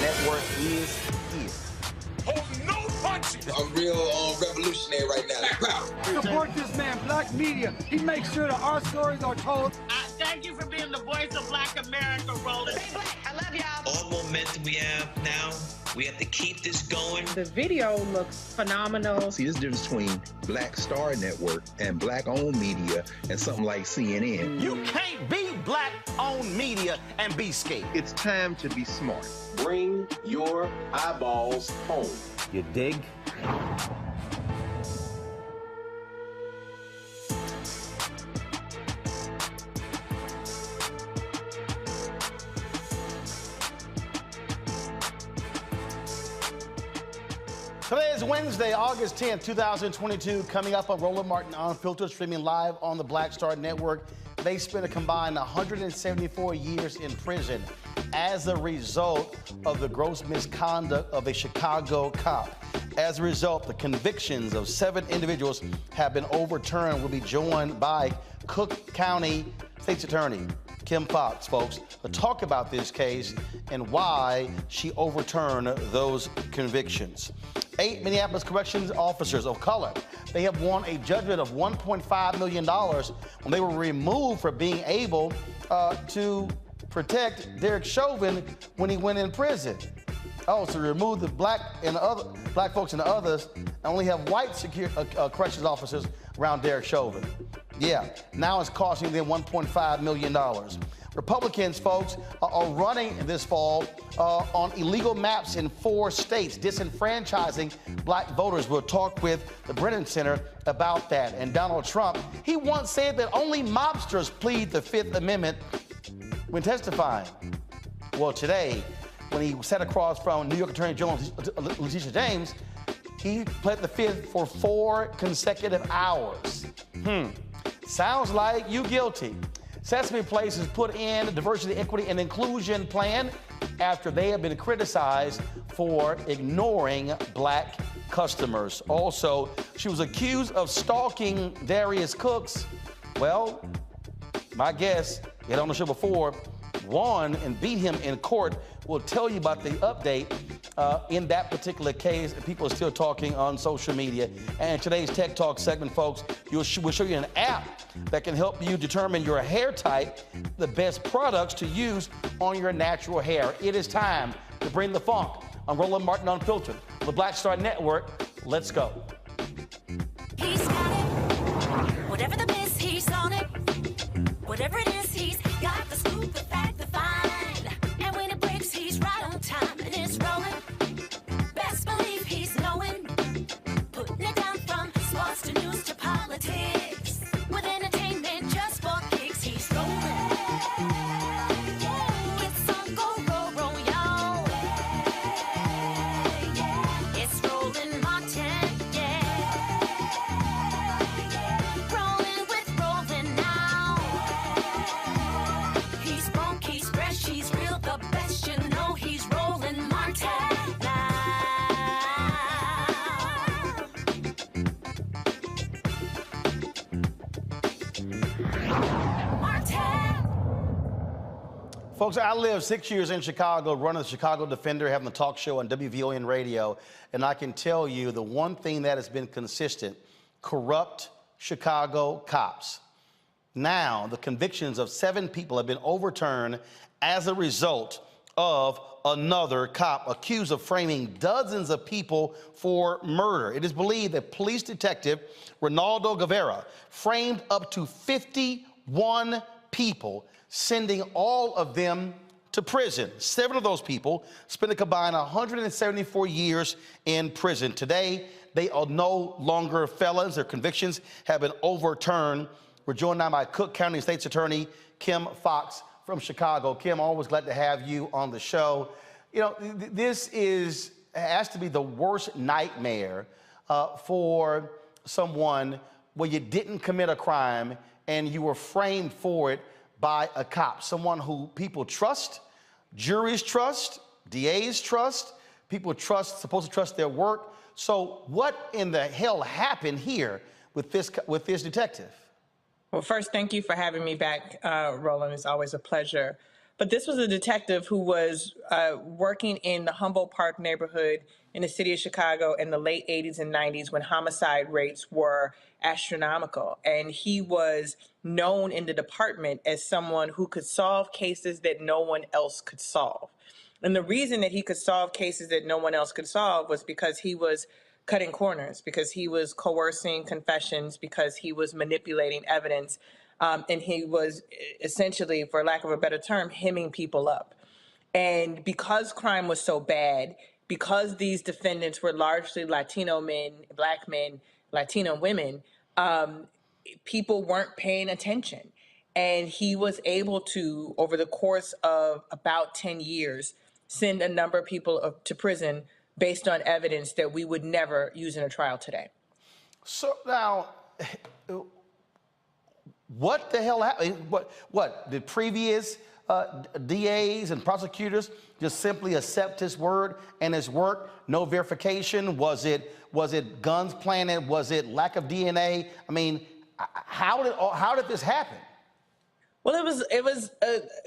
Network is here. Oh, no punches! I'm real revolutionary right now. Support this man, Black Media. He makes sure that our stories are told. I Thank you for being the voice of Black America, Roland. Stay black. I love y'all. All momentum we have now, we have to keep this going. The video looks phenomenal. See, there's a difference between Black Star Network and Black-owned media and something like CNN. You can't be Black-owned media and be scared. It's time to be smart. Bring your eyeballs home. You dig? Today is Wednesday, August 10th, 2022. Coming up on Roland Martin Unfiltered, streaming live on the Black Star Network. They spent a combined 174 years in prison as a result of the gross misconduct of a Chicago cop. As a result, the convictions of 7 individuals have been overturned. We'll be joined by Cook County State's Attorney Kim Foxx, folks, to talk about this case and why she overturned those convictions. 8 Minneapolis corrections officers of color, they have won a judgment of $1.5 million when they were removed for being able to protect Derek Chauvin when he went in prison. Oh, so remove the black folks and the others, and only have white corrections officers around Derek Chauvin. Yeah, now it's costing them $1.5 million. Republicans, folks, are running this fall on illegal maps in 4 states, disenfranchising black voters. We'll talk with the Brennan Center about that. And Donald Trump, he once said that only mobsters plead the 5th Amendment when testifying. Well, today, when he sat across from New York Attorney General Letitia James, he pled the 5th for 4 consecutive hours. Sounds like you guilty. Sesame Place has put in a diversity, equity, and inclusion plan after they have been criticized for ignoring black customers. Also, she was accused of stalking Darius Cooks. Well, my guest, you had on the show before, won and beat him in court. We'll tell you about the update in that particular case. People are still talking on social media. And today's Tech Talk segment, folks, we'll show you an app that can help you determine your hair type, the best products to use on your natural hair. It is time to bring the funk on Roland Martin Unfiltered, the Black Star Network. Let's go. He's got it. Whatever the miss, he's on it. Whatever it is, he's got the scoop, the fact, the find. And when it breaks, he's right on time and it's rolling. Best believe he's knowing. Putting it down from sports to news to politics. With entertainment just for kicks, he's rolling. It's on go, y'all. It's Roland Martin, yeah. Rolling with Roland now. He's funk, he's fresh, he's real, the best, you know he's Roland Martin now. Folks, I lived 6 years in Chicago, running the Chicago Defender, having the talk show on WVON radio, and I can tell you the one thing that has been consistent: corrupt Chicago cops. Now, the convictions of 7 people have been overturned as a result of another cop accused of framing dozens of people for murder. It is believed that police detective Ronaldo Guevara framed up to 51 people, sending all of them to prison. 7 of those people spent a combined 174 years in prison. Today, they are no longer felons. Their convictions have been overturned. We're joined now by Cook County State's Attorney Kim Foxx from Chicago. Kim, always glad to have you on the show. You know, this has to be the worst nightmare for someone where you didn't commit a crime and you were framed for it by a cop, someone who people trust, juries trust, DAs trust, people supposed to trust their work. So what in the hell happened here with this detective? Well, first, thank you for having me back, Roland. It's always a pleasure. But this was a detective who was working in the Humboldt Park neighborhood in the city of Chicago in the late 80s and 90s when homicide rates were astronomical. And he was known in the department as someone who could solve cases that no one else could solve. And the reason that he could solve cases that no one else could solve was because he was cutting corners, because he was coercing confessions, because he was manipulating evidence, and he was essentially, for lack of a better term, hemming people up. And because crime was so bad, because these defendants were largely Latino men, Black men, Latino women, people weren't paying attention. And he was able to, over the course of about 10 years, send a number of people to prison based on evidence that we would never use in a trial today. So now, what the hell happened? What did previous DAs and prosecutors just simply accept his word and his work? No verification? Was it guns planted? Was it lack of DNA? I mean, how did this happen? Well, it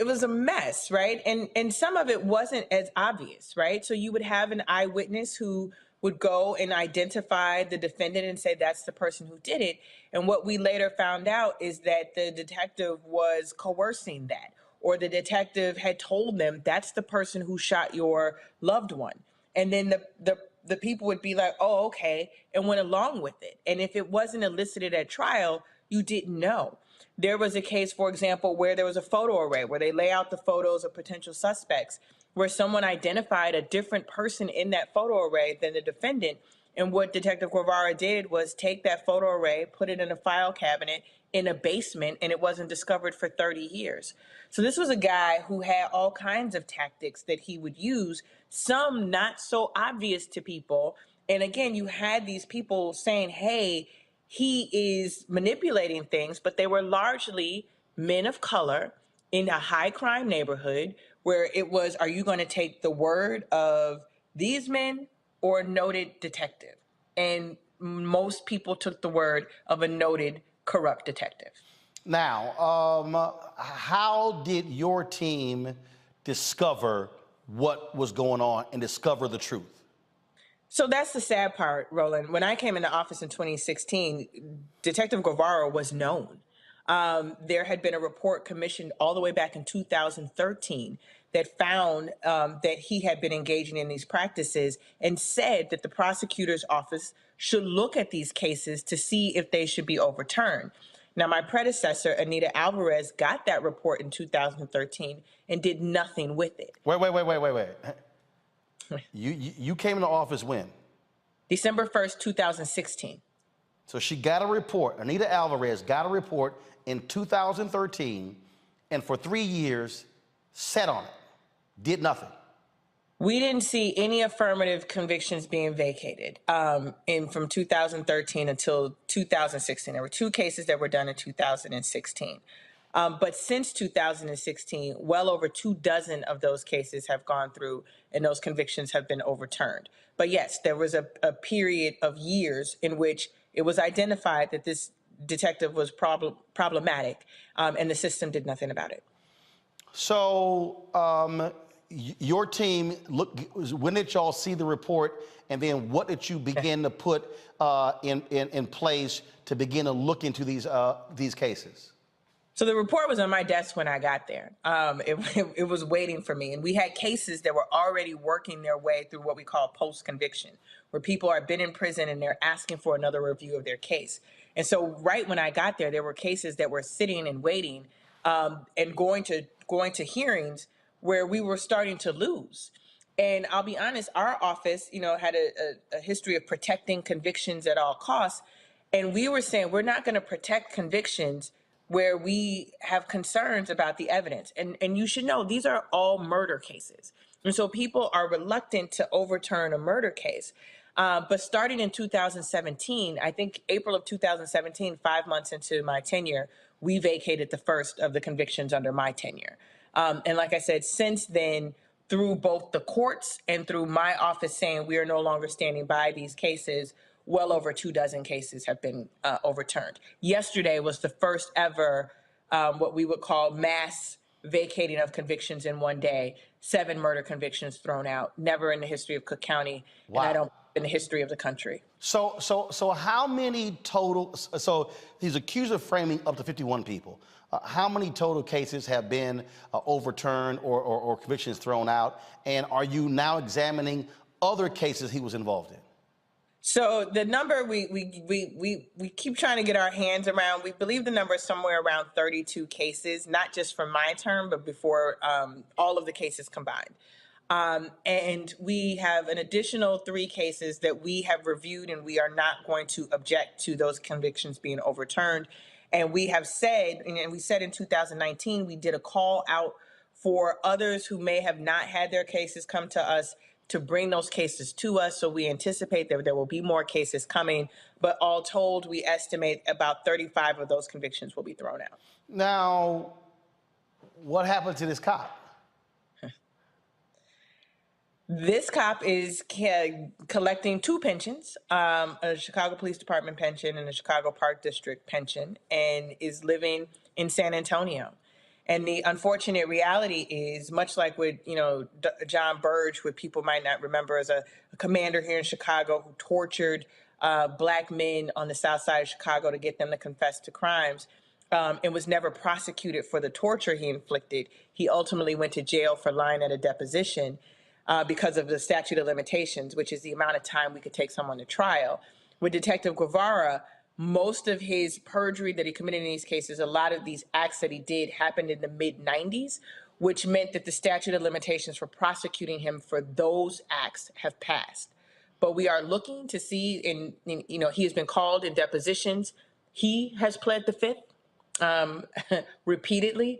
was a mess, right? And some of it wasn't as obvious, right? So you would have an eyewitness who would go and identify the defendant and say that's the person who did it. And what we later found out is that the detective was coercing that, or the detective had told them that's the person who shot your loved one. And then the people would be like, oh, okay, and went along with it. And if it wasn't elicited at trial, you didn't know. There was a case, for example, where there was a photo array where they lay out the photos of potential suspects, where someone identified a different person in that photo array than the defendant. And what Detective Guevara did was take that photo array, put it in a file cabinet in a basement, and it wasn't discovered for 30 years. So this was a guy who had all kinds of tactics that he would use, some not so obvious to people. And again, you had these people saying, hey, he is manipulating things, but they were largely men of color in a high crime neighborhood where it was, are you going to take the word of these men or a noted detective? And most people took the word of a noted corrupt detective. Now, how did your team discover what was going on and discover the truth? So that's the sad part, Roland. When I came into office in 2016, Detective Guevara was known. There had been a report commissioned all the way back in 2013 that found that he had been engaging in these practices and said that the prosecutor's office should look at these cases to see if they should be overturned. Now, my predecessor, Anita Alvarez, got that report in 2013 and did nothing with it. Wait. You came into office when? December 1st, 2016. So she got a report, Anita Alvarez got a report in 2013, and for 3 years, sat on it, did nothing. We didn't see any affirmative convictions being vacated from 2013 until 2016. There were 2 cases that were done in 2016. But since 2016, well over 24 of those cases have gone through and those convictions have been overturned. But yes, there was a period of years in which it was identified that this detective was problematic and the system did nothing about it. So your team, when did y'all see the report, and then what did you begin to put in place to begin to look into these cases? So the report was on my desk when I got there. It was waiting for me. And we had cases that were already working their way through what we call post-conviction, where people have been in prison and they're asking for another review of their case. And so right when I got there were cases that were sitting and waiting and going to hearings where we were starting to lose. And I'll be honest, our office, had a history of protecting convictions at all costs. And we were saying we're not going to protect convictions where we have concerns about the evidence. And you should know, these are all murder cases. And so people are reluctant to overturn a murder case. But starting in 2017, I think April of 2017, 5 months into my tenure, we vacated the first of the convictions under my tenure. And like I said, since then, through both the courts and through my office saying we are no longer standing by these cases, well over 24 cases have been overturned. Yesterday was the first ever what we would call mass vacating of convictions in one day, 7 murder convictions thrown out, never in the history of Cook County, Wow. and I don't in the history of the country. So how many total, so he's accused of framing up to 51 people. How many total cases have been overturned or convictions thrown out? And are you now examining other cases he was involved in? So the number we keep trying to get our hands around, we believe the number is somewhere around 32 cases, not just for my term, but before all of the cases combined. And we have an additional 3 cases that we have reviewed, and we are not going to object to those convictions being overturned. And we have said, and we said in 2019, we did a call out for others who may have not had their cases come to us to bring those cases to us. So we anticipate that there will be more cases coming, but all told, we estimate about 35 of those convictions will be thrown out. Now, what happened to this cop? This cop is collecting 2 pensions, a Chicago Police Department pension and a Chicago Park District pension, and is living in San Antonio. And the unfortunate reality is, much like with, John Burge, who people might not remember as a commander here in Chicago who tortured Black men on the south side of Chicago to get them to confess to crimes, and was never prosecuted for the torture he inflicted. He ultimately went to jail for lying at a deposition because of the statute of limitations, which is the amount of time we could take someone to trial. With Detective Guevara, most of his perjury that he committed in these cases, a lot of these acts that he did happened in the mid-90s, which meant that the statute of limitations for prosecuting him for those acts have passed. But we are looking to see, he has been called in depositions. He has pled the Fifth repeatedly.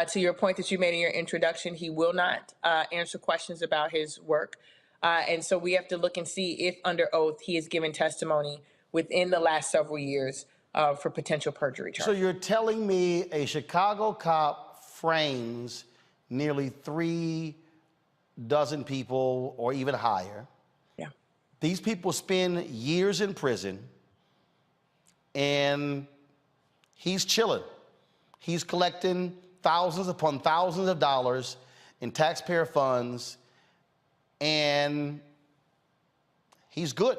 To your point that you made in your introduction, he will not answer questions about his work. And so we have to look and see if under oath he has given testimony within the last several years for potential perjury charges. So you're telling me a Chicago cop frames nearly 3 dozen people or even higher. Yeah. These people spend years in prison and he's chilling. He's collecting thousands upon thousands of dollars in taxpayer funds, and he's good.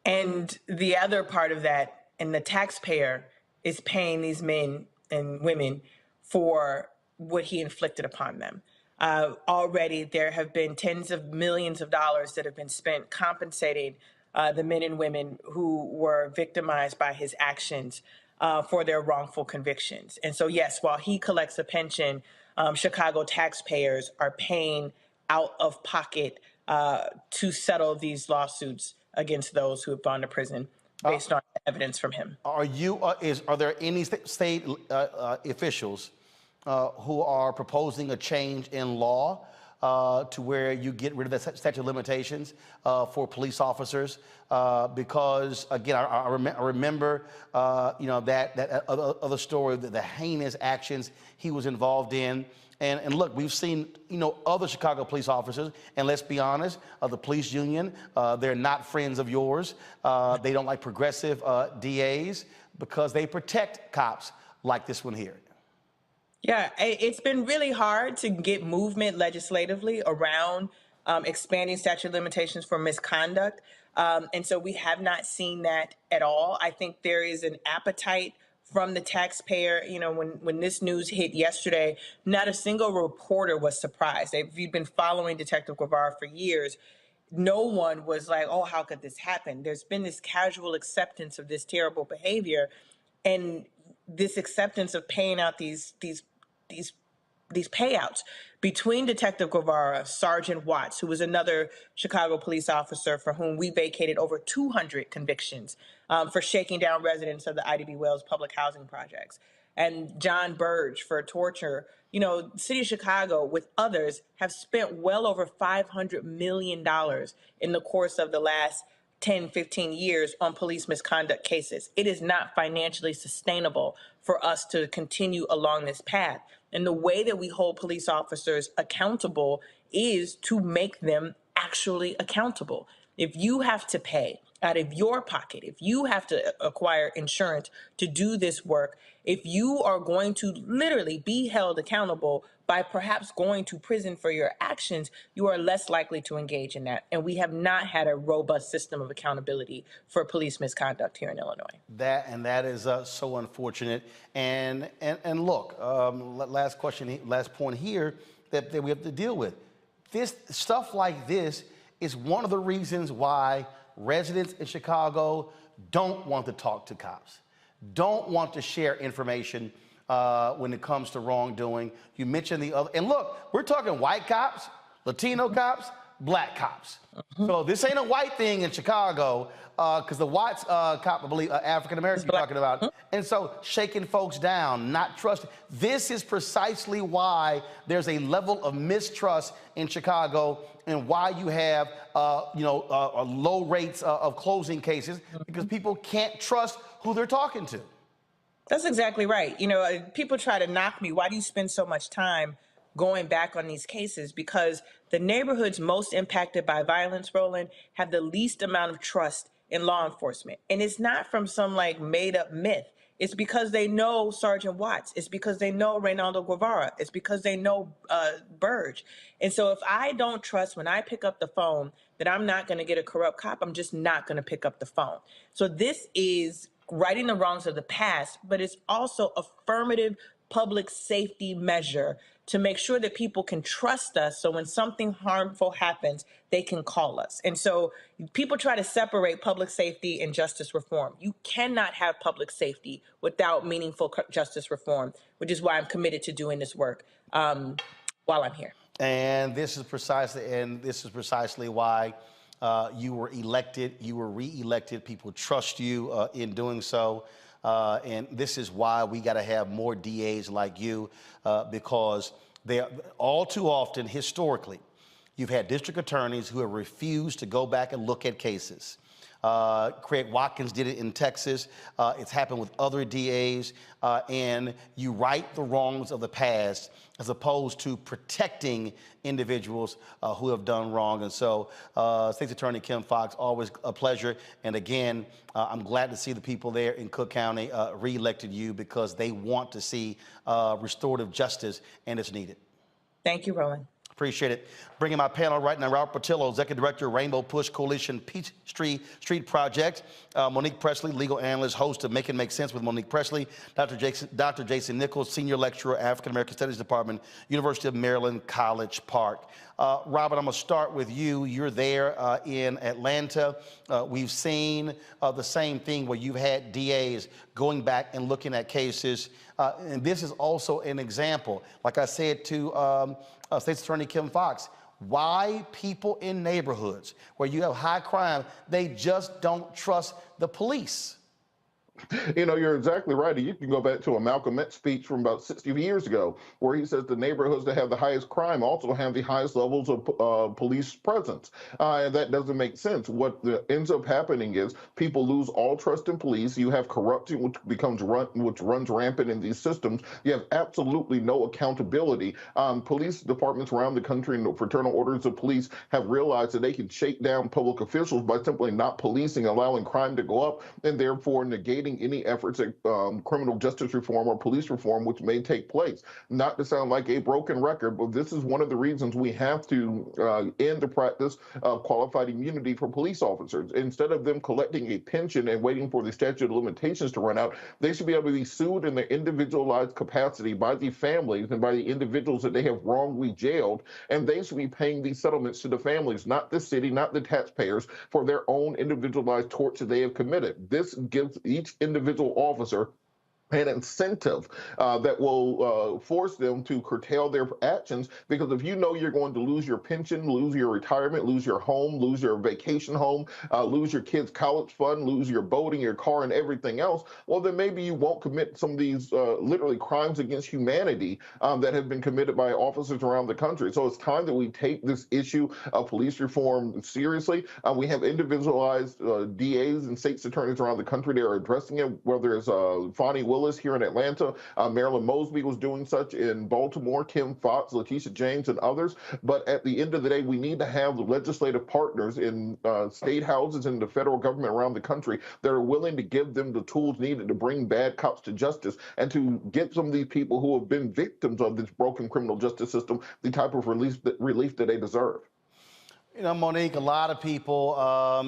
And the other part of that, and the taxpayer is paying these men and women for what he inflicted upon them. Already there have been tens of millions of dollars that have been spent compensating the men and women who were victimized by his actions for their wrongful convictions. And so, yes, while he collects a pension, Chicago taxpayers are paying out of pocket to settle these lawsuits against those who have gone to prison based on evidence from him. Are there any state officials who are proposing a change in law to where you get rid of the statute of limitations for police officers? Because again, I remember that other story, the heinous actions he was involved in. And look, we've seen, other Chicago police officers, and let's be honest, the police union, they're not friends of yours. They don't like progressive DAs because they protect cops like this one here. Yeah, it's been really hard to get movement legislatively around expanding statute of limitations for misconduct. And so we have not seen that at all. I think there is an appetite from the taxpayer. When this news hit yesterday, not a single reporter was surprised. If you've been following Detective Guevara for years, no one was like, oh, how could this happen? There's been this casual acceptance of this terrible behavior, and this acceptance of paying out these payouts between Detective Guevara, Sergeant Watts, who was another Chicago police officer for whom we vacated over 200 convictions for shaking down residents of the IDB Wells public housing projects, and John Burge for torture. The city of Chicago, with others, have spent well over $500 million in the course of the last 10, 15 years on police misconduct cases. It is not financially sustainable for us to continue along this path. And the way that we hold police officers accountable is to make them actually accountable. If you have to pay out of your pocket, if you have to acquire insurance to do this work, if you are going to literally be held accountable by perhaps going to prison for your actions, you are less likely to engage in that. And we have not had a robust system of accountability for police misconduct here in Illinois. That is so unfortunate. And look, last point here that we have to deal with. This stuff like this is one of the reasons why residents in Chicago don't want to talk to cops, don't want to share information when it comes to wrongdoing. You mentioned the other, and look, we're talking white cops, Latino cops, black cops. So this ain't a white thing in Chicago, because the whites cop, I believe, African American you're talking about. And so shaking folks down, not trusting. This is precisely why there's a level of mistrust in Chicago and why you have, low rates of closing cases, because people can't trust who they're talking to. That's exactly right. You know, people try to knock me. Why do you spend so much time going back on these cases? Because the neighborhoods most impacted by violence, Roland, have the least amount of trust in law enforcement. And it's not from some like made up myth. It's because they know Sergeant Watts. It's because they know Reynaldo Guevara. It's because they know Burge. And so if I don't trust when I pick up the phone that I'm not going to get a corrupt cop, I'm just not going to pick up the phone. So this is righting the wrongs of the past, but it's also affirmative public safety measure to make sure that people can trust us, so when something harmful happens, they can call us. And so people try to separate public safety and justice reform. You cannot have public safety without meaningful justice reform, which is why I'm committed to doing this work while I'm here. And this is precisely why you were elected, you were re-elected. People trust you in doing so. And this is why we got to have more DAs like you, because they are, all too often, historically, you've had district attorneys who have refused to go back and look at cases. Craig Watkins did it in Texas. It's happened with other DAs. And you right the wrongs of the past as opposed to protecting individuals who have done wrong. And so, State's Attorney Kim Foxx, always a pleasure. And again, I'm glad to see the people there in Cook County re-elected you, because they want to see restorative justice, and it's needed. Thank you, Roland. Appreciate it. Bringing my panel right now, Robert Patillo, Executive Director, Rainbow Push Coalition Peachtree Street Project. Monique Presley, legal analyst, host of Make It Make Sense with Monique Presley. Dr. Jason Nichols, Senior Lecturer, African American Studies Department, University of Maryland, College Park. Robert, I'm going to start with you. You're there in Atlanta. We've seen the same thing where you've had DAs going back and looking at cases. And this is also an example, like I said to State's Attorney Kim Foxx, why people in neighborhoods where you have high crime, they just don't trust the police. You know, you're exactly right. You can go back to a Malcolm X speech from about 60 years ago, where he says the neighborhoods that have the highest crime also have the highest levels of police presence. And that doesn't make sense. What ends up happening is people lose all trust in police. You have corruption, which runs rampant in these systems. You have absolutely no accountability. Police departments around the country and the fraternal orders of police have realized that they can shake down public officials by simply not policing, allowing crime to go up, and therefore negating any efforts at criminal justice reform or police reform, which may take place. Not to sound like a broken record, but this is one of the reasons we have to end the practice of qualified immunity for police officers. Instead of them collecting a pension and waiting for the statute of limitations to run out, they should be able to be sued in their individualized capacity by the families and by the individuals that they have wrongly jailed, and they should be paying these settlements to the families, not the city, not the taxpayers, for their own individualized torts that they have committed. This gives each individual officer an incentive that will force them to curtail their actions, because if you know you're going to lose your pension, lose your retirement, lose your home, lose your vacation home, lose your kids' college fund, lose your boating, your car, and everything else, well, then maybe you won't commit some of these literally crimes against humanity that have been committed by officers around the country. So it's time that we take this issue of police reform seriously. We have individualized DAs and state's attorneys around the country that are addressing it, whether it's Fonnie Willis here in Atlanta. Marilyn Mosby was doing such in Baltimore, Kim Foxx, Letitia James, and others. But at the end of the day, we need to have the legislative partners in state houses and the federal government around the country that are willing to give them the tools needed to bring bad cops to justice and to get some of these people who have been victims of this broken criminal justice system the type of relief that they deserve. You know, Monique, a lot of people,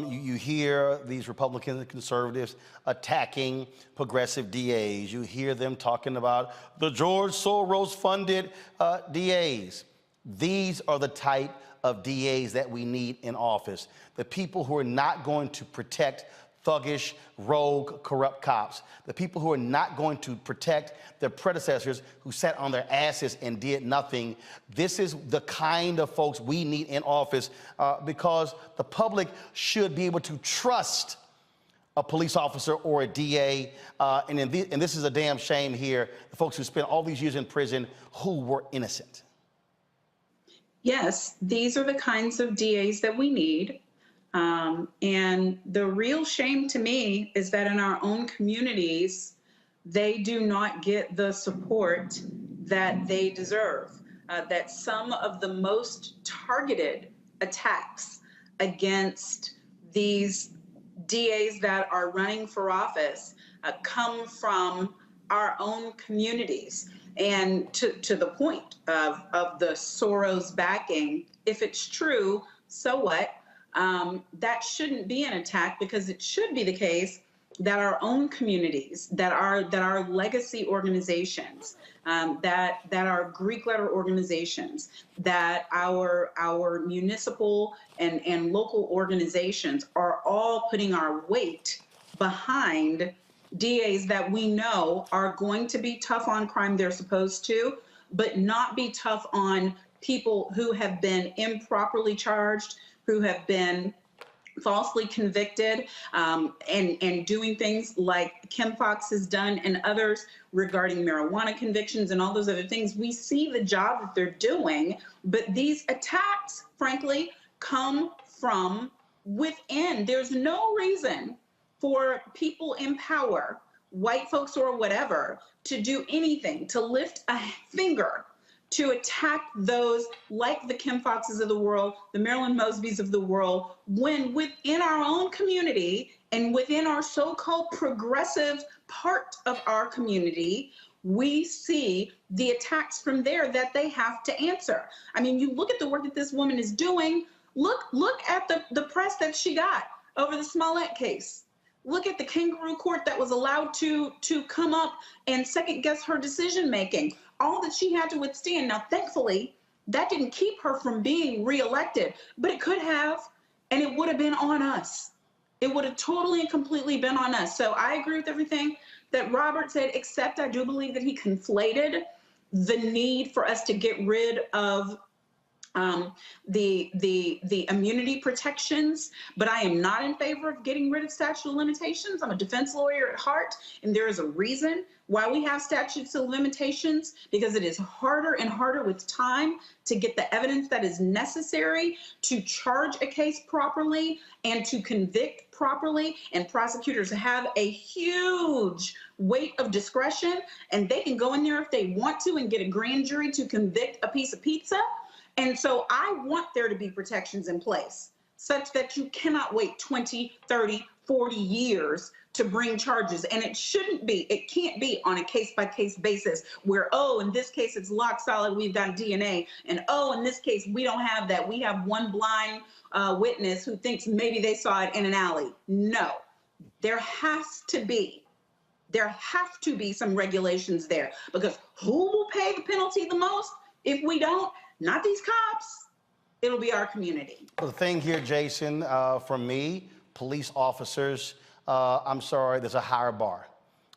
you hear these Republicans and conservatives attacking progressive DAs. You hear them talking about the George Soros-funded DAs. These are the type of DAs that we need in office. The people who are not going to protect thuggish, rogue, corrupt cops. The people who are not going to protect their predecessors who sat on their asses and did nothing. This is the kind of folks we need in office because the public should be able to trust a police officer or a DA. And this is a damn shame here, the folks who spent all these years in prison who were innocent. Yes, these are the kinds of DAs that we need. And the real shame to me is that in our own communities, they do not get the support that they deserve. That some of the most targeted attacks against these DAs that are running for office come from our own communities. And to the point of the Soros backing, if it's true, so what? That shouldn't be an attack, because it should be the case that our own communities, that our legacy organizations, that our Greek letter organizations, that our municipal and local organizations are all putting our weight behind DAs that we know are going to be tough on crime they're supposed to, but not be tough on people who have been improperly charged, who have been falsely convicted, and doing things like Kim Foxx has done and others regarding marijuana convictions and all those other things. We see the job that they're doing, but these attacks, frankly, come from within. There's no reason for people in power, white folks or whatever, to do anything, to lift a finger to attack those like the Kim Foxxes of the world, the Marilyn Mosbys of the world, when within our own community and within our so-called progressive part of our community, we see the attacks from there that they have to answer. I mean, you look at the work that this woman is doing, look at the press that she got over the Smollett case. Look at the kangaroo court that was allowed to come up and second guess her decision making. All that she had to withstand. Now, thankfully, that didn't keep her from being reelected, but it could have, and it would have been on us. It would have totally and completely been on us. So I agree with everything that Robert said, except I do believe that he conflated the need for us to get rid of the immunity protections, but I am not in favor of getting rid of statute of limitations. I'm a defense lawyer at heart, and there is a reason why we have statutes of limitations, because it is harder and harder with time to get the evidence that is necessary to charge a case properly and to convict properly, and prosecutors have a huge weight of discretion, and they can go in there if they want to and get a grand jury to convict a piece of pizza. And so I want there to be protections in place such that you cannot wait 20, 30, 40 years to bring charges. And it can't be on a case-by-case basis where, oh, in this case it's lock solid, we've got DNA, and oh, in this case we don't have that. We have one blind witness who thinks maybe they saw it in an alley. No, there have to be some regulations there, because who will pay the penalty the most if we don't? Not these cops. It'll be our community. Well, the thing here, Jason, for me, police officers, I'm sorry, there's a higher bar.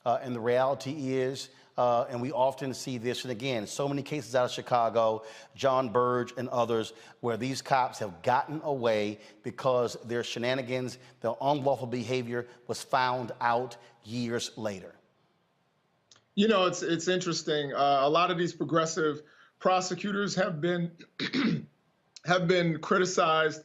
And the reality is, and we often see this, and again, so many cases out of Chicago, John Burge and others, where these cops have gotten away because their shenanigans, their unlawful behavior was found out years later. You know, it's interesting. A lot of these progressive prosecutors have been criticized,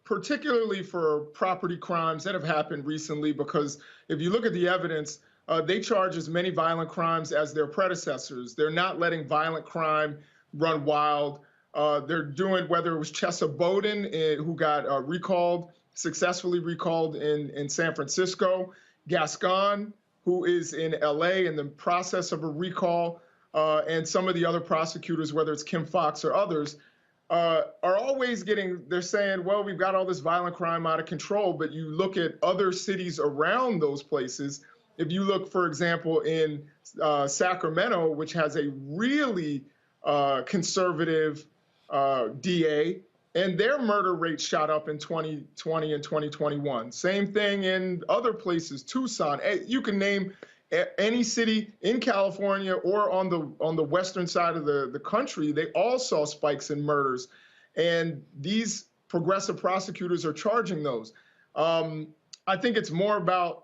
particularly for property crimes that have happened recently, because if you look at the evidence, they charge as many violent crimes as their predecessors. They're not letting violent crime run wild. They're doing, whether it was Chesa Bowden, who got successfully recalled in San Francisco, Gascon, who is in LA in the process of a recall, and some of the other prosecutors, whether it's Kim Foxx or others, are always they're saying, well, we've got all this violent crime out of control, but you look at other cities around those places. If you look, for example, in Sacramento, which has a really conservative DA, and their murder rate shot up in 2020 and 2021. Same thing in other places, Tucson. You can name any city in California or on the western side of the country. They all saw spikes in murders, and these progressive prosecutors are charging those. I think it's more about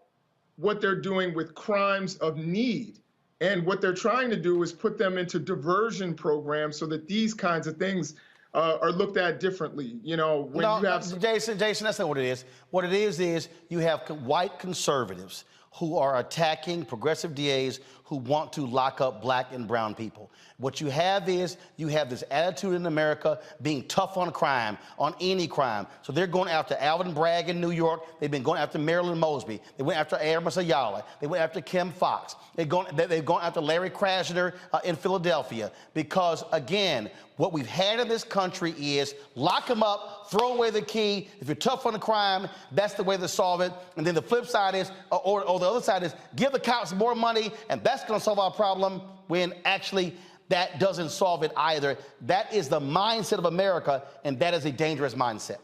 what they're doing with crimes of need. And what they're trying to do is put them into diversion programs so that these kinds of things are looked at differently. You know, when you have Jason, that's not what it is. What it is you have white conservatives who are attacking progressive DAs who want to lock up black and brown people. What you have is this attitude in America being tough on crime, on any crime. So they're going after Alvin Bragg in New York. They've been going after Marilyn Mosby. They went after Amos Ayala. They went after Kim Foxx. They've gone after Larry Krasner in Philadelphia because, again, what we've had in this country is lock them up, throw away the key. If you're tough on the crime, that's the way to solve it. And then the flip side is, or the other side is, give the cops more money, and that's going to solve our problem, when actually that doesn't solve it either. That is the mindset of America, and that is a dangerous mindset.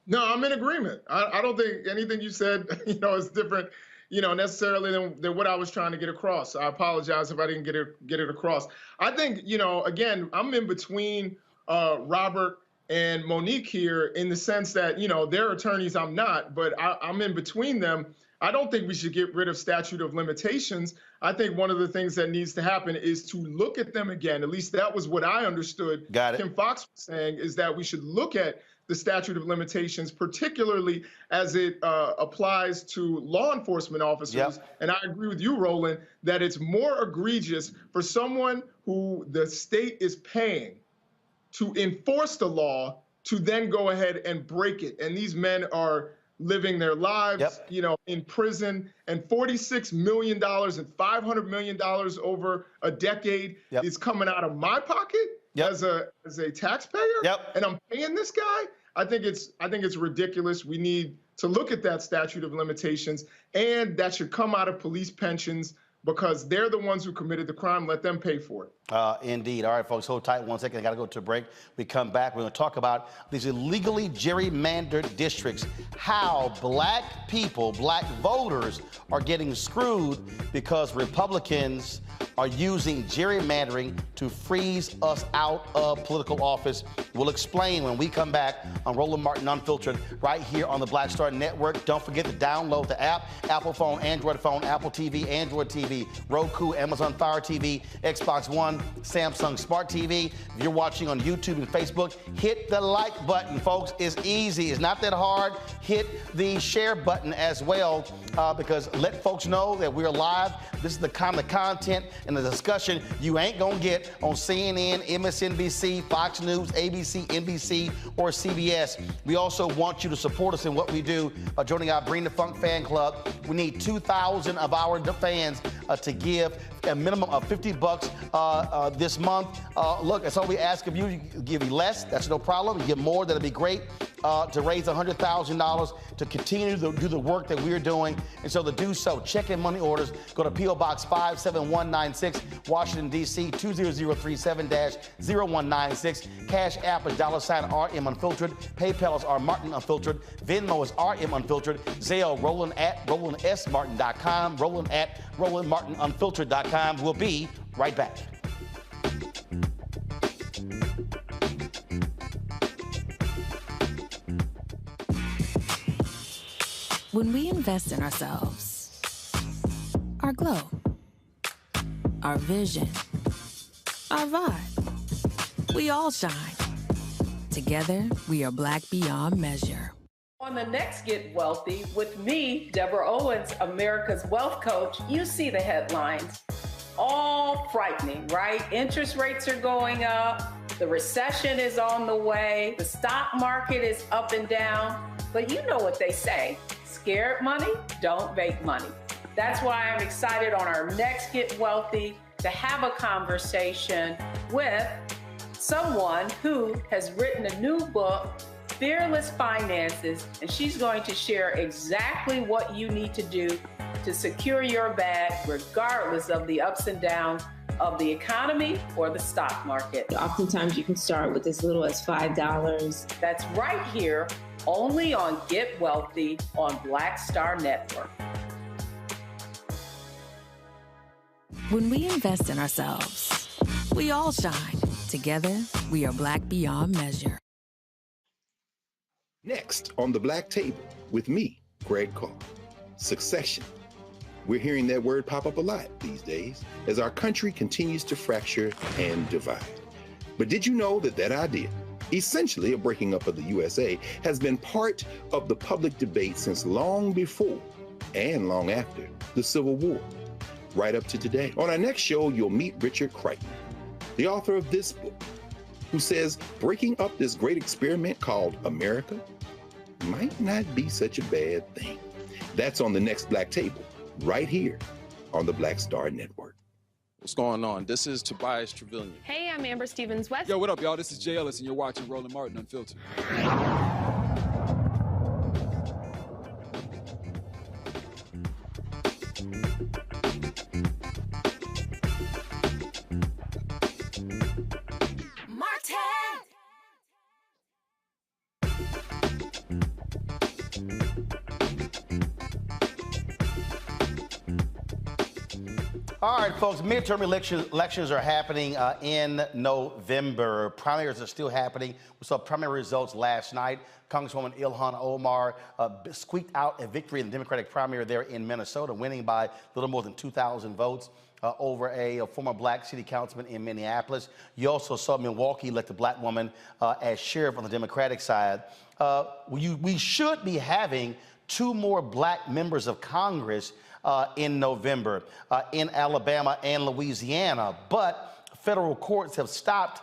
No, I'm in agreement. I don't think anything you said, is different, necessarily than what I was trying to get across. I apologize if I didn't get it across. I think, again, I'm in between Robert and Monique here in the sense that, they're attorneys, I'm not, but I'm in between them. I don't think we should get rid of statute of limitations. I think one of the things that needs to happen is to look at them again. At least that was what I understood. Got it. Kim Foxx was saying, is that we should look at the statute of limitations, particularly as it applies to law enforcement officers. Yep. And I agree with you, Roland, that it's more egregious for someone who the state is paying to enforce the law to then go ahead and break it. And these men are living their lives, in prison, and $46 million and $500 million over a decade is coming out of my pocket as a taxpayer. And I'm paying this guy. I think it's ridiculous. We need to look at that statute of limitations, and that should come out of police pensions, because they're the ones who committed the crime. Let them pay for it. Indeed. All right, folks, hold tight 1 second. I got to go to a break. We come back. We're going to talk about these illegally gerrymandered districts, how black people, black voters are getting screwed because Republicans are using gerrymandering to freeze us out of political office. We'll explain when we come back on Roland Martin Unfiltered right here on the Black Star Network. Don't forget to download the app, Apple phone, Android phone, Apple TV, Android TV, Roku, Amazon Fire TV, Xbox One, Samsung Smart TV. If you're watching on YouTube and Facebook, hit the like button, folks. It's easy. It's not that hard. Hit the share button as well, because let folks know that we're live. This is the kind of content and the discussion you ain't gonna get on CNN, MSNBC, Fox News, ABC, NBC, or CBS. We also want you to support us in what we do by joining our Bring the Funk fan club. We need 2,000 of our fans to give a minimum of $50 this month. Look, that's all we ask of you. You give me less, that's no problem. You give more, that'd be great. To raise $100,000 to continue to do the work that we're doing. And so to do so, check in money orders. Go to P.O. Box 57196, Washington, D.C. 20037-0196. Cash App is $RM Unfiltered. PayPal is R Martin Unfiltered. Venmo is RM Unfiltered. Zelle, Roland at RolandSMartin.com. Roland at RolandMartinUnfiltered.com. We'll be right back. When we invest in ourselves, our glow, our vision, our vibe, we all shine. Together, we are black beyond measure. On the next Get Wealthy with me, Deborah Owens, America's Wealth Coach, you see the headlines. All frightening, right? Interest rates are going up. The recession is on the way. The stock market is up and down. But you know what they say, scared money don't make money. That's why I'm excited on our next Get Wealthy to have a conversation with someone who has written a new book, Fearless Finances, and she's going to share exactly what you need to do to secure your bag regardless of the ups and downs of the economy or the stock market. Oftentimes you can start with as little as $5. That's right here, only on Get Wealthy on Black Star Network. When we invest in ourselves, we all shine. Together, we are Black beyond measure. Next on the Black Table with me, Greg Carr. Succession. We're hearing that word pop up a lot these days as our country continues to fracture and divide. But did you know that that idea, essentially a breaking up of the USA, has been part of the public debate since long before and long after the Civil War, right up to today? On our next show, you'll meet Richard Crichton, the author of this book, who says breaking up this great experiment called America might not be such a bad thing. That's on the next Black Table, right here on the Black Star Network. What's going on? This is Tobias Trevelyan. Hey, I'm Amber Stevens-West. Yo, what up, y'all? This is Jay Ellis, and you're watching Roland Martin Unfiltered. All right, folks, midterm elections are happening in November. Primaries are still happening. We saw primary results last night. Congresswoman Ilhan Omar squeaked out a victory in the Democratic primary there in Minnesota, winning by a little more than 2,000 votes over a former black city councilman in Minneapolis. You also saw Milwaukee elect a black woman as sheriff on the Democratic side. We should be having 2 more black members of Congress in November in Alabama and Louisiana, but federal courts have stopped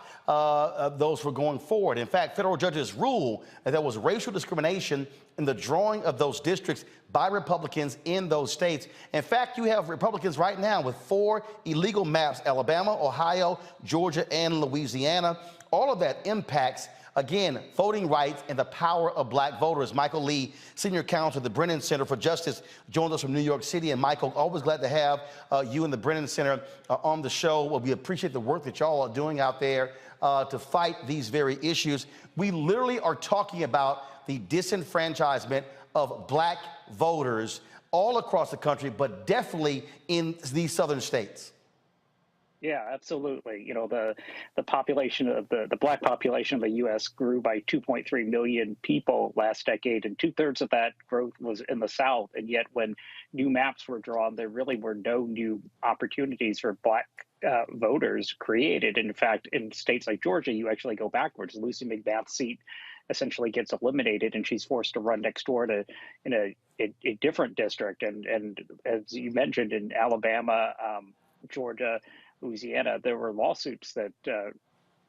those from going forward. In fact, federal judges ruled that there was racial discrimination in the drawing of those districts by Republicans in those states. In fact, you have Republicans right now with 4 illegal maps: Alabama, Ohio, Georgia, and Louisiana. All of that impacts, again, voting rights and the power of black voters. Michael Lee, Senior Counsel at the Brennan Center for Justice, joins us from New York City. And Michael, always glad to have you and the Brennan Center on the show. Well, we appreciate the work that y'all are doing out there to fight these very issues. We literally are talking about the disenfranchisement of black voters all across the country, but definitely in these southern states. Yeah, absolutely. You know, the population of the black population of the U.S. grew by 2.3 million people last decade, and 2/3 of that growth was in the South. And yet, when new maps were drawn, there really were no new opportunities for black voters created. And in fact, in states like Georgia, you actually go backwards. Lucy McBath's seat essentially gets eliminated, and she's forced to run next door to in a different district. And as you mentioned, in Alabama, Georgia, Louisiana, there were lawsuits that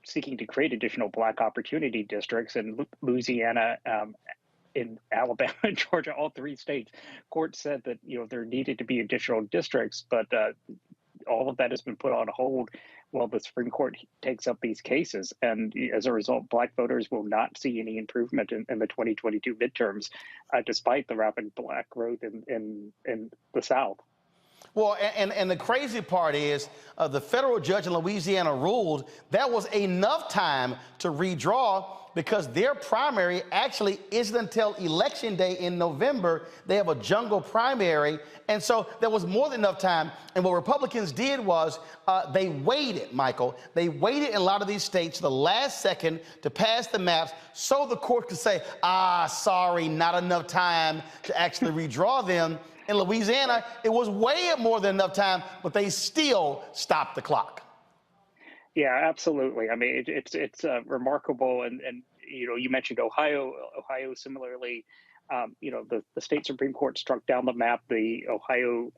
seeking to create additional black opportunity districts. In Louisiana, in Alabama and Georgia, all 3 states, courts said that, you know, there needed to be additional districts, but all of that has been put on hold while the Supreme Court takes up these cases. And as a result, black voters will not see any improvement in the 2022 midterms, despite the rapid black growth in the South. Well, and the crazy part is the federal judge in Louisiana ruled that was enough time to redraw because their primary actually isn't until Election Day in November. They have a jungle primary. And so there was more than enough time. And what Republicans did was they waited, Michael. They waited in a lot of these states to the last second to pass the maps so the court could say, sorry, not enough time to actually redraw them. In Louisiana, it was way more than enough time, but they still stopped the clock. Yeah, absolutely. I mean, it's remarkable. And you know, you mentioned Ohio. Ohio similarly The state Supreme Court struck down the map. The Ohio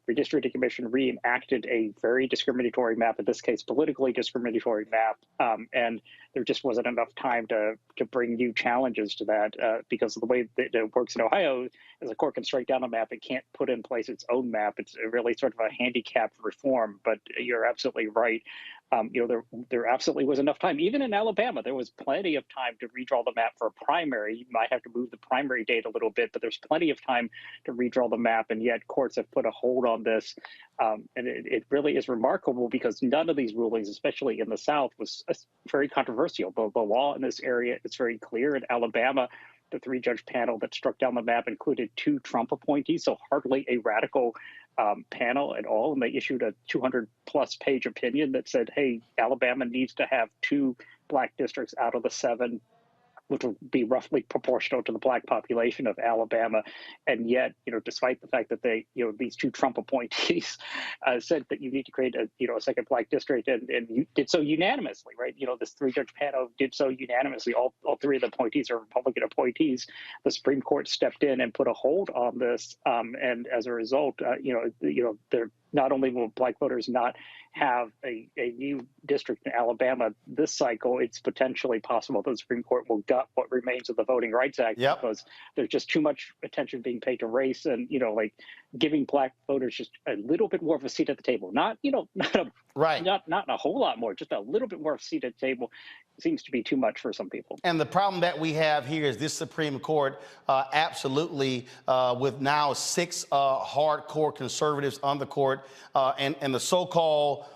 Redistricting Commission reenacted a very discriminatory map, in this case, politically discriminatory map. And there just wasn't enough time to bring new challenges to that because of the way that it works in Ohio. As a court can strike down a map, it can't put in place its own map. It's really sort of a handicapped reform, but you're absolutely right. There absolutely was enough time. Even in Alabama, there was plenty of time to redraw the map for a primary. You might have to move the primary date a little bit, but there's plenty of time to redraw the map, and yet courts have put a hold on this. And it really is remarkable because none of these rulings, especially in the South, was very controversial. The law in this area is very clear. In Alabama, the 3-judge panel that struck down the map included 2 Trump appointees, so hardly a radical panel at all. And they issued a 200-plus page opinion that said, hey, Alabama needs to have 2 black districts out of the 7, which would be roughly proportional to the black population of Alabama. And yet, despite the fact that they, these 2 Trump appointees said that you need to create a second black district, and you did so unanimously, right? This 3-judge panel did so unanimously. All 3 of the appointees are Republican appointees. The Supreme Court stepped in and put a hold on this. And as a result, they're not only will black voters not have a new district in Alabama this cycle, it's potentially possible that the Supreme Court will gut what remains of the Voting Rights Act because there's just too much attention being paid to race and, giving black voters just a little bit more of a seat at the table. Not a whole lot more, just a little bit more of a seat at the table seems to be too much for some people. And the problem that we have here is this Supreme Court absolutely, with now 6 hardcore conservatives on the court and the so-called,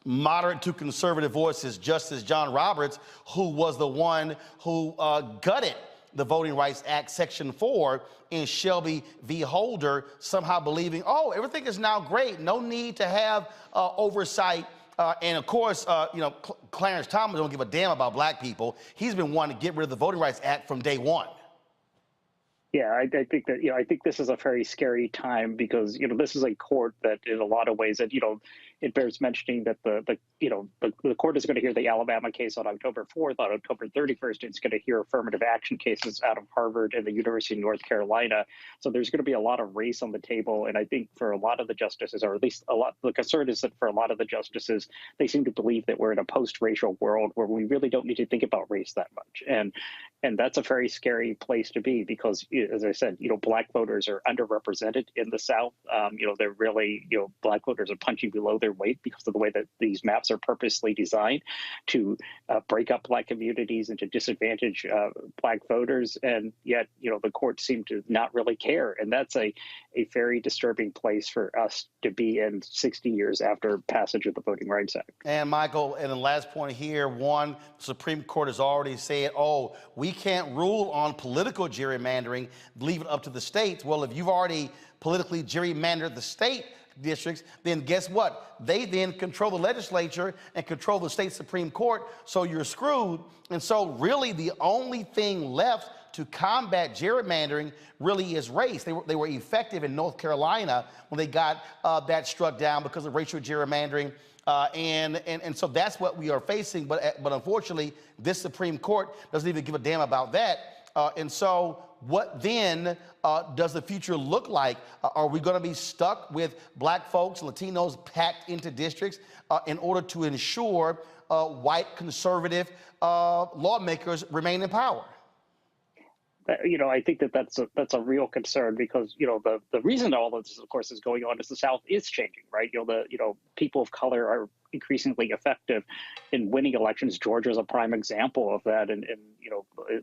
moderate to conservative voices, Justice John Roberts, who was the one who gutted the Voting Rights Act, Section 4 in Shelby v. Holder, somehow believing, oh, everything is now great, no need to have oversight. And of course, Clarence Thomas don't give a damn about black people. He's been wanting to get rid of the Voting Rights Act from day one. Yeah, I think that, I think this is a very scary time because, this is a court that in a lot of ways that, it bears mentioning that the court is going to hear the Alabama case on October 4th. On October 31st, it's going to hear affirmative action cases out of Harvard and the University of North Carolina. So there's going to be a lot of race on the table. And I think for a lot of the justices, or at least the concern is that for a lot of the justices, they seem to believe that we're in a post-racial world where we really don't need to think about race that much. And that's a very scary place to be because, as I said, black voters are underrepresented in the South. They're really, black voters are punching below their weight because of the way that these maps are purposely designed to break up black communities and to disadvantage black voters. And yet, the courts seem to not really care. And that's a very disturbing place for us to be in 60 years after passage of the Voting Rights Act. And Michael, and the last point here, one, the Supreme Court has already said, oh, we can't rule on political gerrymandering, leave it up to the states. Well, if you've already politically gerrymandered the state districts, then guess what? They then control the legislature and control the state Supreme Court, so you're screwed. And so really the only thing left to combat gerrymandering really is race. They were effective in North Carolina when they got that struck down because of racial gerrymandering. And so that's what we are facing. But unfortunately, this Supreme Court doesn't even give a damn about that. And so what then does the future look like? Are we going to be stuck with black folks, Latinos packed into districts in order to ensure white conservative lawmakers remain in power? I think that's a real concern because, the reason all of this, of course, is going on is the South is changing, right? People of color are increasingly effective in winning elections. Georgia is a prime example of that. And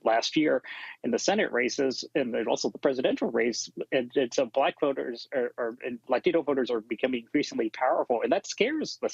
last year in the Senate races and also the presidential race, and so black voters and Latino voters are becoming increasingly powerful, and that scares the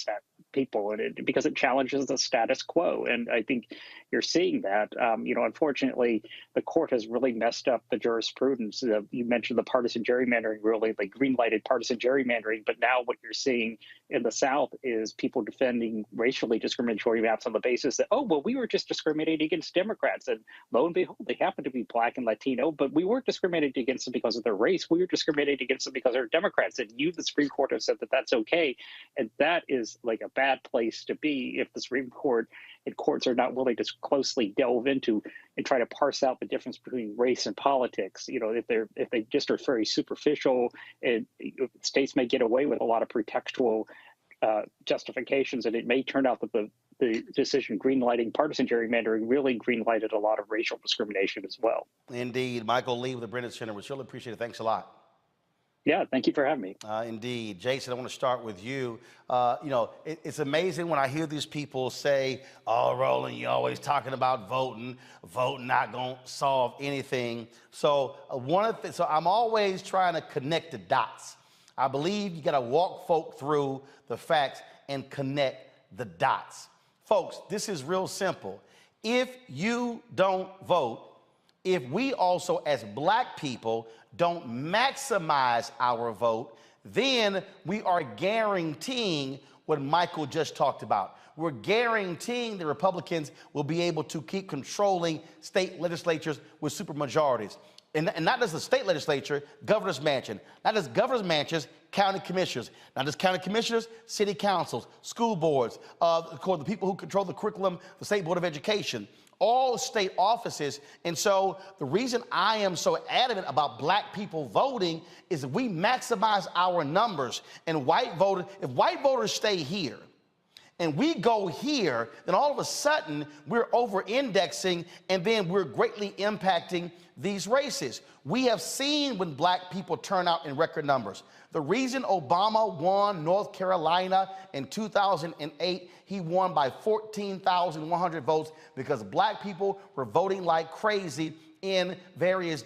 people, because it challenges the status quo. And I think you're seeing that. Unfortunately, the court has really messed up the jurisprudence. You mentioned the partisan gerrymandering ruling, like green-lighted partisan gerrymandering, but now what you're seeing in the South is people defending racially discriminatory maps on the basis that, oh, well, we were just discriminating against Democrats. And lo and behold, they happen to be black and Latino, but we weren't discriminating against them because of their race. We were discriminating against them because they're Democrats. And you, the Supreme Court, have said that that's okay. And that is like a bad place to be if the Supreme Court and courts are not willing to closely delve into and try to parse out the difference between race and politics. If they just are very superficial, and states may get away with a lot of pretextual justifications, and it may turn out that the decision greenlighting partisan gerrymandering really greenlighted a lot of racial discrimination as well. Indeed. Michael Lee with the Brennan Center. We surely appreciate it. Thanks a lot. Yeah, thank you for having me. Indeed. Jason, I want to start with you. It's amazing when I hear these people say, oh, Roland, you're always talking about voting. Voting not going to solve anything. So I'm always trying to connect the dots. I believe you got to walk folk through the facts and connect the dots. Folks, this is real simple. If you don't vote, if we also as black people don't maximize our vote, then we are guaranteeing what Michael just talked about. We're guaranteeing the Republicans will be able to keep controlling state legislatures with supermajorities. And not just the state legislature, governor's mansion. Not just governor's mansions, county commissioners. Not just county commissioners, city councils, school boards, the people who control the curriculum, the State Board of Education, all state offices. And so the reason I am so adamant about black people voting is we maximize our numbers. And if white voters stay here, and we go here, then all of a sudden we're over-indexing, and then we're greatly impacting these races. We have seen when black people turn out in record numbers. The reason Obama won North Carolina in 2008, he won by 14,100 votes because black people were voting like crazy in various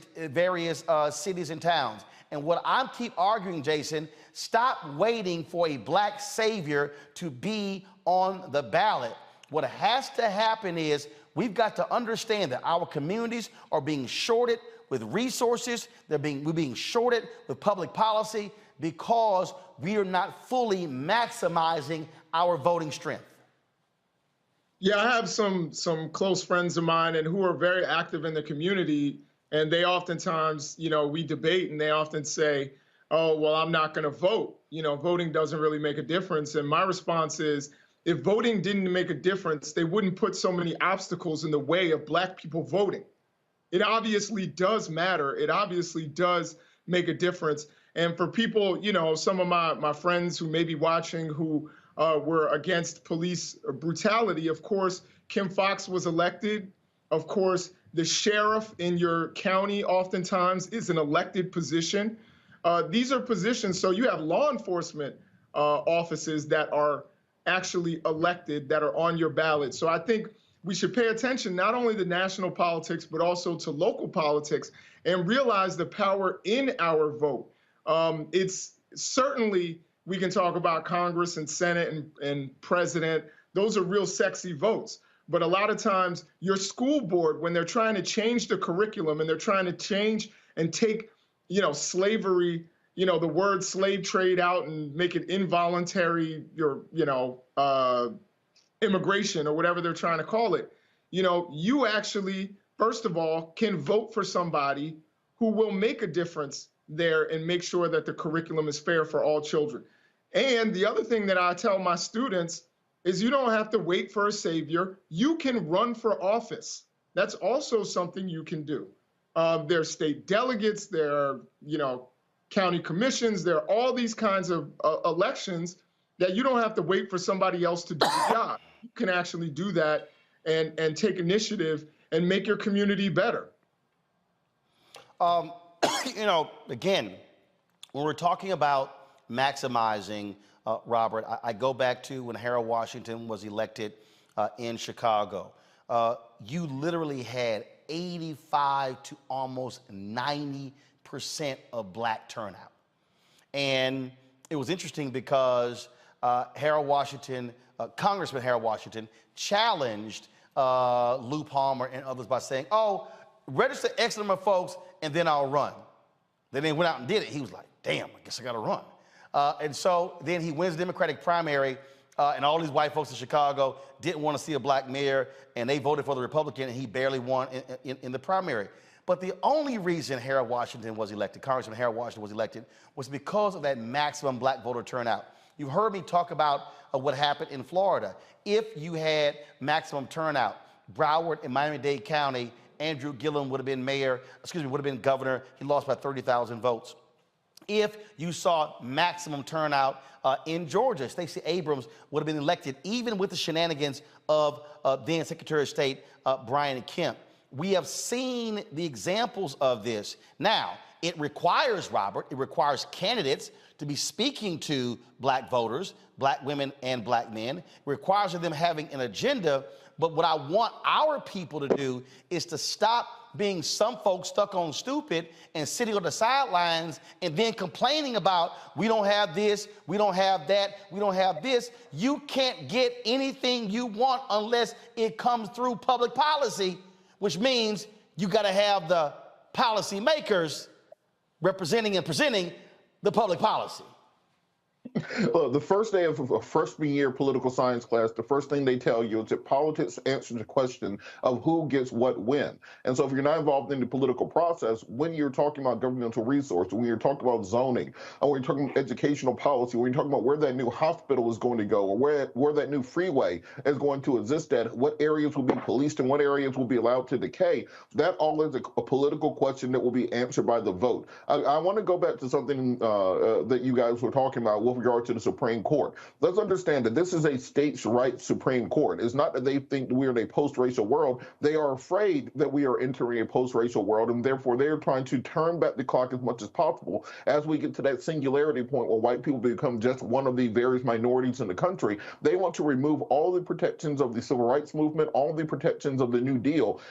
cities and towns. And what I keep arguing, Jason, stop waiting for a black savior to be on the ballot. What has to happen is we've got to understand that our communities are being shorted with resources. We're being shorted with public policy because we are not fully maximizing our voting strength. Yeah, I have some close friends of mine and who are very active in the community, and they oftentimes, we debate, and they often say, oh, well, I'm not going to vote. Voting doesn't really make a difference. And my response is, if voting didn't make a difference, they wouldn't put so many obstacles in the way of black people voting. It obviously does matter. It obviously does make a difference. And for people, some of my friends who may be watching who were against police brutality, of course, Kim Foxx was elected. Of course, the sheriff in your county oftentimes is an elected position. These are positions, so you have law enforcement offices that are actually elected, that are on your ballot. So I think we should pay attention not only to national politics, but also to local politics and realize the power in our vote. It's certainly, we can talk about Congress and Senate and president. Those are real sexy votes. But a lot of times your school board, when they're trying to change the curriculum and they're trying to change and take, slavery, the word slave trade out and make it involuntary, immigration or whatever they're trying to call it. You actually, first of all, can vote for somebody who will make a difference there and make sure that the curriculum is fair for all children. And the other thing that I tell my students is you don't have to wait for a savior. You can run for office. That's also something you can do. There are state delegates, there are, county commissions, there are all these kinds of elections that you don't have to wait for somebody else to do the job. You can actually do that and take initiative and make your community better. Again, when we're talking about maximizing, Robert, I go back to when Harold Washington was elected in Chicago. You literally had 85 to almost 90% of black turnout. And it was interesting because Congressman Harold Washington challenged Lou Palmer and others by saying, oh, register X number of folks and then I'll run. Then they went out and did it. He was like, damn, I guess I got to run. And so then he wins the Democratic primary, and all these white folks in Chicago didn't want to see a black mayor, and they voted for the Republican, and he barely won in the primary. But the only reason Harold Washington was elected, Congressman Harold Washington was elected, was because of that maximum black voter turnout. You've heard me talk about what happened in Florida. If you had maximum turnout, Broward and Miami-Dade County, Andrew Gillum would have been would have been governor. He lost by 30,000 votes. If you saw maximum turnout in Georgia, Stacey Abrams would have been elected, even with the shenanigans of then Secretary of State Brian Kemp. We have seen the examples of this. Now, it requires, Robert, it requires candidates to be speaking to black voters, black women and black men. It requires them having an agenda. But what I want our people to do is to stop being some folks stuck on stupid and sitting on the sidelines and then complaining about, we don't have this, we don't have that, we don't have this. You can't get anything you want unless it comes through public policy, which means you got to have the policy makers representing and presenting the public policy. Well, the first day of a freshman year political science class, the first thing they tell you is that politics answers the question of who gets what when. And so if you're not involved in the political process, when you're talking about governmental resources, when you're talking about zoning, or when you're talking about educational policy, when you're talking about where that new hospital is going to go, or where that new freeway is going to exist at, what areas will be policed and what areas will be allowed to decay, that all is a political question that will be answered by the vote. I want to go back to something that you guys were talking about with regard to the Supreme Court. Let's understand that this is a states' rights Supreme Court. It's not that they think we're in a post-racial world. They are afraid that we are entering a post-racial world, and therefore they're trying to turn back the clock as much as possible as we get to that singularity point where white people become just one of the various minorities in the country. They want to remove all the protections of the Civil Rights Movement, all the protections of the New Deal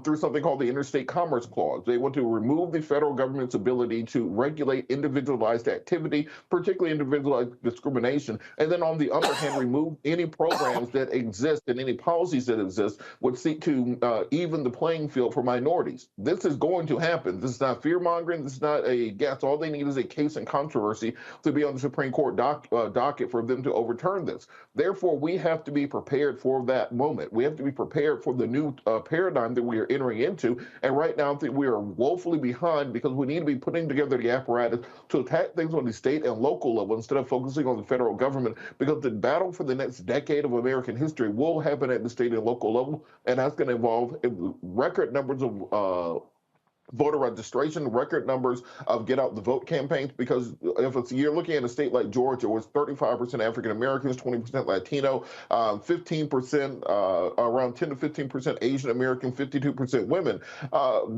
through something called the Interstate Commerce Clause. They want to remove the federal government's ability to regulate individualized activity, particularly individualized discrimination, and then on the other hand, remove any programs that exist and any policies that exist would seek to even the playing field for minorities. This is going to happen. This is not fear-mongering. This is not a guess. All they need is a case in controversy to be on the Supreme Court docket for them to overturn this. Therefore, we have to be prepared for that moment. We have to be prepared for the new paradigm that we are entering into. And right now, I think we are woefully behind because we need to be putting together the apparatus to attack things on the state and local level instead of focusing on the federal government, because the battle for the next decade of American history will happen at the state and local level, and that's going to involve record numbers of voter registration, record numbers of get out the vote campaigns, because if you're looking at a state like Georgia, where it's 35% African Americans, 20% Latino, 15%, around 10 to 15% Asian American, 52% women,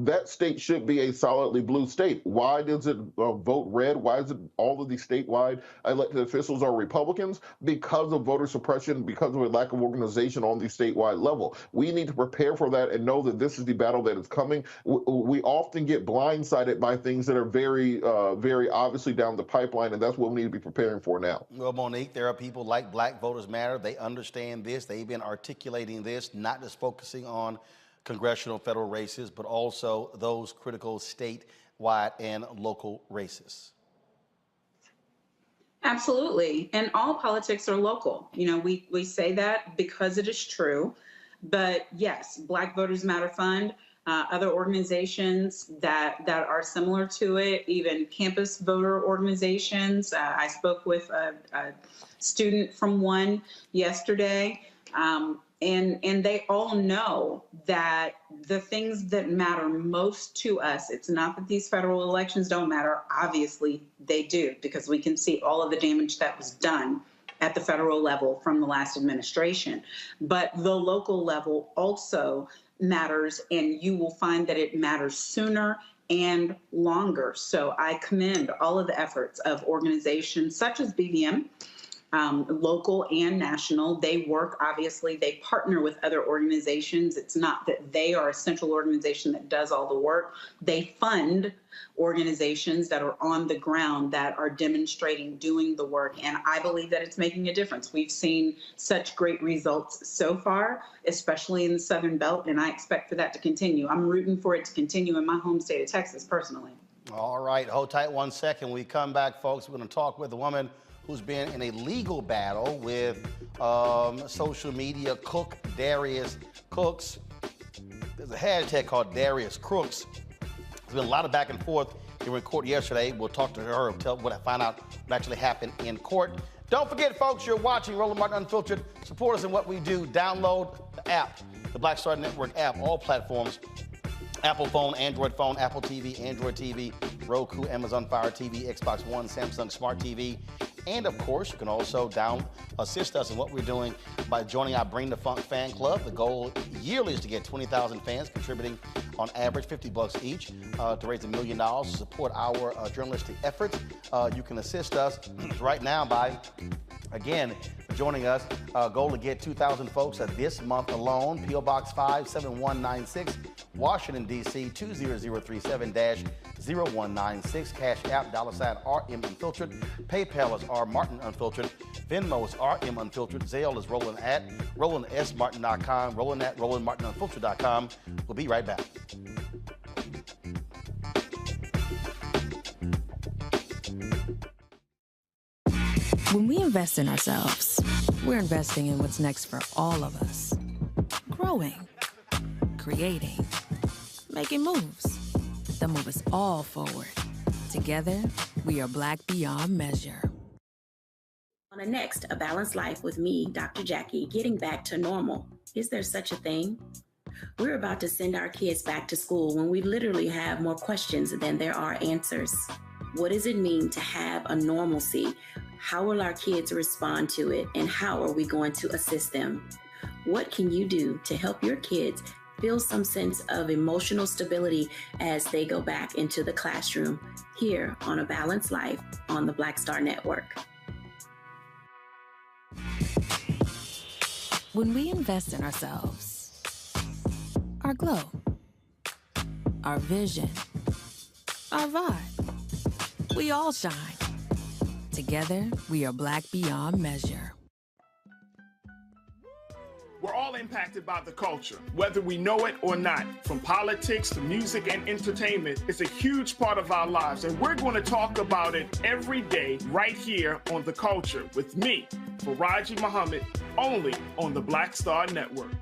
that state should be a solidly blue state. Why does it vote red? Why is it all of these statewide elected officials are Republicans? Because of voter suppression, because of a lack of organization on the statewide level. We need to prepare for that and know that this is the battle that is coming. We often get blindsided by things that are very, very obviously down the pipeline, and that's what we need to be preparing for now. Well, Monique, there are people like Black Voters Matter. They understand this. They've been articulating this, not just focusing on congressional federal races, but also those critical statewide and local races. Absolutely. And all politics are local. You know, we say that because it is true. But yes, Black Voters Matter Fund, other organizations that are similar to it, even campus voter organizations. I spoke with a student from one yesterday, and they all know that the things that matter most to us, it's not that these federal elections don't matter. Obviously, they do, because we can see all of the damage that was done at the federal level from the last administration. But the local level also matters, and you will find that it matters sooner and longer. So I commend all of the efforts of organizations such as BVM, local and national. They work, obviously, they partner with other organizations. It's not that they are a central organization that does all the work. They fund organizations that are on the ground that are demonstrating, doing the work. And I believe that it's making a difference. We've seen such great results so far, especially in the Southern Belt, and I expect for that to continue. I'm rooting for it to continue in my home state of Texas, personally. All right, hold tight 1 second. When we come back, folks, we're going to talk with a woman who's been in a legal battle with social media cook Darius Cooks. There's a hashtag called Darius Crooks. There's been a lot of back and forth here in court yesterday. We'll talk to her and find out what actually happened in court. Don't forget, folks, you're watching Roland Martin Unfiltered. Support us in what we do. Download the app, the Black Star Network app, all platforms. Apple phone, Android phone, Apple TV, Android TV, Roku, Amazon Fire TV, Xbox One, Samsung Smart TV. And of course, you can also assist us in what we're doing by joining our Bring the Funk fan club. The goal yearly is to get 20,000 fans contributing on average $50 each to raise $1 million to support our journalistic efforts. You can assist us right now by, again, joining us. Goal to get 2,000 folks this month alone. P.O. Box 57196, Washington, D.C. 20037-0196. Cash App, $RM Unfiltered. PayPal is R Martin Unfiltered. Venmo is RM Unfiltered. Zelle is Roland at RolandSMartin.com. Roland at RolandMartinUnfiltered.com. We'll be right back. When we invest in ourselves, we're investing in what's next for all of us. Growing, creating, making moves that move us all forward. Together, we are Black beyond measure. On the next, A Balanced Life with me, Dr. Jackie, getting back to normal. Is there such a thing? We're about to send our kids back to school when we literally have more questions than there are answers. What does it mean to have a normalcy? How will our kids respond to it? And how are we going to assist them? What can you do to help your kids feel some sense of emotional stability as they go back into the classroom here on A Balanced Life on the Black Star Network? When we invest in ourselves, our glow, our vision, our vibe, we all shine. Together, we are Black beyond measure. We're all impacted by the culture, whether we know it or not. From politics to music and entertainment, it's a huge part of our lives, and we're going to talk about it every day right here on The Culture with me, Faraji Muhammad, only on the Black Star Network.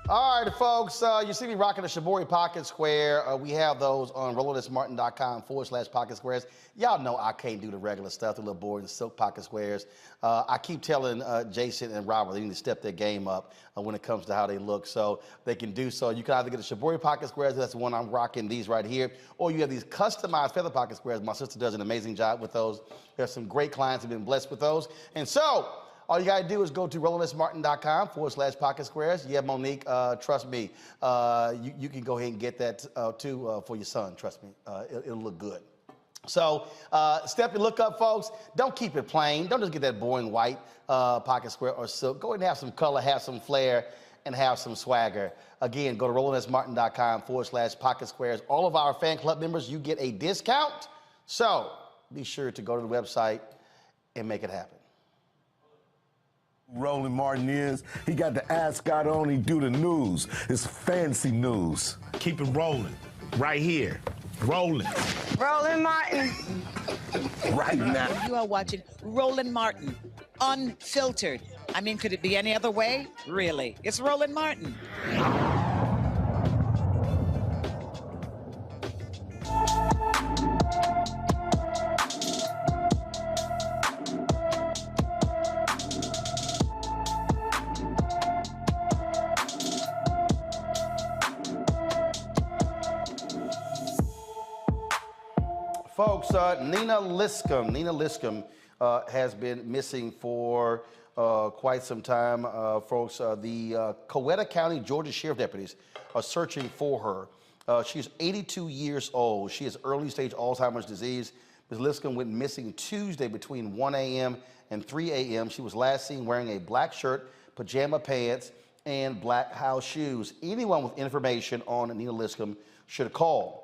All right, folks, you see me rocking the Shibori Pocket Square. We have those on RolandSMartin.com/pocket squares. Y'all know I can't do the regular stuff, the little board and silk pocket squares. I keep telling Jason and Robert they need to step their game up when it comes to how they look, so they can do so. You can either get the Shibori Pocket Squares, that's the one I'm rocking, these right here, or you have these customized feather pocket squares. My sister does an amazing job with those. There's some great clients who have been blessed with those. And so, all you gotta do is go to RolandSMartin.com/pocket squares. Yeah, Monique, trust me, you can go ahead and get that too for your son, trust me. It'll look good. So step your look up, folks. Don't keep it plain. Don't just get that boring white pocket square or silk. Go ahead and have some color, have some flair, and have some swagger. Again, go to RolandSMartin.com/pocket squares. All of our fan club members, you get a discount. So be sure to go to the website and make it happen. Roland Martin is. He got the ascot on, he do the news. It's fancy news. Keep it rolling. Right here. Rolling. Roland Martin. Right now. You are watching Roland Martin, Unfiltered. I mean, could it be any other way? Really? It's Roland Martin. Folks, Nina Liscum has been missing for quite some time. Folks, the Coweta County, Georgia Sheriff deputies are searching for her. She's 82 years old. She has early stage Alzheimer's disease. Ms. Liscum went missing Tuesday between 1 a.m. and 3 a.m. She was last seen wearing a black shirt, pajama pants, and black house shoes. Anyone with information on Nina Liscum should call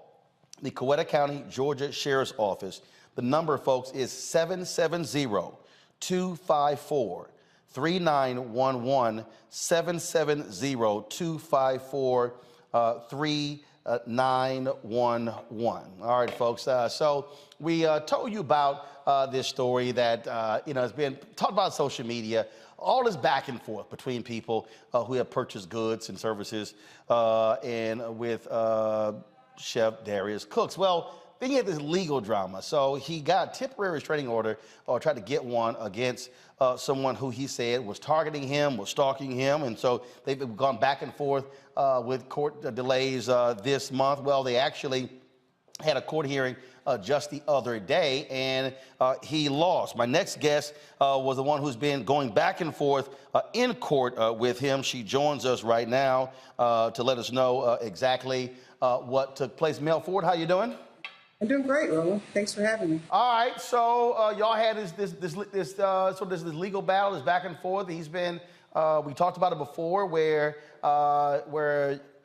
the Coweta County, Georgia Sheriff's Office. The number, folks, is 770-254-3911, 770-254-3911. All right, folks. So we told you about this story that has been talked about on social media. All this back and forth between people who have purchased goods and services and with Chef Darius Cooks. Well, then you had this legal drama. So he got a temporary restraining order, or tried to get one against someone who he said was targeting him, was stalking him. And so they've gone back and forth with court delays this month. Well, they actually had a court hearing just the other day, and he lost. My next guest was the one who's been going back and forth in court with him. She joins us right now to let us know exactly what took place. Mel Ford, how you doing? I'm doing great, Roland. Thanks for having me. All right, so y'all had this legal battle, this back and forth. He's been, we talked about it before, where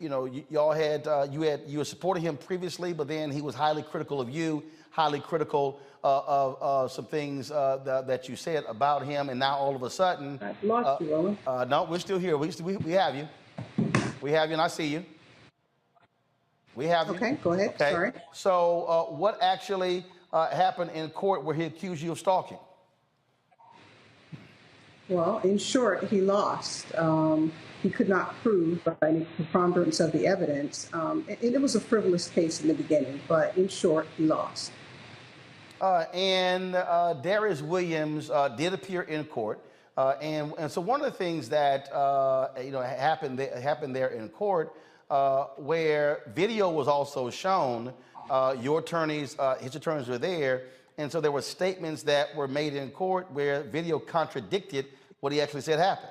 you know, y'all had you were supporting him previously, but then he was highly critical of you, highly critical of some things that you said about him, and now all of a sudden, I've lost you, Roland. No, we're still here. We have you. We have you, and I see you. We have you. Okay, go ahead. Okay. Sorry. So, what actually happened in court where he accused you of stalking? Well, in short, he lost. He could not prove by any preponderance of the evidence. And it was a frivolous case in the beginning, but in short, he lost. And Darius Williams did appear in court. And so one of the things that you know happened there in court, where video was also shown, your attorneys, his attorneys were there, and so there were statements that were made in court where video contradicted what he actually said happened.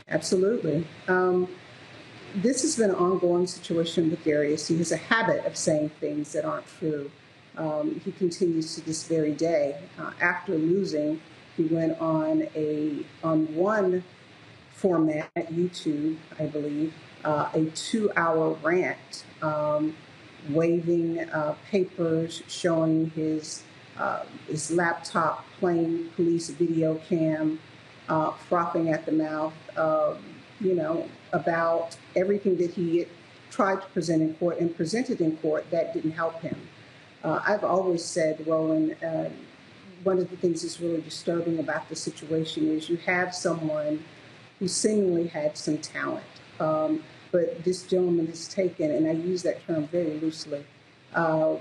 Absolutely. This has been an ongoing situation with Darius. He has a habit of saying things that aren't true. He continues to this very day. After losing, he went on one format at YouTube, I believe, a 2-hour rant, waving papers, showing his laptop playing police video cam, frothing at the mouth, you know, about everything that he had tried to present in court and presented in court that didn't help him. I've always said, Roland, one of the things that's really disturbing about the situation is you have someone who seemingly had some talent, but this gentleman has taken, and I use that term very loosely, a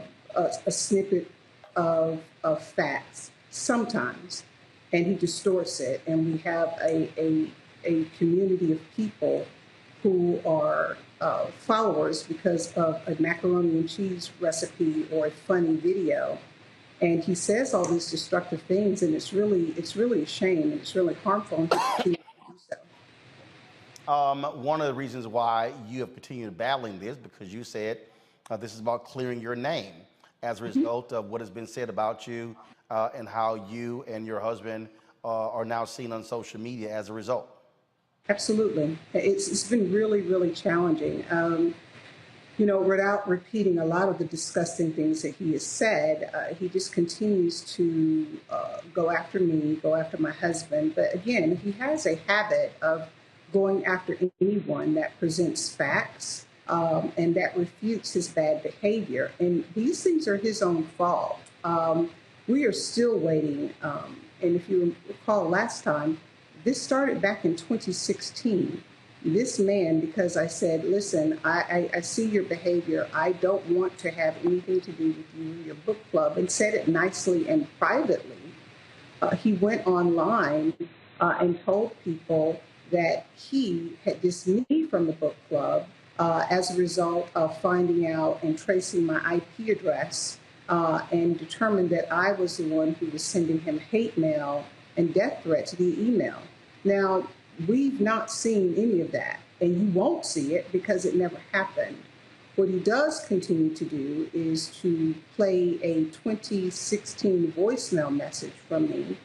snippet of facts sometimes, and he distorts it, and we have a community of people who are followers because of a macaroni and cheese recipe or a funny video. And he says all these destructive things, and it's really a shame, and it's really harmful, and he continues to do so. One of the reasons why you have continued battling this, because you said this is about clearing your name as a result of what has been said about you and how you and your husband are now seen on social media as a result. Absolutely. It's been really, really challenging. You know, without repeating a lot of the disgusting things that he has said, he just continues to go after me, go after my husband. But again, he has a habit of going after anyone that presents facts and that refutes his bad behavior. And these things are his own fault. We are still waiting. And if you recall last time, this started back in 2016. This man, because I said, listen, I see your behavior. I don't want to have anything to do with you and your book club, and said it nicely and privately. He went online and told people that he had dismissed me from the book club as a result of finding out and tracing my IP address and determined that I was the one who was sending him hate mail and death threats via email. Now, we've not seen any of that, and you won't see it because it never happened. What he does continue to do is to play a 2016 voicemail message from me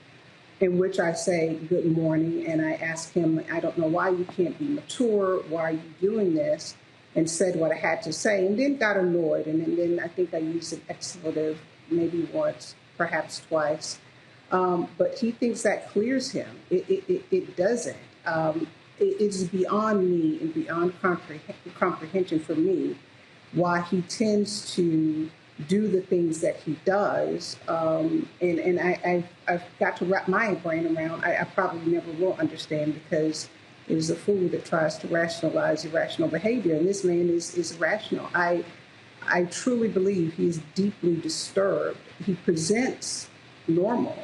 in which I say good morning, and I ask him, I don't know why you can't be mature, why are you doing this, and said what I had to say, and then got annoyed, and then I think I used an expletive maybe once, perhaps twice. But he thinks that clears him. It doesn't. It is beyond me and beyond comprehension for me why he tends to do the things that he does. And I've got to wrap my brain around. I probably never will understand, because it is a fool that tries to rationalize irrational behavior. And this man is irrational. I truly believe he is deeply disturbed. He presents normal,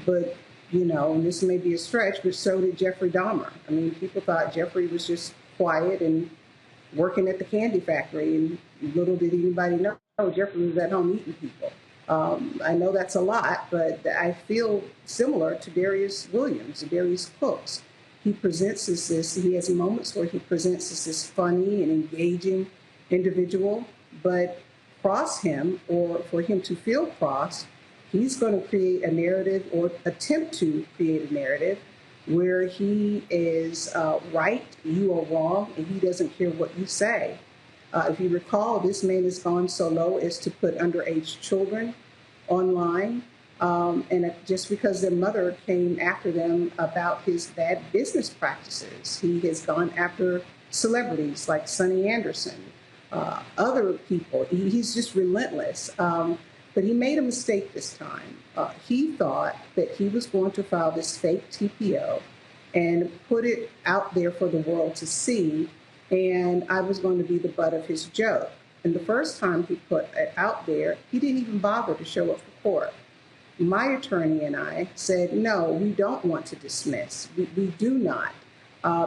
but, you know, and this may be a stretch, but so did Jeffrey Dahmer. I mean, people thought Jeffrey was just quiet and working at the candy factory, and little did anybody know Jeffrey was at home eating people. I know that's a lot, but I feel similar to Darius Cooks. He presents as this, he has moments where he presents as this funny and engaging individual, but cross him, or for him to feel crossed, he's going to create a narrative or attempt to create a narrative where he is right, you are wrong, and he doesn't care what you say. If you recall, this man has gone so low as to put underage children online, and just because their mother came after them about his bad business practices. He has gone after celebrities like Sonny Anderson, other people. He's just relentless. But he made a mistake this time. He thought that he was going to file this fake TPO and put it out there for the world to see, and I was going to be the butt of his joke. And the first time he put it out there, he didn't even bother to show up for court. My attorney and I said, no, we don't want to dismiss. We do not,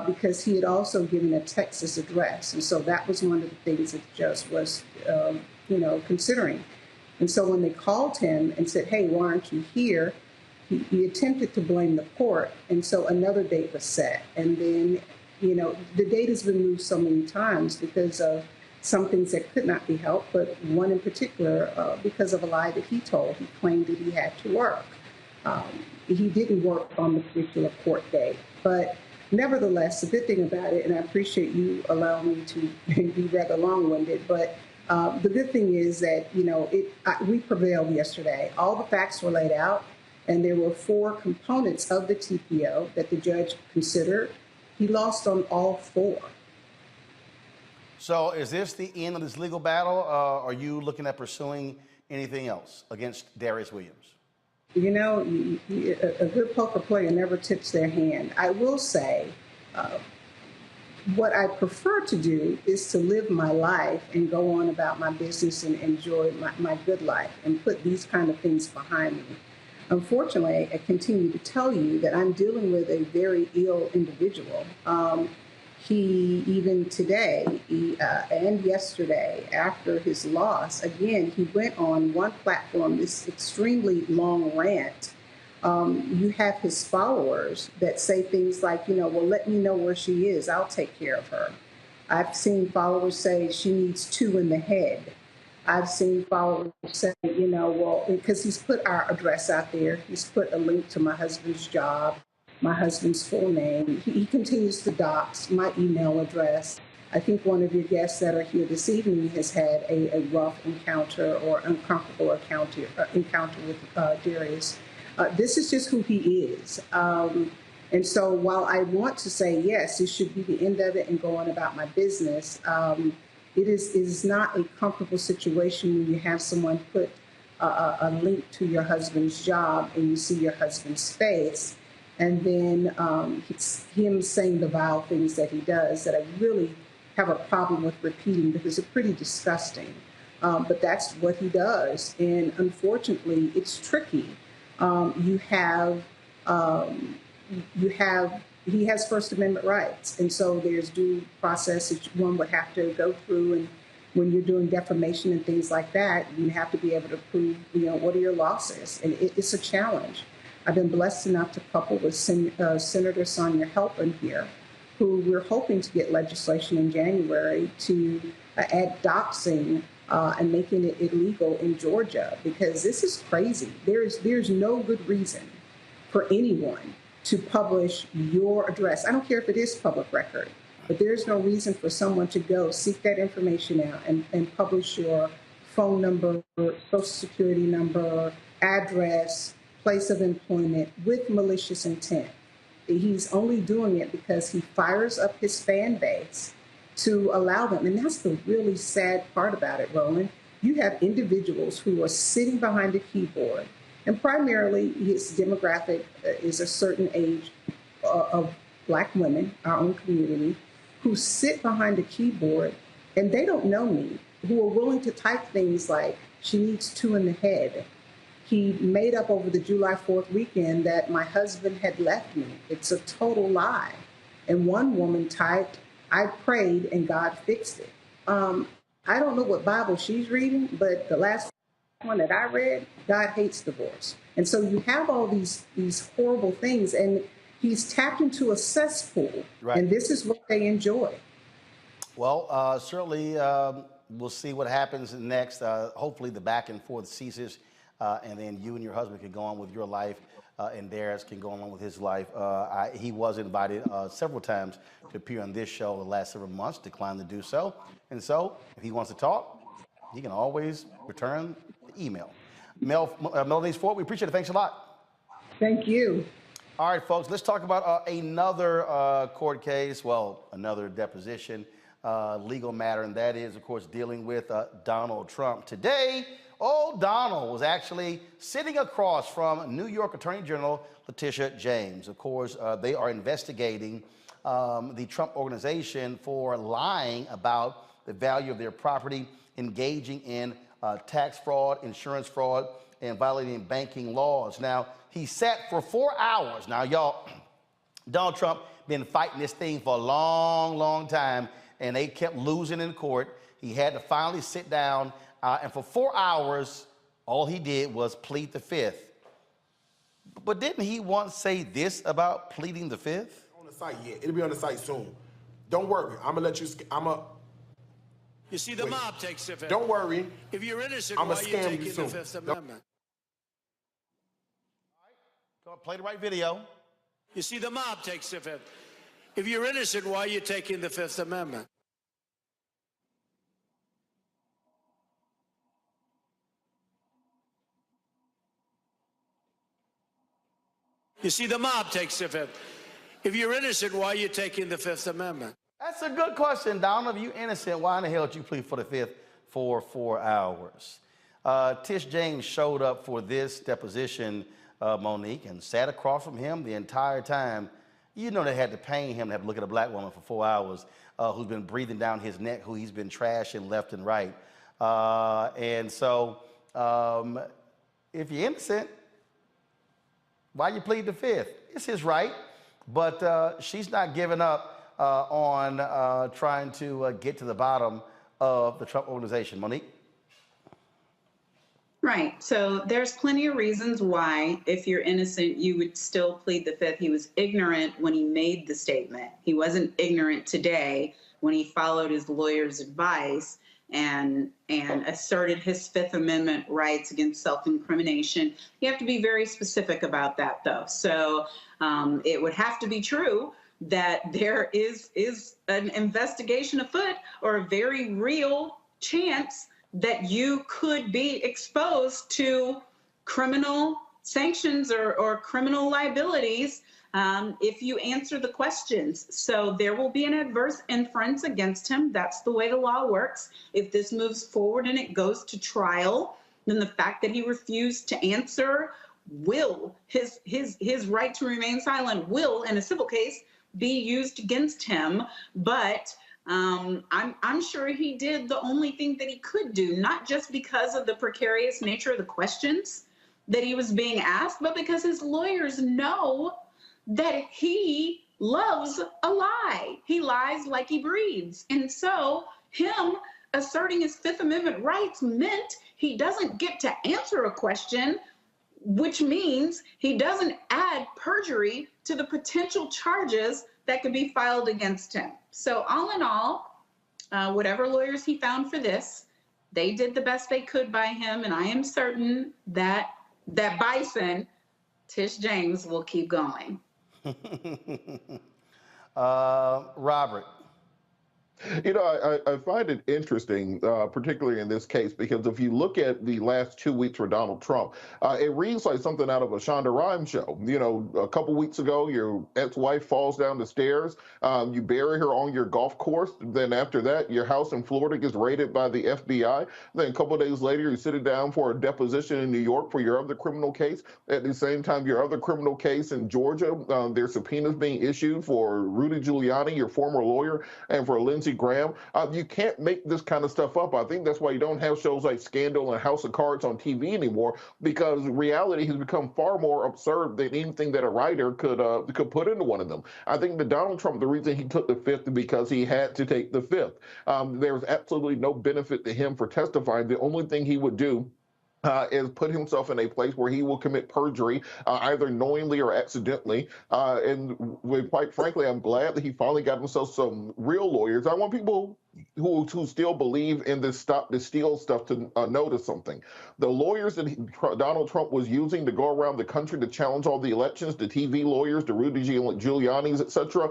because he had also given a Texas address. And so that was one of the things that the judge was, considering. And so when they called him and said, hey, why aren't you here? He attempted to blame the court. And so another date was set. And then, the date has been moved so many times because of some things that could not be helped, but one in particular, because of a lie that he told. He claimed that he had to work. He didn't work on the particular court date. But nevertheless, the good thing about it, and I appreciate you allowing me to be rather long-winded, but the good thing is that, we prevailed yesterday. All the facts were laid out, and there were 4 components of the TPO that the judge considered. He lost on all 4. So is this the end of this legal battle? Are you looking at pursuing anything else against Darius Williams? A good poker player never tips their hand. I will say, what I prefer to do is to live my life and go on about my business and enjoy my good life and put these kind of things behind me. Unfortunately, I continue to tell you that I'm dealing with a very ill individual. He, even today and yesterday, after his loss, again, he went on one platform, this extremely long rant. You have his followers that say things like, well, let me know where she is. I'll take care of her. I've seen followers say she needs 2 in the head. I've seen followers say, well, because he's put our address out there. He's put a link to my husband's job, my husband's full name. He continues to dox my email address. I think one of your guests that are here this evening has had a rough encounter or uncomfortable encounter with Darius. This is just who he is. And so while I want to say, yes, this should be the end of it and go on about my business, it is not a comfortable situation when you have someone put a link to your husband's job and you see your husband's face, and then it's him saying the vile things that he does that I really have a problem with repeating because they're pretty disgusting. But that's what he does. And unfortunately, it's tricky. He has First Amendment rights. And so there's due process that one would have to go through. And when you're doing defamation and things like that, you have to be able to prove, what are your losses? And it's a challenge. I've been blessed enough to couple with Senator Sonia Halpern here, who we're hoping to get legislation in January to add doxing and making it illegal in Georgia, because this is crazy. There's no good reason for anyone to publish your address. I don't care if it is public record, but there's no reason for someone to go seek that information out and publish your phone number, social security number, address, place of employment with malicious intent. He's only doing it because he fires up his fan base to allow them. And that's the really sad part about it, Roland. You have individuals who are sitting behind a keyboard, and primarily his demographic is a certain age of Black women, our own community, who sit behind a keyboard and they don't know me. who are willing to type things like, she needs 2 in the head. He made up over the July 4th weekend that my husband had left me. It's a total lie. And one woman typed, I prayed and God fixed it. I don't know what Bible she's reading, but the last one that I read, God hates divorce. And so you have all these horrible things, and he's tapped into a cesspool, Right. and this is what they enjoy. Well, certainly we'll see what happens next. Hopefully the back and forth ceases, and then you and your husband can go on with your life, and Darius can go on with his life. He was invited several times to appear on this show the last several months, declined to do so. And so if he wants to talk, he can always return the email. Melanie Ford, we appreciate it. Thanks a lot. Thank you. All right, folks, let's talk about another court case, well, another deposition, legal matter, and that is, of course, dealing with Donald Trump. Today, old Donald was actually sitting across from New York Attorney General Letitia James. Of course, they are investigating the Trump organization for lying about the value of their property, engaging in tax fraud, insurance fraud, and violating banking laws. Now, he sat for 4 hours. Now, y'all, Donald Trump been fighting this thing for a long, long time, and they kept losing in court. He had to finally sit down, and for 4 hours, all he did was plead the fifth. But didn't he once say this about pleading the fifth? On the site yet. It'll be on the site soon. Don't worry. I'm gonna let you. You see, the mob takes the fifth. Don't worry. If you're innocent, I'ma why are you scam you taking soon. the Fifth Amendment? Go ahead, play the right video. You see, the mob takes the fifth. If you're innocent, why are you taking the Fifth Amendment? You see, the mob takes the fifth. If you're innocent, why are you taking the Fifth Amendment? That's a good question, Donald. If you're innocent, why in the hell did you plead for the fifth for 4 hours? Tish James showed up for this deposition, Monique, and sat across from him the entire time. You know they had to pain him to have to look at a black woman for 4 hours who's been breathing down his neck, who he's been trashing left and right. And so if you're innocent, why you plead the fifth? It's his right, but she's not giving up on trying to get to the bottom of the Trump organization. Monique? Right. So there's plenty of reasons why, if you're innocent, you would still plead the fifth. He was ignorant when he made the statement. He wasn't ignorant today when he followed his lawyer's advice and asserted his Fifth Amendment rights against self-incrimination. You have to be very specific about that, though. So it would have to be true that there is an investigation afoot, or a very real chance that you could be exposed to criminal sanctions or criminal liabilities if you answer the questions. So there will be an adverse inference against him. That's the way the law works. If this moves forward and it goes to trial, then the fact that he refused to answer will, his right to remain silent will, in a civil case, be used against him. But I'm sure he did the only thing that he could do, not just because of the precarious nature of the questions that he was being asked, but because his lawyers know that he loves a lie. He lies like he breathes. And so him asserting his Fifth Amendment rights meant he doesn't get to answer a question, which means he doesn't add perjury to the potential charges that could be filed against him. So all in all, whatever lawyers he found for this, they did the best they could by him, and I am certain that that bison, Tish James, will keep going. Robert. You know, I find it interesting, particularly in this case, because if you look at the last 2 weeks for Donald Trump, it reads like something out of a Shonda Rhimes show. You know, a couple weeks ago, your ex-wife falls down the stairs, you bury her on your golf course. Then after that, your house in Florida gets raided by the FBI. Then a couple of days later, you're sitting down for a deposition in New York for your other criminal case. At the same time, your other criminal case in Georgia, there's subpoenas being issued for Rudy Giuliani, your former lawyer, and for Lindsey Lindsey Graham. You can't make this kind of stuff up. I think that's why you don't have shows like Scandal and House of Cards on TV anymore, because reality has become far more absurd than anything that a writer could put into one of them. I think that Donald Trump, the reason he took the fifth is because he had to take the fifth. There was absolutely no benefit to him for testifying. The only thing he would do is put himself in a place where he will commit perjury, either knowingly or accidentally. And quite frankly, I'm glad that he finally got himself some real lawyers. I want people who still believe in this stop the steal stuff to notice something. The lawyers that Donald Trump was using to go around the country to challenge all the elections, the TV lawyers, the Rudy Giuliani's, etc.,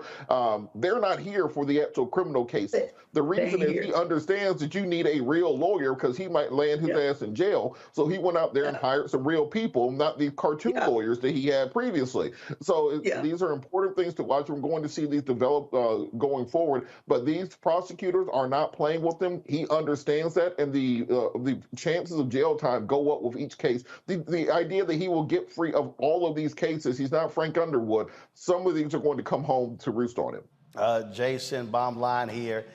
they're not here for the actual criminal cases. The reason is he understands that you need a real lawyer because he might land his ass in jail. So he went out there and hired some real people, not these cartoon lawyers that he had previously. So these are important things to watch. We're going to see these develop going forward. But these prosecutors are not playing with them. He understands that, and the chances of jail time go up with each case. The idea that he will get free of all of these cases, he's not Frank Underwood. Some of these are going to come home to roost on him. Jason, bottom line here,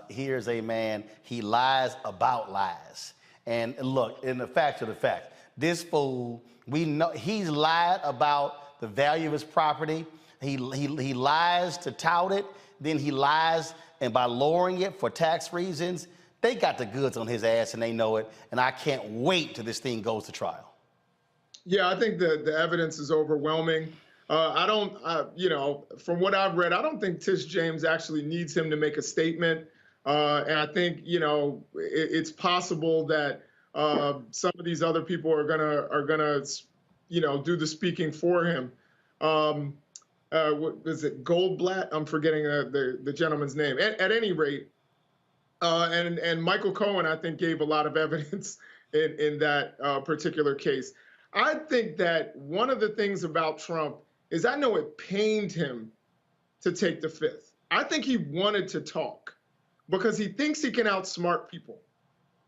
here's a man, he lies about lies. And look, in the fact of the fact, this fool, we know he's lied about the value of his property. He lies to tout it, then he lies, and by lowering it for tax reasons, they got the goods on his ass and they know it. And I can't wait till this thing goes to trial. Yeah, I think the evidence is overwhelming. You know, from what I've read, I don't think Tish James actually needs him to make a statement. And I think, you know, it's possible that some of these other people are gonna, you know, do the speaking for him. What is it, Goldblatt? I'm forgetting the gentleman's name. At any rate, and Michael Cohen, I think, gave a lot of evidence in that particular case. I think that one of the things about Trump is I know it pained him to take the fifth. I think he wanted to talk because he thinks he can outsmart people.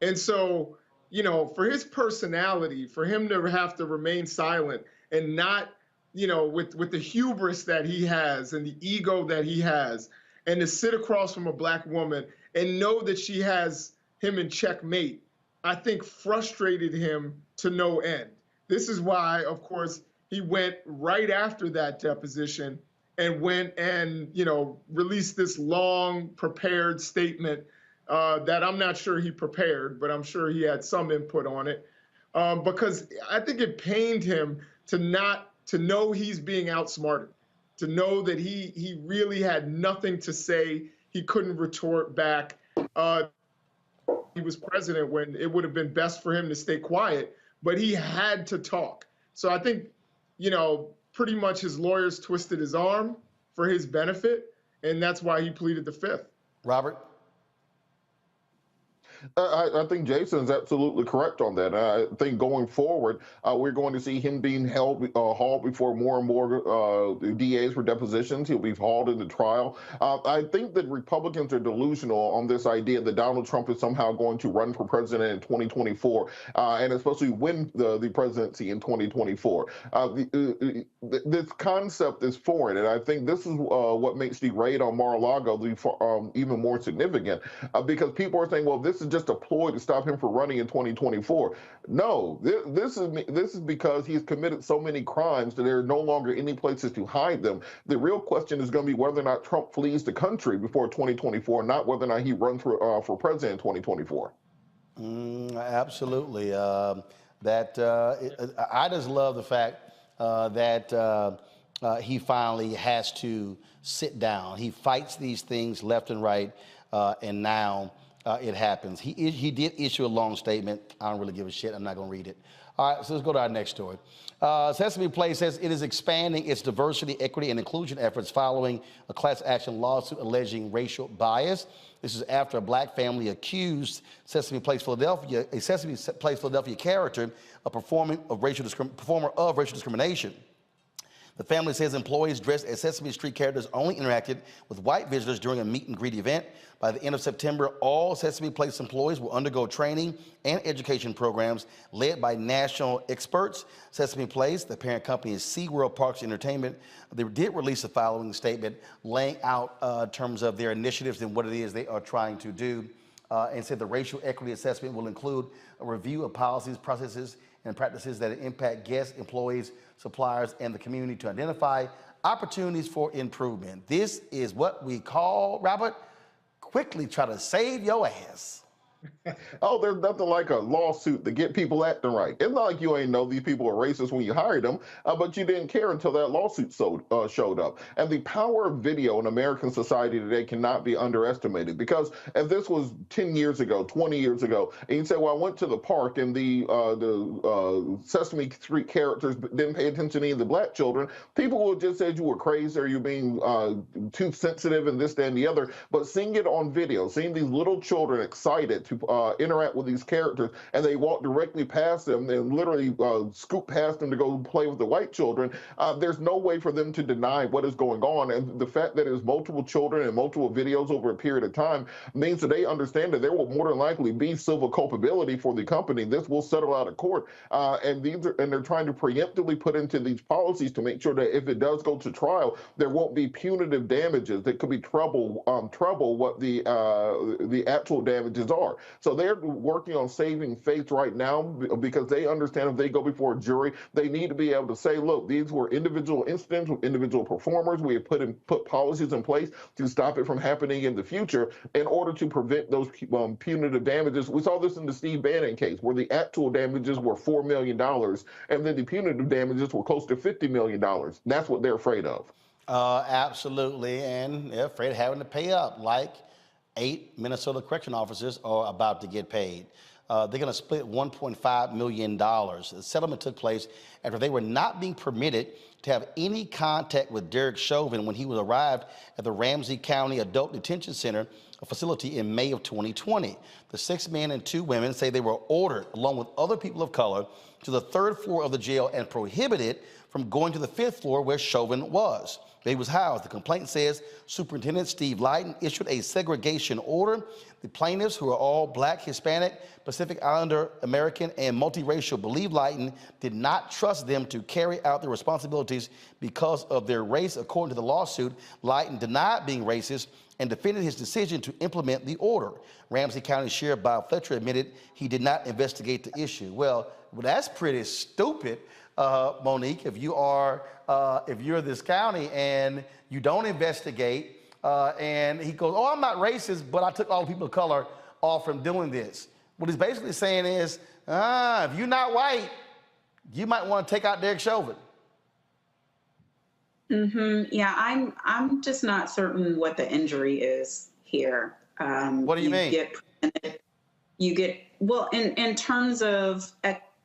And so, you know, for his personality, for him to have to remain silent and not, you know, with the hubris that he has and the ego that he has, and to sit across from a black woman and know that she has him in checkmate, I think frustrated him to no end. This is why, of course, he went right after that deposition and went and, you know, released this long prepared statement that I'm not sure he prepared, but I'm sure he had some input on it, because I think it pained him to know he's being outsmarted, to know that he really had nothing to say. He couldn't retort back. He was president when it would have been best for him to stay quiet, but he had to talk. So I think, you know, pretty much his lawyers twisted his arm for his benefit, and that's why he pleaded the fifth. Robert? I think Jason's absolutely correct on that. I think going forward, we're going to see him being hauled before more and more DAs for depositions. He'll be hauled into trial. I think that Republicans are delusional on this idea that Donald Trump is somehow going to run for president in 2024, and especially win the presidency in 2024. This concept is foreign, and I think this is what makes the raid on Mar-a-Lago even more significant, because people are saying, well, this is just a ploy to stop him from running in 2024. No, this is because he's committed so many crimes that there are no longer any places to hide them. The real question is going to be whether or not Trump flees the country before 2024, not whether or not he runs for president in 2024. Absolutely. I just love the fact that he finally has to sit down. He fights these things left and right, and now it happens. He did issue a long statement. I don't really give a shit. I'm not going to read it. All right, so let's go to our next story. Sesame Place says it is expanding its diversity, equity, and inclusion efforts following a class action lawsuit alleging racial bias. This is after a black family accused Sesame Place Philadelphia, a Sesame Place Philadelphia character, of performer of racial discrimination. The family says employees dressed as Sesame Street characters only interacted with white visitors during a meet and greet event. By the end of September, all Sesame Place employees will undergo training and education programs led by national experts. Sesame Place, the parent company, is SeaWorld Parks Entertainment. They did release a following statement laying out terms of their initiatives and what it is they are trying to do, and said the racial equity assessment will include a review of policies, processes, and practices that impact guests, employees, suppliers, and the community to identify opportunities for improvement. This is what we call, Robert, quickly try to save your ass. Oh, there's nothing like a lawsuit to get people acting right. It's not like you ain't know these people are racist when you hired them, but you didn't care until that lawsuit showed up. And the power of video in American society today cannot be underestimated, because if this was 10 years ago, 20 years ago, and you say, well, I went to the park and the Sesame Street characters didn't pay attention to any of the black children, people would just say you were crazy or you're being too sensitive and this, that, and the other. But seeing it on video, seeing these little children excited to interact with these characters, and they walk directly past them and literally scoop past them to go play with the white children, there's no way for them to deny what is going on. And the fact that there's multiple children and multiple videos over a period of time means that they understand that there will more than likely be civil culpability for the company. This will settle out of court, and they're trying to preemptively put into these policies to make sure that if it does go to trial, there won't be punitive damages that could be treble what the actual damages are. So they're working on saving face right now, because they understand if they go before a jury, they need to be able to say, look, these were individual incidents with individual performers. We have put policies in place to stop it from happening in the future in order to prevent those punitive damages. We saw this in the Steve Bannon case, where the actual damages were $4 million, and then the punitive damages were close to $50 million. That's what they're afraid of. Absolutely, and they're afraid of having to pay up, like 8 Minnesota correction officers are about to get paid. They're going to split $1.5 million. The settlement took place after they were not being permitted to have any contact with Derek Chauvin when he was arrived at the Ramsey County Adult Detention Center, a facility, in May of 2020. The 6 men and 2 women say they were ordered, along with other people of color, to the 3rd floor of the jail and prohibited from going to the 5th floor where Chauvin was. He was housed. The complaint says Superintendent Steve Lighten issued a segregation order. The plaintiffs, who are all Black, Hispanic, Pacific Islander, American, and multiracial, believe Lighten did not trust them to carry out their responsibilities because of their race. According to the lawsuit, Lighten denied being racist and defended his decision to implement the order. Ramsey County Sheriff Bob Fletcher admitted he did not investigate the issue. Well, that's pretty stupid, Monique. If you're this county and you don't investigate, and he goes, oh, I'm not racist, but I took all the people of color off from doing this. What he's basically saying is, if you're not white, you might want to take out Derek Chauvin. Yeah, I'm just not certain what the injury is here. What do you mean? You get well in terms of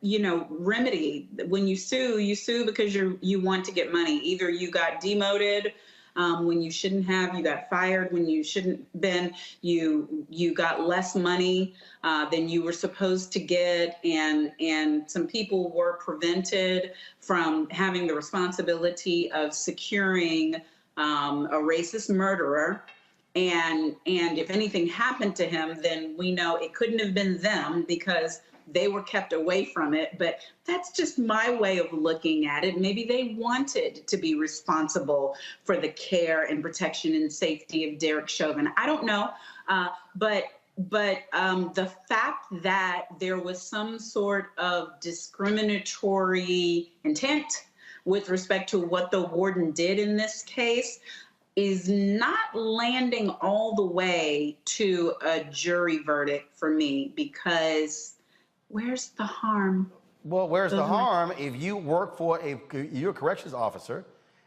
remedy. When you sue because you want to get money. Either you got demoted when you shouldn't have, you got fired when you shouldn't been, you got less money than you were supposed to get, and some people were prevented from having the responsibility of securing a racist murderer. And if anything happened to him, then we know it couldn't have been them because they were kept away from it. But that's just my way of looking at it. Maybe they wanted to be responsible for the care and protection and safety of Derek Chauvin. I don't know. But the fact that there was some sort of discriminatory intent with respect to what the warden did in this case is not landing all the way to a jury verdict for me, because where's the harm? Well, where's the harm if you work for you're a corrections officer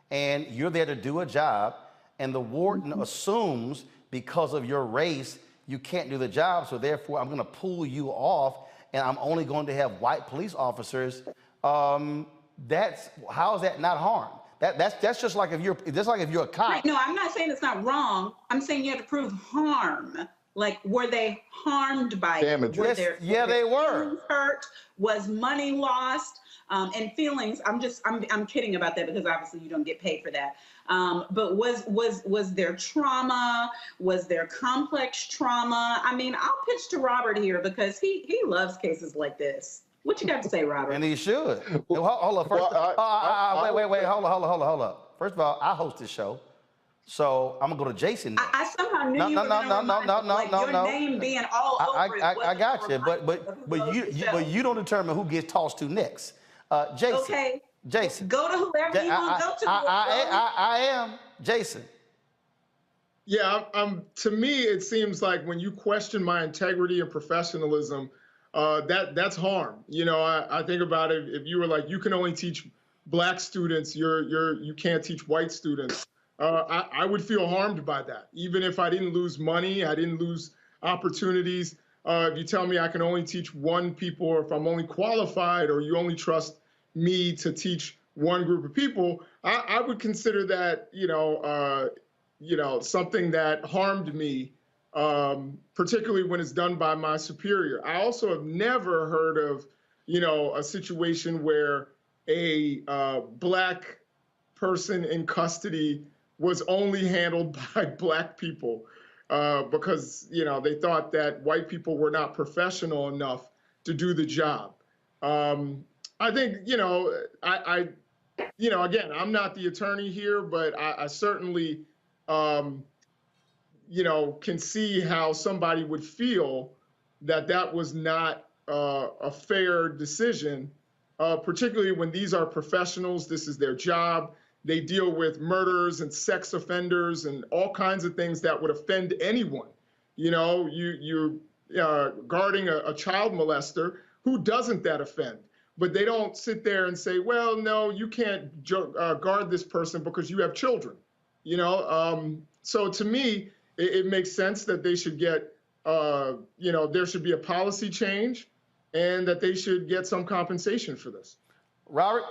and you're there to do a job, and the warden assumes because of your race you can't do the job, so therefore I'm going to pull you off and I'm only going to have white police officers. How is that not harm? That's just like if you're a cop. Right. No, I'm not saying it's not wrong. I'm saying you have to prove harm. Like, were they harmed by damage? It? Yes, they were. Hurt? Was money lost? And feelings, I'm kidding about that because obviously you don't get paid for that. But was there trauma? Was there complex trauma? I mean, I'll pitch to Robert here because he loves cases like this. What you got to say, Robert? And he should. Hold up. First, wait. Hold up. First of all, I host this show, so I'm gonna go to Jason. I somehow knew you were your name being all over it. I got you, but you don't determine who gets tossed to next. Jason. Okay. Jason. Go to whoever you want to go to. I am Jason. Yeah, to me, it seems like when you question my integrity and professionalism, that's harm. You know, I think about it. If you were like, you can only teach black students, you can't teach white students. I would feel harmed by that. Even if I didn't lose money, I didn't lose opportunities. If you tell me I can only teach one people, or if I'm only qualified, or you only trust me to teach one group of people, I would consider that, something that harmed me, particularly when it's done by my superior. I also have never heard of, a situation where a black person in custody was only handled by black people because, they thought that white people were not professional enough to do the job. I think, again, I'm not the attorney here, but I certainly, can see how somebody would feel that was not a fair decision, particularly when these are professionals. This is their job. They deal with murderers and sex offenders and all kinds of things that would offend anyone. You're guarding a child molester. Who doesn't that offend? But they don't sit there and say, well, no, you can't guard this person because you have children. So to me, it makes sense that they should get, there should be a policy change and that they should get some compensation for this. Robert?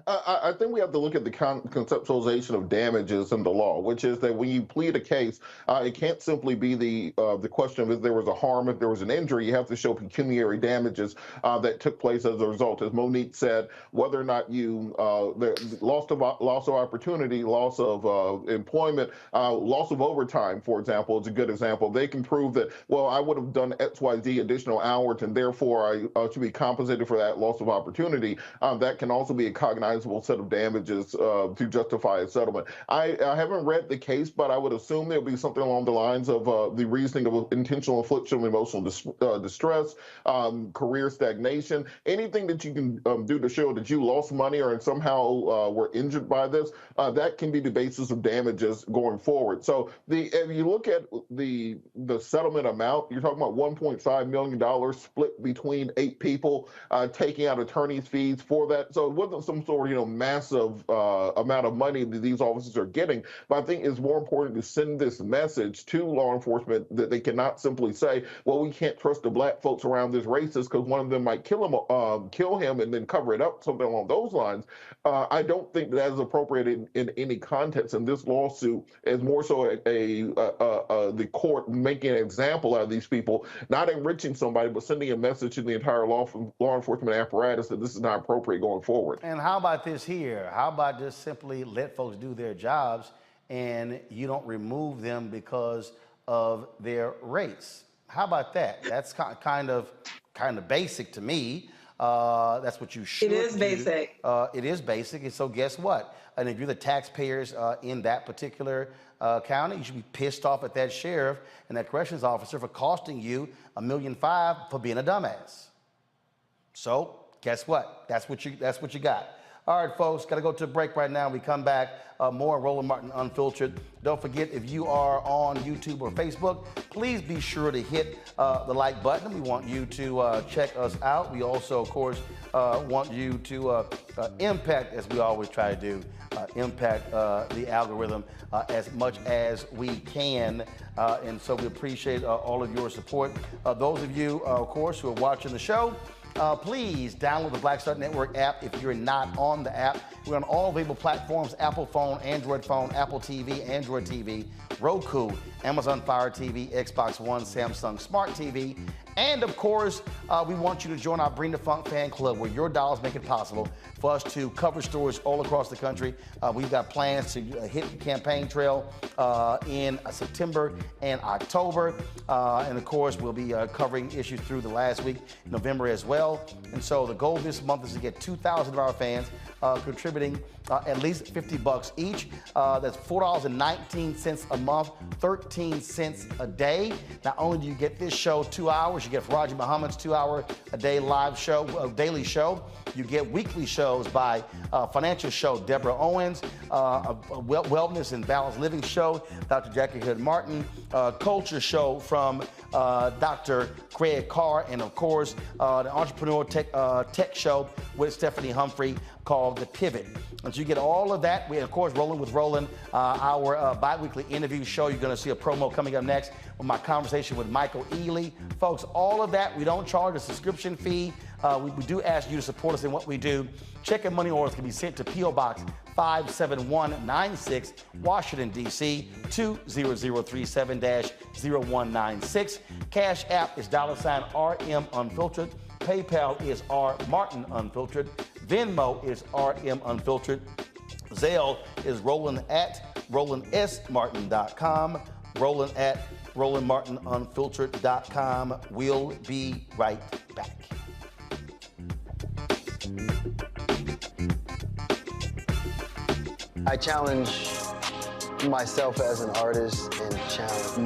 I think we have to look at the conceptualization of damages in the law, which is that when you plead a case, it can't simply be the question of if there was a harm, if there was an injury. You have to show pecuniary damages that took place as a result. As Monique said, whether or not you loss of opportunity, loss of employment, loss of overtime, for example, is a good example. They can prove that, well, I would have done XYZ additional hours, and therefore I should be compensated for that loss of opportunity. That can also be a cognizable set of damages to justify a settlement. I haven't read the case, but I would assume there'll be something along the lines of the reasoning of intentional infliction of emotional distress, career stagnation, anything that you can do to show that you lost money or somehow were injured by this, that can be the basis of damages going forward. So if you look at the settlement amount, you're talking about $1.5 million split between 8 people, taking out attorney's fees for that. So it wasn't some sort of massive amount of money that these officers are getting. But I think it's more important to send this message to law enforcement that they cannot simply say, well, we can't trust the black folks around this racist because one of them might kill him and then cover it up, something along those lines. I don't think that is appropriate in any context. And this lawsuit is more so the court making an example out of these people, not enriching somebody, but sending a message to the entire law enforcement apparatus that this is not appropriate going forward. And how about this here? How about just simply let folks do their jobs and you don't remove them because of their race? How about that? That's kind of basic to me. That's what you should do. It is basic. It is basic. And so guess what? And if you're the taxpayers in that particular county, you should be pissed off at that sheriff and that corrections officer for costing you $1.5 million for being a dumbass. So guess what? That's what you got. All right, folks, got to go to a break right now. We come back, more Roland Martin Unfiltered. Don't forget, if you are on YouTube or Facebook, please be sure to hit the like button. We want you to check us out. We also, of course, want you to impact, as we always try to do, impact the algorithm as much as we can. And so we appreciate all of your support. Those of you, of course, who are watching the show, please download the Black Star Network app if you're not on the app. We're on all available platforms: Apple phone, Android phone, Apple TV, Android TV, Roku, Amazon Fire TV, Xbox One, Samsung Smart TV, and of course, we want you to join our Bring the Funk fan club, where your dollars make it possible for us to cover stories all across the country. We've got plans to hit the campaign trail in September and October. And of course, we'll be covering issues through the last week, November as well. And so the goal this month is to get 2,000 of our fans contributing at least $50 each. That's $4.19 a month, 13 cents a day. Not only do you get this show 2 hours, you get Faraji Muhammad's 2-hour-a-day live show, daily show. You get weekly shows by financial show Deborah Owens, a wellness and balanced living show, Dr. Jackie Hood Martin, culture show from Dr. Greg Carr, and of course, the entrepreneur tech show with Stephanie Humphrey called The Pivot. And so you get all of that. We, of course, Rolling with Roland, our bi-weekly interview show. You're going to see a promo coming up next with my conversation with Michael Ealy. Folks, all of that, we don't charge a subscription fee. We do ask you to support us in what we do. Check and money orders can be sent to P.O. Box 57196, Washington, D.C. 20037-0196. Cash App is $RM Unfiltered. PayPal is R Martin Unfiltered. Venmo is RM Unfiltered. Zelle is Roland@RolandSMartin.com. Roland@RolandMartinUnfiltered.com. We'll be right back. I challenge myself as an artist and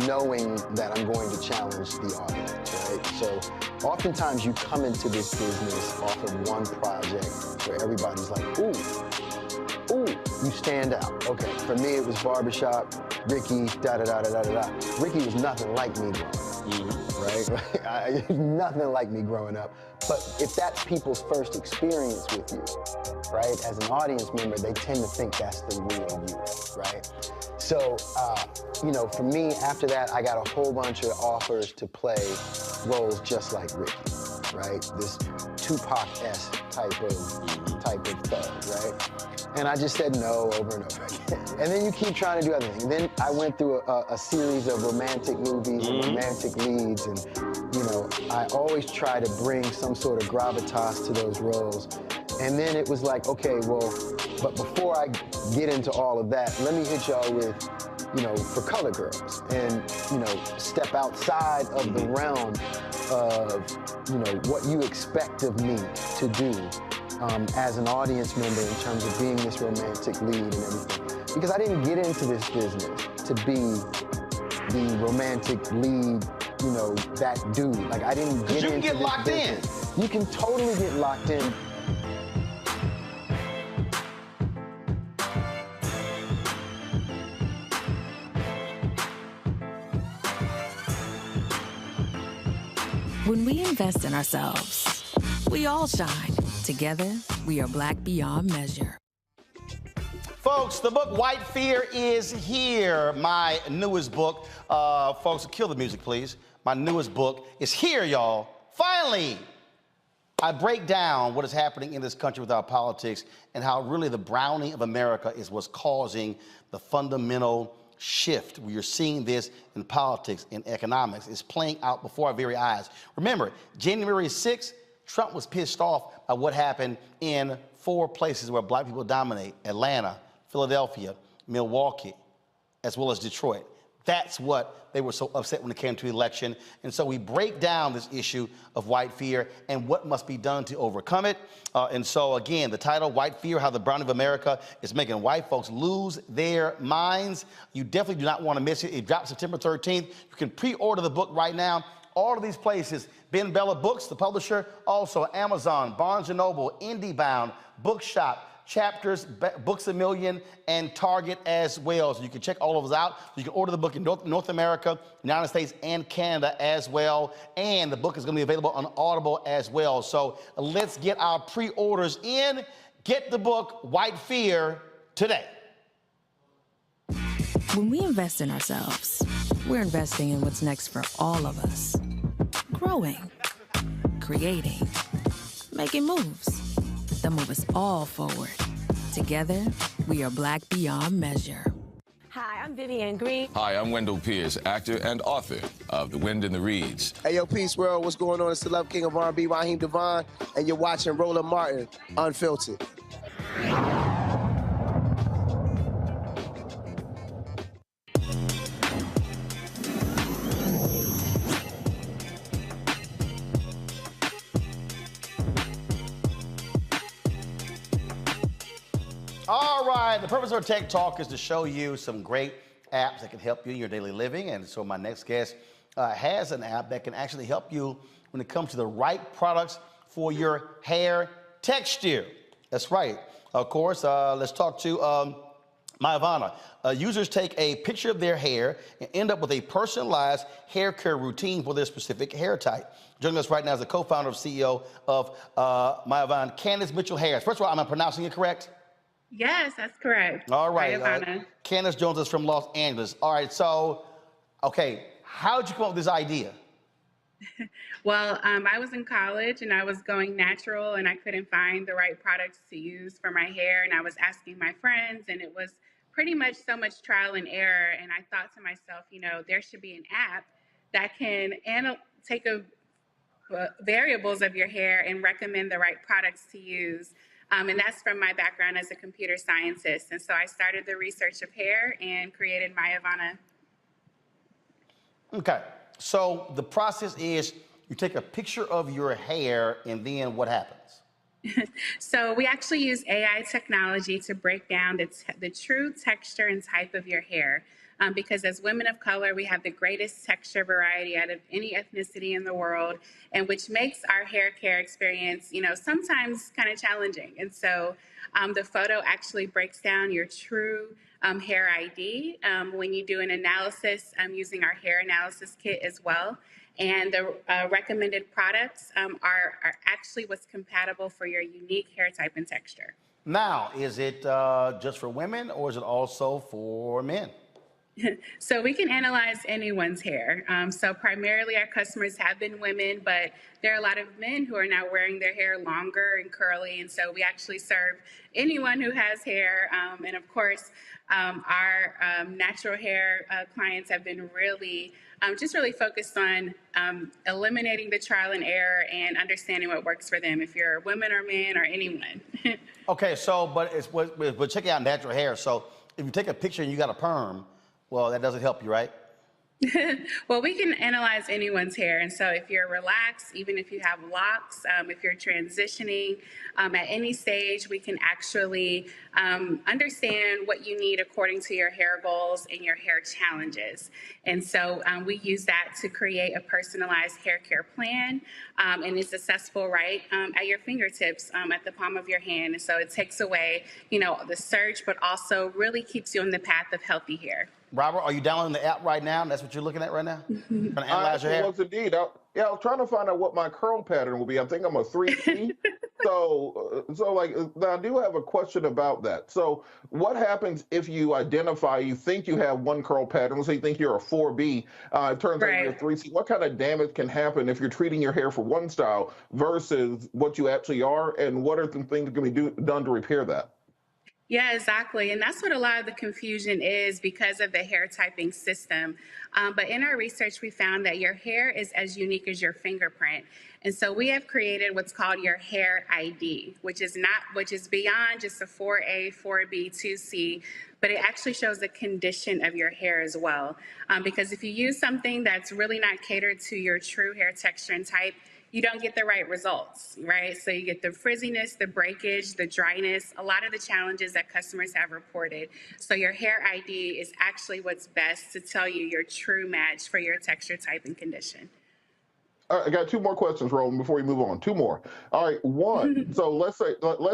knowing that I'm going to challenge the audience, right? So oftentimes you come into this business off of one project where everybody's like, ooh, you stand out. Okay, for me it was Barbershop, Ricky, da-da-da-da-da-da. Ricky was nothing like me growing up, right? Nothing like me growing up. But if that's people's first experience with you, right, as an audience member, they tend to think that's the real you, right? So, you know, for me, after that, I got a whole bunch of offers to play roles just like Ricky, right? This Tupac-esque type of thug, right? And I just said no over and over again. And then you keep trying to do other things. And then I went through a series of romantic movies and romantic leads, and, you know, I always try to bring some sort of gravitas to those roles. And then it was like, okay, well, but before I get into all of that, let me hit y'all with, you know, For Color Girls, and, you know, step outside of the realm of, you know, what you expect of me to do as an audience member in terms of being this romantic lead and everything. Because I didn't get into this business to be the romantic lead, you know, that dude. Like, I didn't get into this business. You can get locked in. You can totally get locked in. When we invest in ourselves, we all shine. Together, we are Black beyond measure. Folks, the book White Fear is here. My newest book. Folks, kill the music, please. My newest book is here, y'all. Finally! I break down what is happening in this country with our politics and how really the browning of America is what's causing the fundamental shift. We are seeing this in politics, in economics. It's playing out before our very eyes. Remember, January 6th, Trump was pissed off by what happened in 4 places where black people dominate: Atlanta, Philadelphia, Milwaukee, as well as Detroit. That's what they were so upset when it came to the election. And so we break down this issue of white fear and what must be done to overcome it. And so, again, the title, White Fear, How the Browning of America is Making White Folks Lose Their Minds. You definitely do not want to miss it. It drops September 13th. You can pre-order the book right now. All of these places, Ben Bella Books, the publisher, also Amazon, Barnes & Noble, IndieBound, Bookshop, Chapters, Books A Million, and Target as well. So you can check all of those out. You can order the book in North America, United States, and Canada as well. And the book is going to be available on Audible as well. So let's get our pre-orders in. Get the book, White Fear, today. When we invest in ourselves, we're investing in what's next for all of us. Growing, creating, making moves that move us all forward. Together, we are Black beyond measure. Hi, I'm Vivian Green. Hi, I'm Wendell Pierce, actor and author. of The Wind in the Reeds. Hey, yo, Peace World, what's going on? It's the Love King of R&B, Raheem Devon, and you're watching Roland Martin, Unfiltered. All right, the purpose of our Tech Talk is to show you some great apps that can help you in your daily living. And so my next guest has an app that can actually help you when it comes to the right products for your hair texture. That's right. Of course, let's talk to Mayavana. Users take a picture of their hair and end up with a personalized hair care routine for their specific hair type. Joining us right now is the co-founder and CEO of Mayavana, Candace Mitchell-Harris. First of all, am I pronouncing it correct? Yes, that's correct. All right. Candace Jones is from Los Angeles. All right, so, okay, how did you come up with this idea? Well, I was in college and I was going natural and I couldn't find the right products to use for my hair. And I was asking my friends and it was pretty much so much trial and error. And I thought to myself, you know, there should be an app that can take variables of your hair and recommend the right products to use. And that's from my background as a computer scientist. And so I started the research of hair and created Mayavana. Okay, so the process is you take a picture of your hair and then what happens? So we actually use AI technology to break down the true texture and type of your hair. Because as women of color, we have the greatest texture variety out of any ethnicity in the world, and which makes our hair care experience, you know, sometimes kind of challenging. And so the photo actually breaks down your true hair ID when you do an analysis using our hair analysis kit as well. And the recommended products are actually what's compatible for your unique hair type and texture. Now, is it just for women or is it also for men? So we can analyze anyone's hair. So primarily our customers have been women, but there are a lot of men who are now wearing their hair longer and curly. And so we actually serve anyone who has hair. And of course, our natural hair clients have been really focused on eliminating the trial and error and understanding what works for them, if you're a woman or man or anyone. Okay, so, but check out natural hair. So if you take a picture and you got a perm, well, that doesn't help you, right? Well, we can analyze anyone's hair. And so if you're relaxed, even if you have locks, if you're transitioning at any stage, we can actually understand what you need according to your hair goals and your hair challenges. And so we use that to create a personalized hair care plan. And it's accessible right at your fingertips, at the palm of your hand. And so it takes away, you know, the search, but also really keeps you on the path of healthy hair. Robert, are you downloading the app right now? That's what you're looking at right now? Trying to analyze your hair? Was indeed. I was trying to find out what my curl pattern will be. I think I'm a 3T. so I do have a question about that. So what happens if you think you have one curl pattern, so you think you're a 4B, it turns out you're a 3C. What kind of damage can happen if you're treating your hair for one style versus what you actually are, and what are some things that can be done to repair that? Yeah, exactly. And that's what a lot of the confusion is because of the hair typing system. But in our research, we found that your hair is as unique as your fingerprint. And so we have created what's called your hair ID, which is beyond just a 4A, 4B, 2C, but it actually shows the condition of your hair as well. Because if you use something that's really not catered to your true hair texture and type, you don't get the right results, right? So you get the frizziness, the breakage, the dryness, a lot of the challenges that customers have reported. So your hair ID is actually what's best to tell you your true match for your texture, type, and condition. All right, I got two more questions, Roland, before we move on. Two more. All right, one. So let's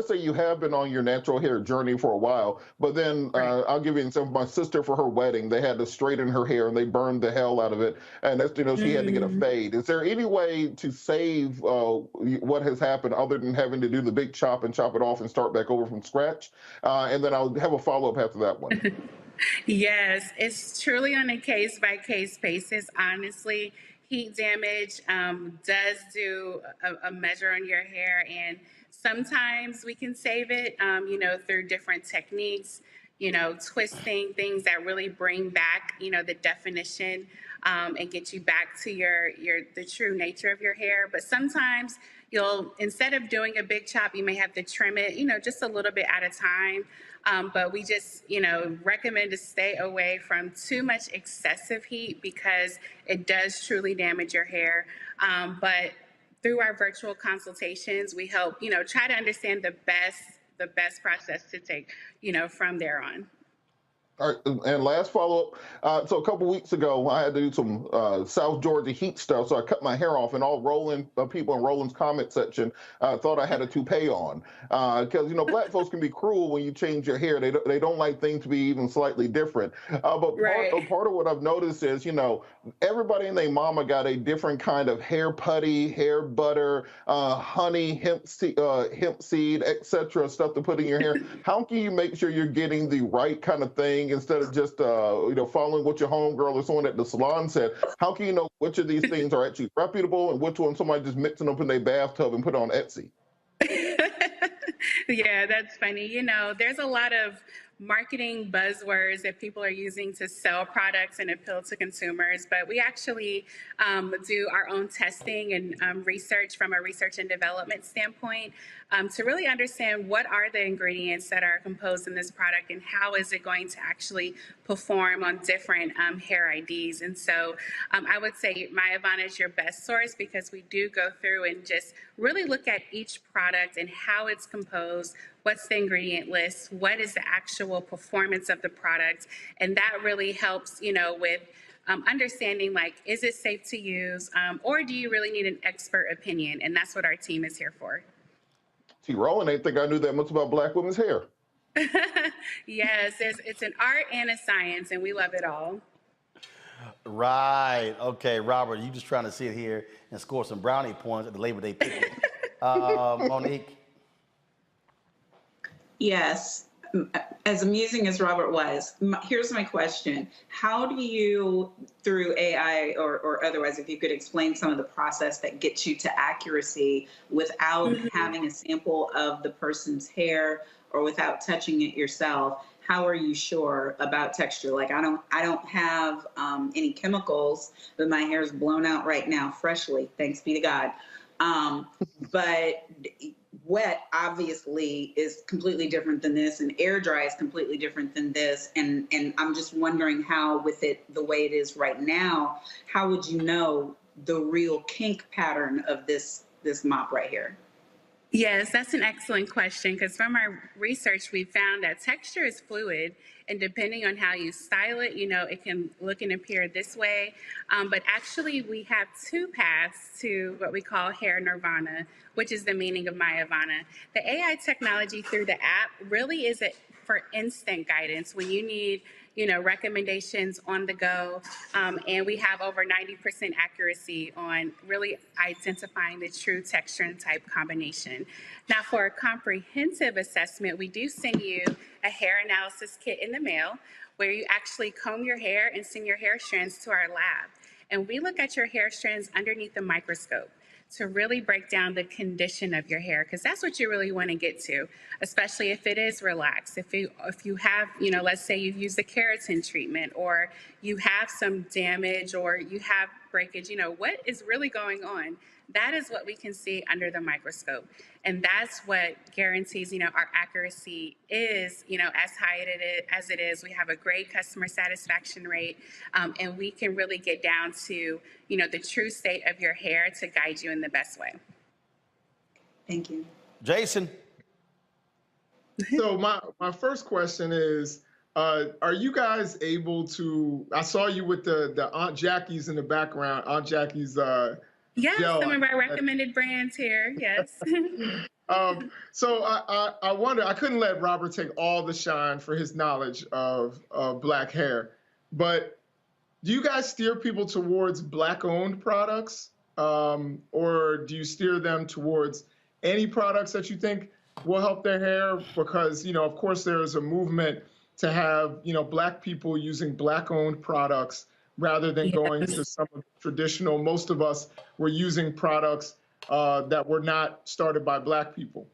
say you have been on your natural hair journey for a while, but then I'll give you an example. My sister, for her wedding, they had to straighten her hair and they burned the hell out of it, and that's, you know, she had to get a fade. Is there any way to save what has happened other than having to do the big chop and chop it off and start back over from scratch? And then I'll have a follow-up after that one. Yes, it's truly on a case-by-case basis, honestly. Heat damage does do a measure on your hair, and sometimes we can save it, you know, through different techniques, you know, twisting, things that really bring back, you know, the definition. and get you back to the true nature of your hair. But sometimes instead of doing a big chop, you may have to trim it, just a little bit at a time. But we just, recommend to stay away from too much excessive heat because it does truly damage your hair. But through our virtual consultations, we help, try to understand the best process to take, from there on. All right, and last follow-up. So a couple weeks ago, I had to do some South Georgia heat stuff, so I cut my hair off, and all people in Roland's comment section thought I had a toupee on. Because, black folks can be cruel when you change your hair. They don't like things to be even slightly different. But part of what I've noticed is, everybody and their mama got a different kind of hair putty, hair butter, honey, hemp seed, etc. stuff to put in your hair. How can you make sure you're getting the right kind of thing instead of just following what your homegirl or someone at the salon said? How can you know which of these things are actually reputable and which one somebody just mixing up in their bathtub and put on Etsy? Yeah, that's funny. There's a lot of marketing buzzwords that people are using to sell products and appeal to consumers, but we actually do our own testing and research from a research and development standpoint to really understand what are the ingredients that are composed in this product and how is it going to actually perform on different hair IDs. And so I would say My Ivana is your best source because we do go through and just really look at each product and how it's composed, what's the ingredient list, what is the actual performance of the product, and that really helps, with understanding, is it safe to use, or do you really need an expert opinion? And that's what our team is here for. See, Roland ain't think I knew that much about black women's hair. Yes, it's an art and a science, and we love it all. Right. Okay, Robert, you just trying to sit here and score some brownie points at the Labor Day picnic. Monique? Yes. As amusing as Robert was, here's my question. How do you, through AI or otherwise, if you could explain some of the process that gets you to accuracy without having a sample of the person's hair or without touching it yourself, how are you sure about texture? Like I don't have any chemicals, but my hair is blown out right now freshly, thanks be to God. But wet obviously is completely different than this, and air dry is completely different than this. And I'm just wondering how, with it the way it is right now, how would you know the real kink pattern of this mop right here? Yes, that's an excellent question, because from our research, we found that texture is fluid, and depending on how you style it, it can look and appear this way. But actually, we have two paths to what we call hair nirvana, which is the meaning of My Ivana. The AI technology through the app really is for instant guidance when you need recommendations on the go. And we have over 90% accuracy on really identifying the true texture and type combination. Now, for a comprehensive assessment, we do send you a hair analysis kit in the mail where you actually comb your hair and send your hair strands to our lab. And we look at your hair strands underneath the microscope to really break down the condition of your hair, because that's what you really want to get to, especially if it is relaxed. If you have, let's say you've used a keratin treatment, or you have some damage, or you have breakage, what is really going on? That is what we can see under the microscope. And that's what guarantees, our accuracy is, as high as it is. We have a great customer satisfaction rate, and we can really get down to, the true state of your hair to guide you in the best way. Thank you. Jason. So my first question is, are you guys able to, I saw you with the Aunt Jackie's in the background, Aunt Jackie's Yes, gel. some of our recommended brands here, yes. So I wonder, I couldn't let Robert take all the shine for his knowledge of black hair, but do you guys steer people towards black-owned products, or do you steer them towards any products that you think will help their hair? Because, of course, there is a movement to have, black people using black-owned products rather than going to some of the traditional. Most of us were using products that were not started by black people.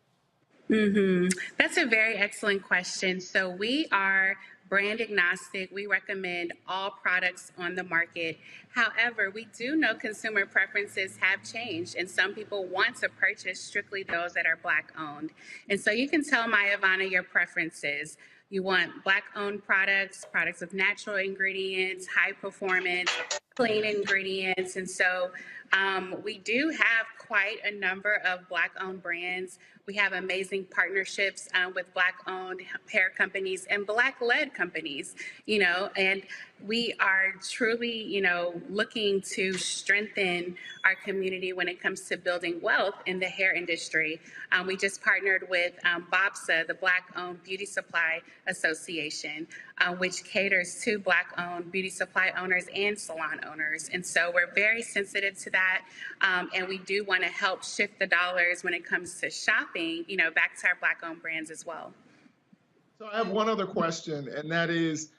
That's a very excellent question. So we are brand agnostic. We recommend all products on the market. However, we do know consumer preferences have changed, and some people want to purchase strictly those that are Black owned. And so you can tell my Ivana your preferences. You want Black owned products, products with natural ingredients, high performance, clean ingredients. And so we do have quite a number of Black owned brands. We have amazing partnerships with Black owned hair companies and Black led companies, and we are truly, looking to strengthen our community when it comes to building wealth in the hair industry. We just partnered with BOPSA, the Black Owned Beauty Supply Association, which caters to Black owned beauty supply owners and salon owners. And so we're very sensitive to that. And we do want to help shift the dollars when it comes to shopping, back to our Black owned brands as well. So I have one other question, and that is,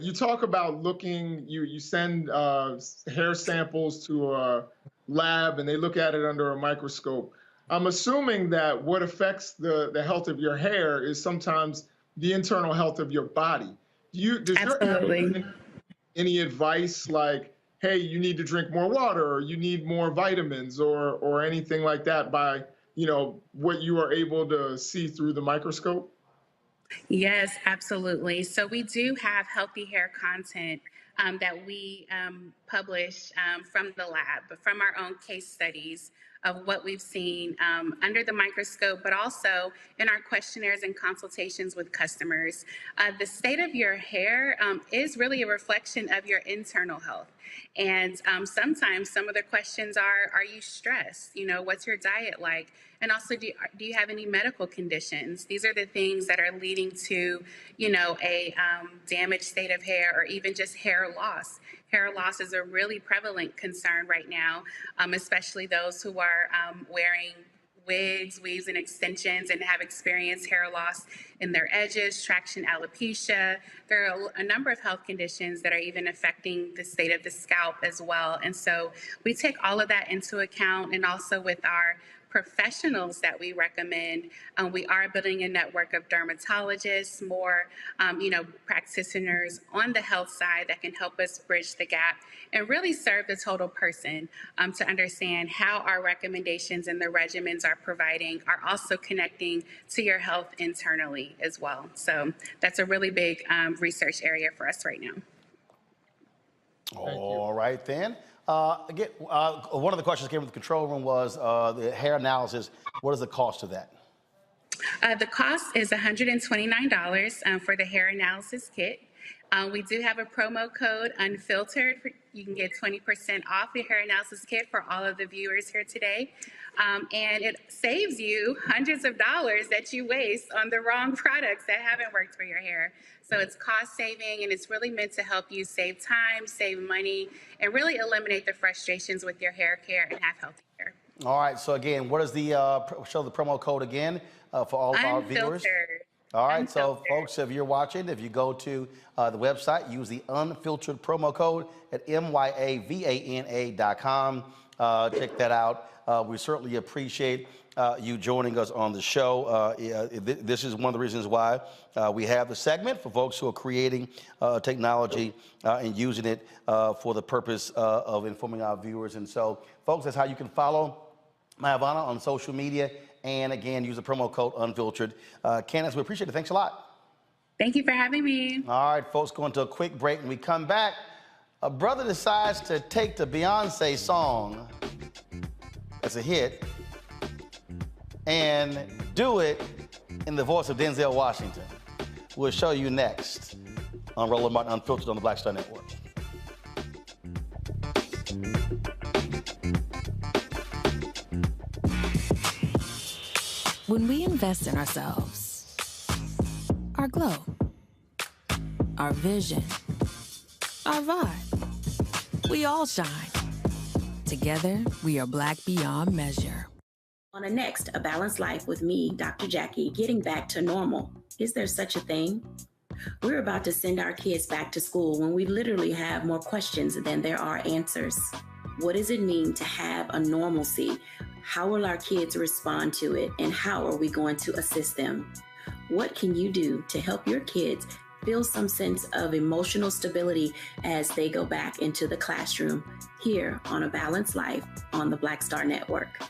you talk about you send hair samples to a lab and they look at it under a microscope. I'm assuming that what affects the health of your hair is sometimes the internal health of your body. Does Absolutely. your any advice like, hey, you need to drink more water, or you need more vitamins, or anything like that by, what you are able to see through the microscope? Yes, absolutely. So we do have healthy hair content that we publish from the lab, but from our own case studies of what we've seen under the microscope, but also in our questionnaires and consultations with customers. The state of your hair is really a reflection of your internal health. And sometimes some of the questions are you stressed? What's your diet like? And also, do you have any medical conditions? These are the things that are leading to, a damaged state of hair, or even just hair loss. Hair loss is a really prevalent concern right now, especially those who are wearing wigs, weaves, and extensions and have experienced hair loss in their edges, traction alopecia. There are a number of health conditions that are even affecting the state of the scalp as well. And so we take all of that into account, and also with our professionals that we recommend. We are building a network of dermatologists, more, practitioners on the health side that can help us bridge the gap and really serve the total person to understand how our recommendations and the regimens are providing are also connecting to your health internally as well. So that's a really big research area for us right now. All right, then. Again, one of the questions that came from the control room was the hair analysis. What is the cost of that? The cost is $129 for the hair analysis kit. We do have a promo code, Unfiltered. You can get 20% off the hair analysis kit for all of the viewers here today. And it saves you hundreds of dollars that you waste on the wrong products that haven't worked for your hair. So it's cost saving, and it's really meant to help you save time, save money, and really eliminate the frustrations with your hair care and have healthy hair. All right, so again, what is the, show the promo code again for all of our viewers? All right, so folks, if you're watching, if you go to the website, use the Unfiltered promo code at myavana.com. Check that out. We certainly appreciate you joining us on the show. This is one of the reasons why we have the segment for folks who are creating technology and using it for the purpose of informing our viewers. And so, folks, that's how you can follow My Ivana on social media. And again, use the promo code Unfiltered. Candace, we appreciate it. Thanks a lot. Thank you for having me. All right, folks, going to a quick break. When we come back, a brother decides to take the Beyonce song as a hit and do it in the voice of Denzel Washington. We'll show you next on Roland Martin Unfiltered on the Black Star Network. When we invest in ourselves, our glow, our vision, our vibe, we all shine. Together, we are Black beyond measure. On the next, A Balanced Life with me, Dr. Jackie, getting back to normal. Is there such a thing? We're about to send our kids back to school when we literally have more questions than there are answers. What does it mean to have a normalcy? How will our kids respond to it? And how are we going to assist them? What can you do to help your kids feel feel some sense of emotional stability as they go back into the classroom here on A Balanced Life on the Black Star Network.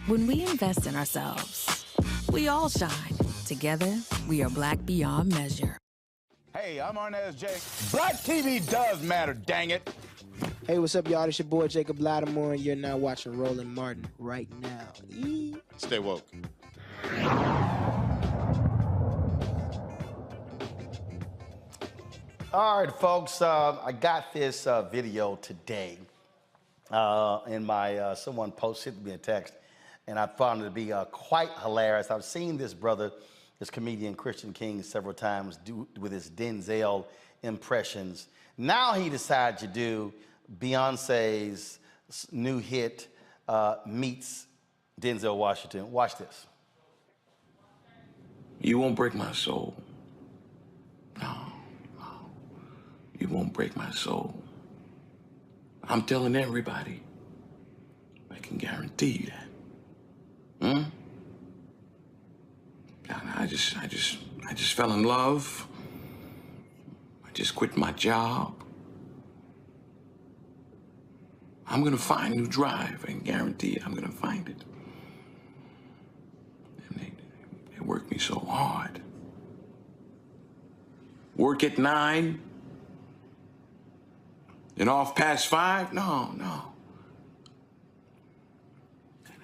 When we invest in ourselves, we all shine. Together, we are Black beyond measure. Hey, I'm Arnaz J. Black TV does matter, dang it. Hey, what's up, y'all? It's your boy Jacob Lattimore, and you're now watching Roland Martin right now. Stay woke. All right, folks, I got this video today in my, someone posted me a text, and I found it to be quite hilarious. I've seen this brother, this comedian Christian King, several times do with his Denzel impressions. Now he decided to do Beyonce's new hit meets Denzel Washington. Watch this. You won't break my soul. No. You won't break my soul. I'm telling everybody. I can guarantee you that. I just fell in love. I just quit my job. I'm gonna find a new drive. I can guarantee it. I'm gonna find it. And they work me so hard. Work at 9 and off past 5? No.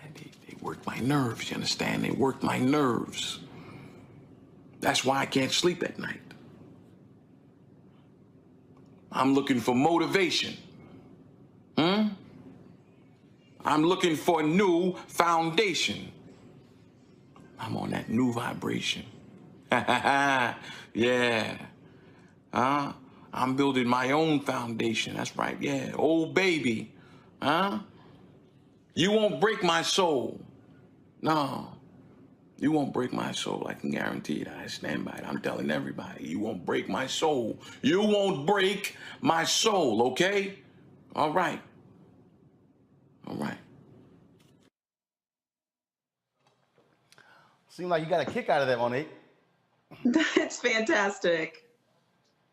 They work my nerves, you understand? They work my nerves. That's why I can't sleep at night. I'm looking for motivation. I'm looking for a new foundation. I'm on that new vibration. Yeah. I'm building my own foundation. That's right, yeah. Old baby. You won't break my soul. No. You won't break my soul. I can guarantee that. I stand by it. I'm telling everybody, you won't break my soul. You won't break my soul, okay? All right. All right. Seems like you got a kick out of that, Monique. That's fantastic.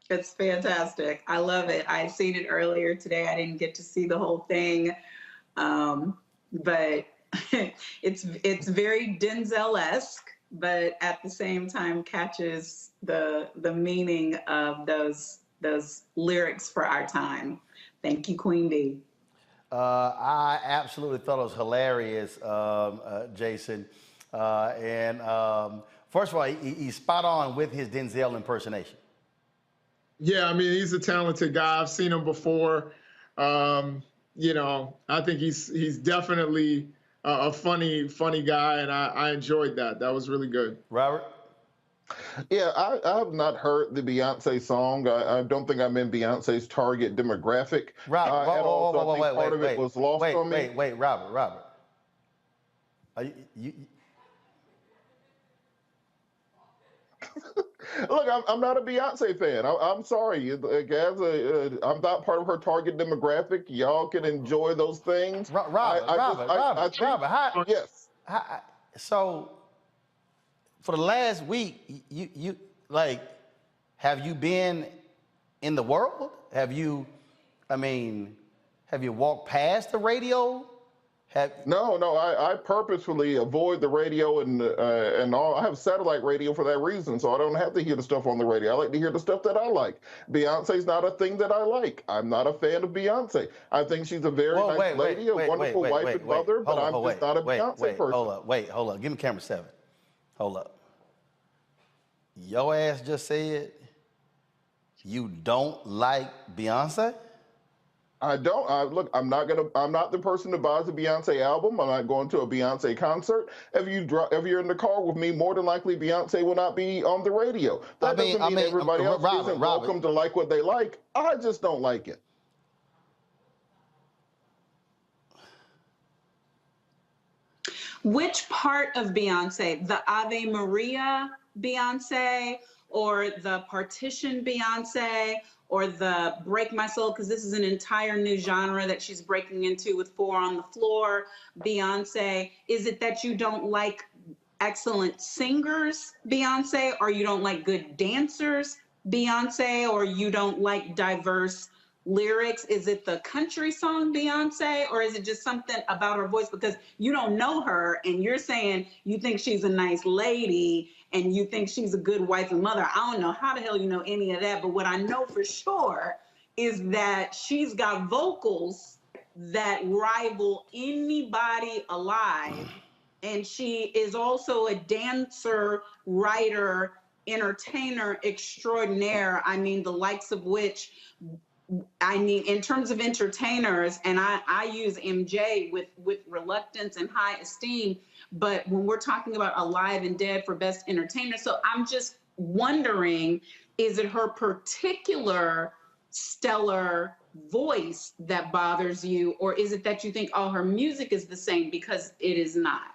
It's fantastic. I love it. I'd seen it earlier today. I didn't get to see the whole thing, but it's very Denzel-esque, but at the same time catches the meaning of those lyrics for our time. Thank you, Queen B. I absolutely thought it was hilarious, Jason. First of all, he's spot on with his Denzel impersonation. Yeah, I mean, he's a talented guy. I've seen him before. You know, I think he's definitely a funny guy, and I enjoyed that. That was really good. Robert? Yeah, I have not heard the Beyonce song. I don't think I'm in Beyonce's target demographic at all. So I think part of it was lost on me. Wait, Robert. Are you Look, I'm not a Beyonce fan. I'm sorry, guys. I'm not part of her target demographic. Y'all can enjoy those things. Robert, yes. So, for the last week, you like, have you been in the world? Have you walked past the radio? No, I purposefully avoid the radio and all. I have satellite radio for that reason, so I don't have to hear the stuff on the radio. I like to hear the stuff that I like. Beyonce's not a thing that I like. I'm not a fan of Beyonce. I think she's a very nice lady, a wonderful wife and mother, but I'm just not a Beyonce person. Hold up. Give me camera 7. Hold up. Your ass just said you don't like Beyonce? I don't. Look, I'm not the person that buys a Beyonce album. I'm not going to a Beyonce concert. If you're in the car with me, more than likely Beyonce will not be on the radio. That doesn't mean everybody else isn't welcome to like what they like. I just don't like it. Which part of Beyonce? The Ave Maria Beyonce, or the Petition Beyonce, or the Break My Soul, because this is an entire new genre that she's breaking into with 4 on the Floor Beyonce? Is it that you don't like excellent singers, Beyonce, or you don't like good dancers, Beyonce, or you don't like diverse lyrics? Is it the country song Beyonce, or is it just something about her voice? Because you don't know her and you're saying you think she's a nice lady and you think she's a good wife and mother. I don't know how the hell you know any of that, but what I know for sure is that she's got vocals that rival anybody alive. And she is also a dancer, writer, entertainer extraordinaire. I mean, the likes of which, I mean, in terms of entertainers, and I use MJ with reluctance and high esteem, but when we're talking about alive and dead for best entertainer, so I'm just wondering, is it her particular stellar voice that bothers you, or is it that you think, oh, her music is the same? Because it is not.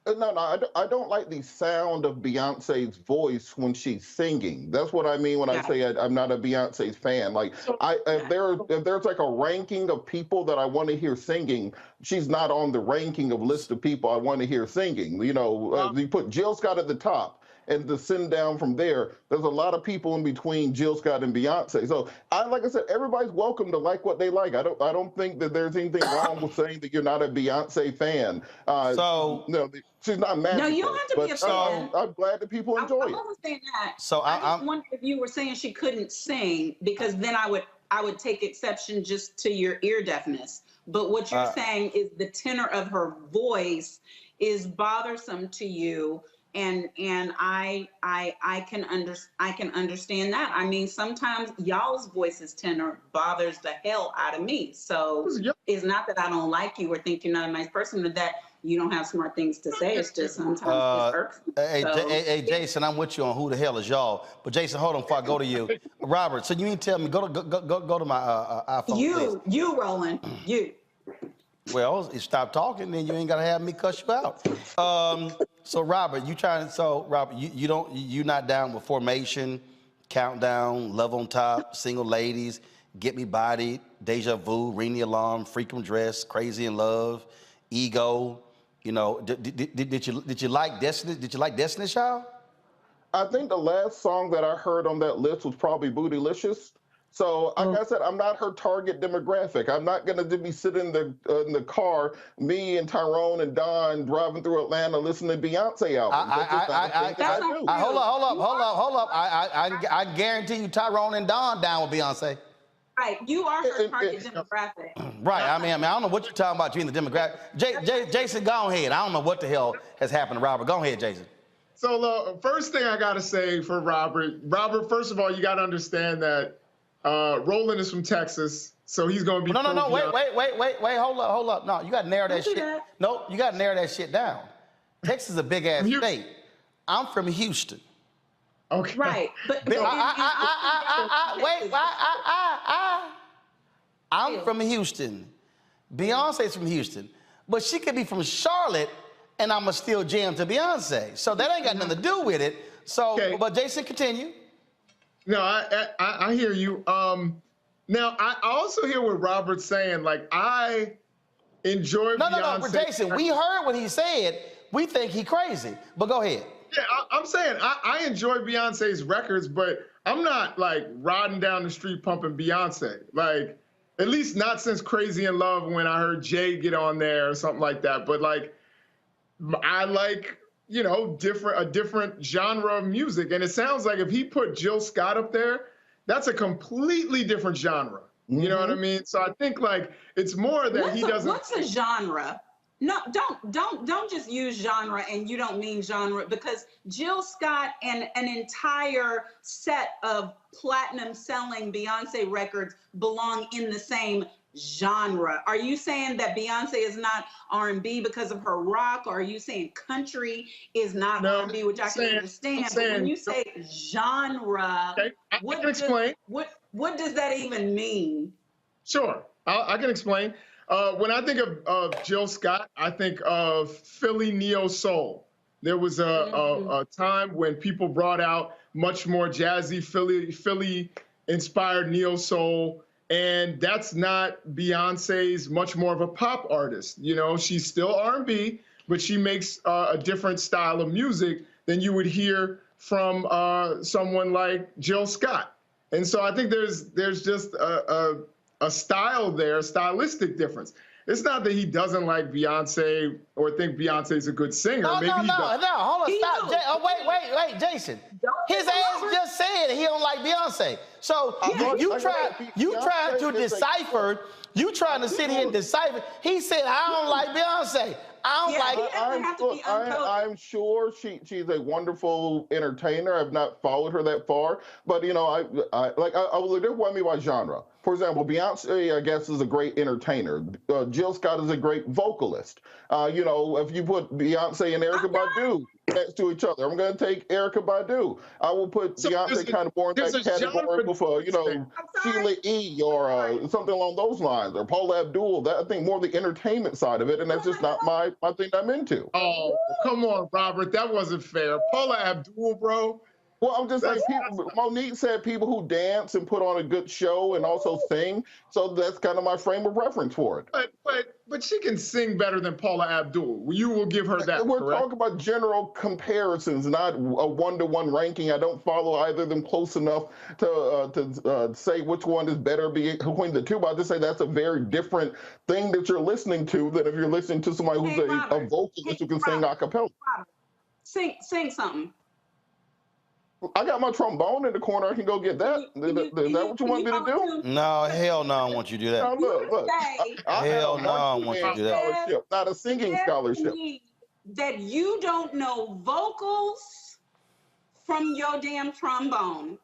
No, I don't like the sound of Beyonce's voice when she's singing. That's what I mean when I say I'm not a Beyonce fan. Like, if there's like a ranking of people that I want to hear singing, she's not on the ranking of list of people I want to hear singing. You know, you put Jill Scott at the top, and to send down from there, there's a lot of people in between Jill Scott and Beyonce. So, like I said, everybody's welcome to like what they like. I don't think that there's anything wrong with saying that you're not a Beyonce fan. No, she's not mad. No, you don't have to be a fan. I'm glad that people enjoy it. I wasn't saying that. So I just wondered if you were saying she couldn't sing, because then I would take exception just to your ear deafness. But what you're saying is the tenor of her voice is bothersome to you. And I can understand that. I mean, sometimes y'all's voice's tenor bothers the hell out of me. So it's not that I don't like you or think you're not a nice person, or that you don't have smart things to say. It's just sometimes it's irksome. Hey, Jason, I'm with you on who the hell is y'all. But Jason, hold on before I go to you. Robert, so you mean tell me, go to my iPhone, please. You, Roland, you. Well, you stop talking, then you ain't gotta have me cuss you out. So Robert, you're not down with Formation, Countdown, Love on Top, Single Ladies, Get Me Bodied, Deja Vu, Ring the Alarm, Freakum Dress, Crazy in Love, Ego. You know, did you like Destiny? Did you like Destiny's Child? I think the last song that I heard on that list was probably Bootylicious. So, like I said, I'm not her target demographic. I'm not going to be sitting in the car, me and Tyrone and Don driving through Atlanta listening to Beyonce albums. Hold up. I guarantee you Tyrone and Don down with Beyonce. Right, you are her target demographic. Right, I mean, I don't know what you're talking about, you in the demographic. Jason, go ahead. I don't know what the hell has happened to Robert. Go ahead, Jason. So, first thing I got to say for Robert, first of all, you got to understand that Roland is from Texas, so he's going to be. No, wait, hold up. No, you got to narrow that shit. No, you got to narrow that shit down. Texas is a big ass state. I'm from Houston. Okay. Right, but I'm from Houston. Beyonce's from Houston, but she could be from Charlotte, and I'ma still jam to Beyonce. So that ain't got nothing to do with it. So, but Jason, continue. No, I hear you. Now I also hear what Robert's saying. Like, I enjoy Beyonce. No, Jason, we heard what he said. We think he crazy, but go ahead. Yeah, I'm saying I enjoy Beyonce's records, but I'm not like riding down the street pumping Beyonce. Like, at least not since Crazy in Love, when I heard Jay get on there or something like that. But like, I like, you know, a different genre of music. And it sounds like if he put Jill Scott up there, that's a completely different genre. You know what I mean? So I think like it's more that he doesn't. What's a genre? No, don't just use genre and you don't mean genre, because Jill Scott and an entire set of platinum selling Beyonce records belong in the same genre. Are you saying that Beyonce is not R&B because of her rock? Or are you saying country is not R&B, which I can understand? But when you say genre, what does that even mean? Sure, I can explain. When I think of Jill Scott, I think of Philly neo soul. There was a time when people brought out much more jazzy Philly inspired neo soul, and that's not Beyonce's. Much more of a pop artist. You know, she's still R&B, but she makes a different style of music than you would hear from someone like Jill Scott. And so I think there's just a style there, a stylistic difference. It's not that he doesn't like Beyonce or think Beyonce's a good singer. No, Maybe he does. hold on, stop. Wait, Jason. His ass just said he don't like Beyonce. So you trying to decipher, you trying to sit here and decipher. He said, I don't like Beyonce. I'm sure she's a wonderful entertainer. I've not followed her that far, but you know, I will do what I mean by genre. For example, Beyonce, I guess, is a great entertainer. Jill Scott is a great vocalist. You know, if you put Beyonce and Erykah Badu next to each other, I'm going to take Erykah Badu. I will put Beyonce kind of more in that category for, you know, Sheila E. or something along those lines, or Paula Abdul. That, I think more the entertainment side of it, and that's just not my thing I'm into. Oh, come on, Robert. That wasn't fair. Paula Abdul, bro. Well, I'm just saying, Monique said people who dance and put on a good show and also sing. So that's kind of my frame of reference for it. But she can sing better than Paula Abdul. You will give her that. We're talking about general comparisons, not a one-to-one ranking. I don't follow either of them close enough to say which one is better between the two. But I just say that's a very different thing that you're listening to than if you're listening to somebody who's a vocalist who can sing a cappella. Sing something. I got my trombone in the corner. I can go get that. Is that what you want me to do? No, hell no, I want you to do that. No, look. Hell no, I want you to do that. Not a singing scholarship. That you don't know vocals from your damn trombone.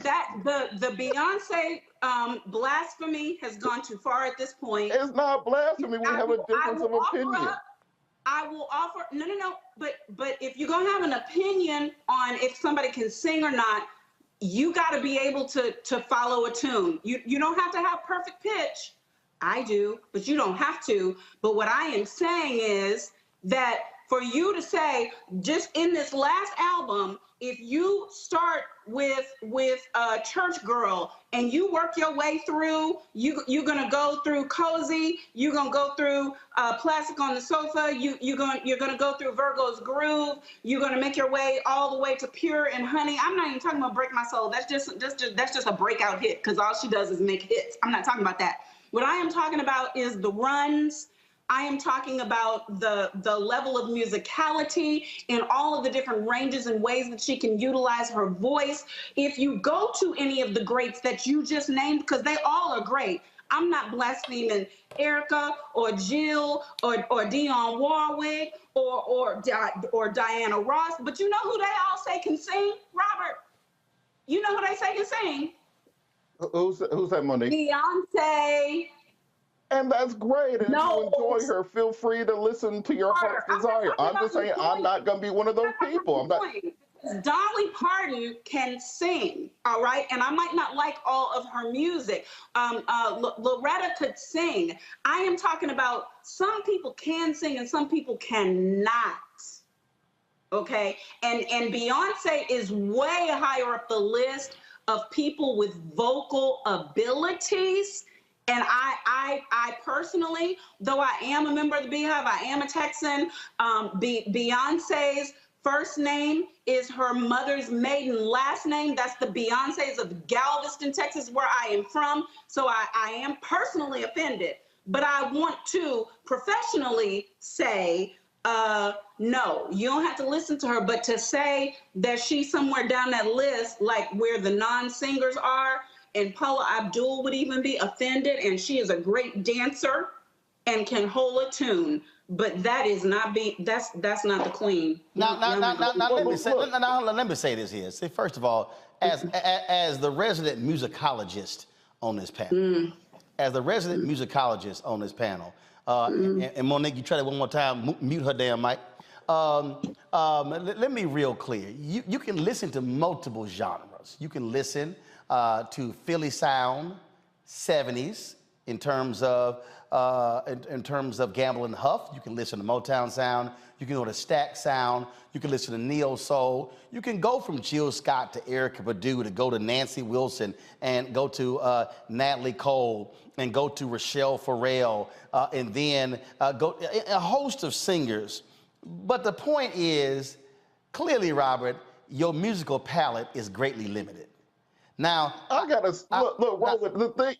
That the Beyonce blasphemy has gone too far at this point. It's not blasphemy. We have a difference of opinion. I will offer no. But if you're gonna have an opinion on if somebody can sing or not, you got to be able to follow a tune. You don't have to have perfect pitch. I do, but you don't have to. But what I am saying is that for you to say just in this last album, if you start with Church Girl and you work your way through, you're gonna go through Cozy, you're gonna go through Plastic on the Sofa, you're gonna go through Virgo's Groove, you're gonna make your way all the way to Pure and Honey. I'm not even talking about Break My Soul. That's just a breakout hit because all she does is make hits. I'm not talking about that. What I am talking about is the runs. I am talking about the level of musicality in all of the different ranges and ways that she can utilize her voice. If you go to any of the greats that you just named, because they all are great, I'm not blaspheming Erykah or Jill or Dionne Warwick or Diana Ross, but you know who they all say can sing, Robert? You know who they say can sing? Who's that, Monique? Beyonce. And that's great. And if you enjoy her, feel free to listen to your heart's desire. I'm just saying I'm not going to be one of those people. I'm not. Dolly Parton can sing, all right? And I might not like all of her music. Loretta could sing. I am talking about some people can sing and some people cannot, okay? And Beyonce is way higher up the list of people with vocal abilities. And I personally, though I am a member of the Beehive, I am a Texan, Beyonce's first name is her mother's maiden last name. That's the Beyoncés of Galveston, Texas, where I am from. So I am personally offended. But I want to professionally say, no, you don't have to listen to her. But to say that she's somewhere down that list, like where the non-singers are, and Paula Abdul would even be offended, and she is a great dancer and can hold a tune. But that is not that's not the queen. Now let me say this here. See, first of all, as the resident musicologist on this panel, and Monique, you try that one more time. Mute her damn mic. Let me be real clear. You can listen to multiple genres. You can listen to Philly sound, 70s in terms of Gamble and Huff. You can listen to Motown sound. You can go to Stack sound. You can listen to neo soul. You can go from Jill Scott to Erykah Badu to go to Nancy Wilson and go to Natalie Cole and go to Rochelle Farrell and then go a host of singers But the point is, clearly, Robert, your musical palette is greatly limited. Now, I gotta look.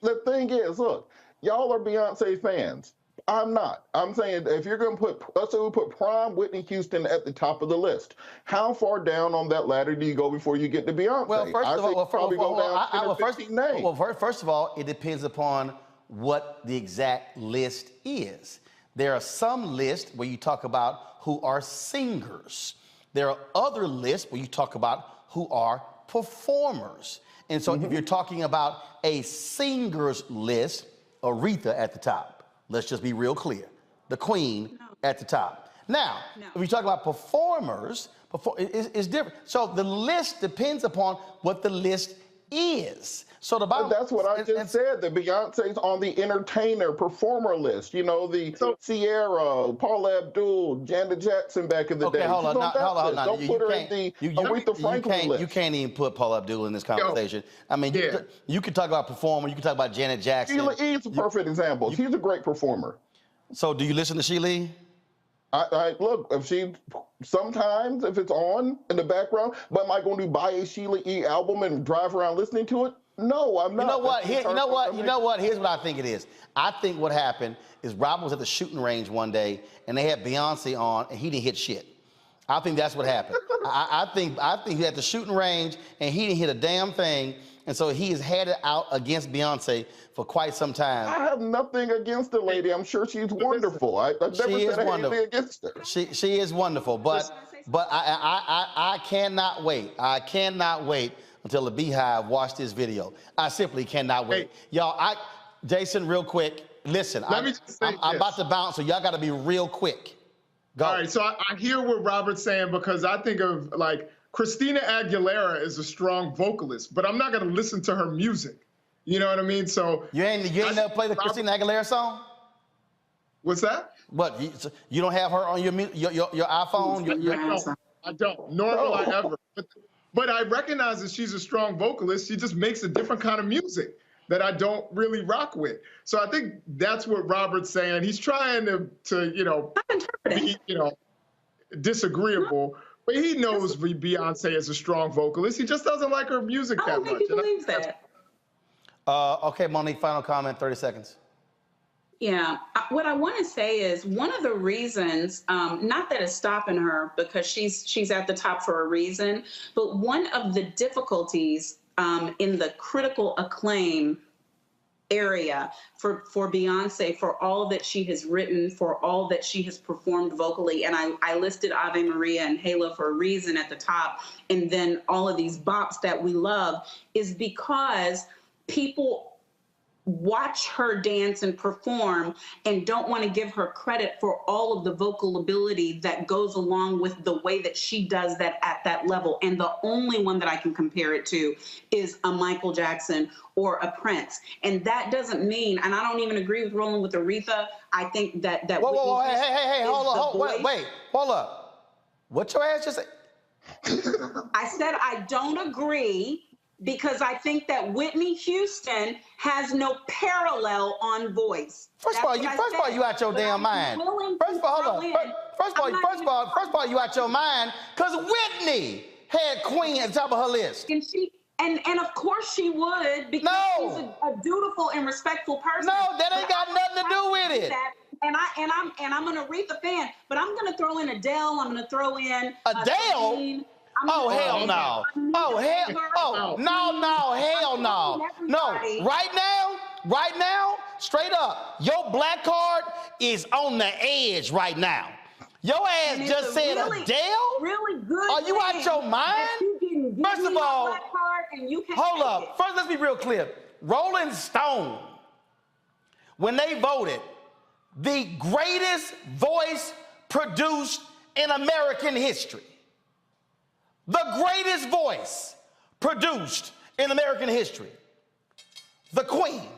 The thing is, look, y'all are Beyonce fans. I'm not. I'm saying if you're going to put, let's say we put prime Whitney Houston at the top of the list. How far down on that ladder do you go before you get to Beyonce? Well, first of all, first of all, it depends upon what the exact list is. There are some lists where you talk about who are singers. There are other lists where you talk about who are performers. And so if you're talking about a singers list, Aretha at the top. Let's just be real clear. The Queen at the top. Now, if we talk about performers, it's different. So the list depends upon what the list is. So that's what I just said. The Beyonce's on the entertainer performer list. You know, the Sierra, Paula Abdul, Janet Jackson back in the day. Okay, hold on. Don't put her in the Aretha Franklin list. You can't even put Paula Abdul in this conversation. I mean, you can talk about performer. You can talk about Janet Jackson. Sheila E's a perfect example. She's a great performer. So do you listen to Sheila E? I look, sometimes if it's on in the background, but am I going to buy a Sheila E album and drive around listening to it? No, I'm not. You know what? Here's what I think it is. I think what happened is Robert was at the shooting range one day and they had Beyonce on and he didn't hit shit. I think that's what happened. I think he had the shooting range and he didn't hit a damn thing. And so he has had it out against Beyonce for quite some time. I have nothing against the lady. I'm sure she's wonderful. I've never said anything against her. She is wonderful, but I cannot wait. I cannot wait until the Beehive watch this video. I simply cannot wait. Y'all, Jason, real quick, listen. I'm about to bounce, so y'all got to be real quick. Go. All right, so I hear what Robert's saying because I think of like Christina Aguilera is a strong vocalist, but I'm not going to listen to her music. You know what I mean? So you ain't never played the Christina Aguilera song? What's that? What, you don't have her on your iPhone? I don't. Nor will I ever. But I recognize that she's a strong vocalist. She just makes a different kind of music that I don't really rock with. So I think that's what Robert's saying. He's trying to be, disagreeable. But he knows Beyonce is a strong vocalist. He just doesn't like her music that much. I don't think he believes that. Okay, Monique, final comment, 30 seconds. Yeah, what I want to say is one of the reasons, not that it's stopping her because she's at the top for a reason, but one of the difficulties in the critical acclaim area for Beyonce, for all that she has written, for all that she has performed vocally, and I listed Ave Maria and Halo for a reason at the top, and then all of these bops that we love, is because people watch her dance and perform and don't want to give her credit for all of the vocal ability that goes along with the way that she does that at that level. And the only one that I can compare it to is a Michael Jackson or a Prince. And that doesn't mean, and I don't even agree with rolling with Aretha. I think that whoa, hey, hold up. What your ass just said? I said I don't agree, because I think that Whitney Houston has no parallel on voice. First of all, you out your damn mind. First of all, you out your mind because Whitney had Queen at the top of her list. And of course she would, because she's a dutiful and respectful person. No, that ain't got nothing to do with it. And I'm an Aretha fan, but I'm gonna throw in Adele. I'm gonna throw in Adele. Oh, hell no. Oh, hell no. No, right now, straight up, your black card is on the edge right now. Your ass just said Adele? Really good. Are you out your mind? First of all, hold up. First, let's be real clear. Rolling Stone, when they voted, the greatest voice produced in American history. The greatest voice produced in American history. The Queen,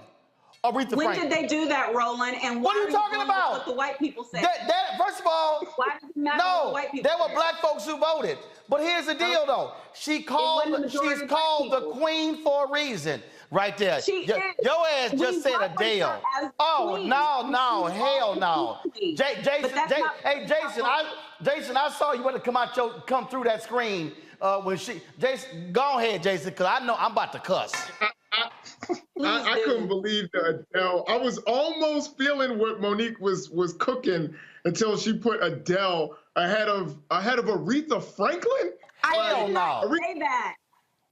Aretha Franklin. When did they do that, Roland? And what are you talking about? What the white people said. First of all, why does it matter what the white people there were black folks who voted. But here's the deal, though. She's called the Queen for a reason. Right there. Your ass just said Adele. Oh, no, hell no. Jason, Jason, I saw you want to come through that screen when Jason, go ahead, Jason, because I know I'm about to cuss. I couldn't believe the Adele. I was almost feeling what Monique was cooking until she put Adele ahead of Aretha Franklin. I did not say that.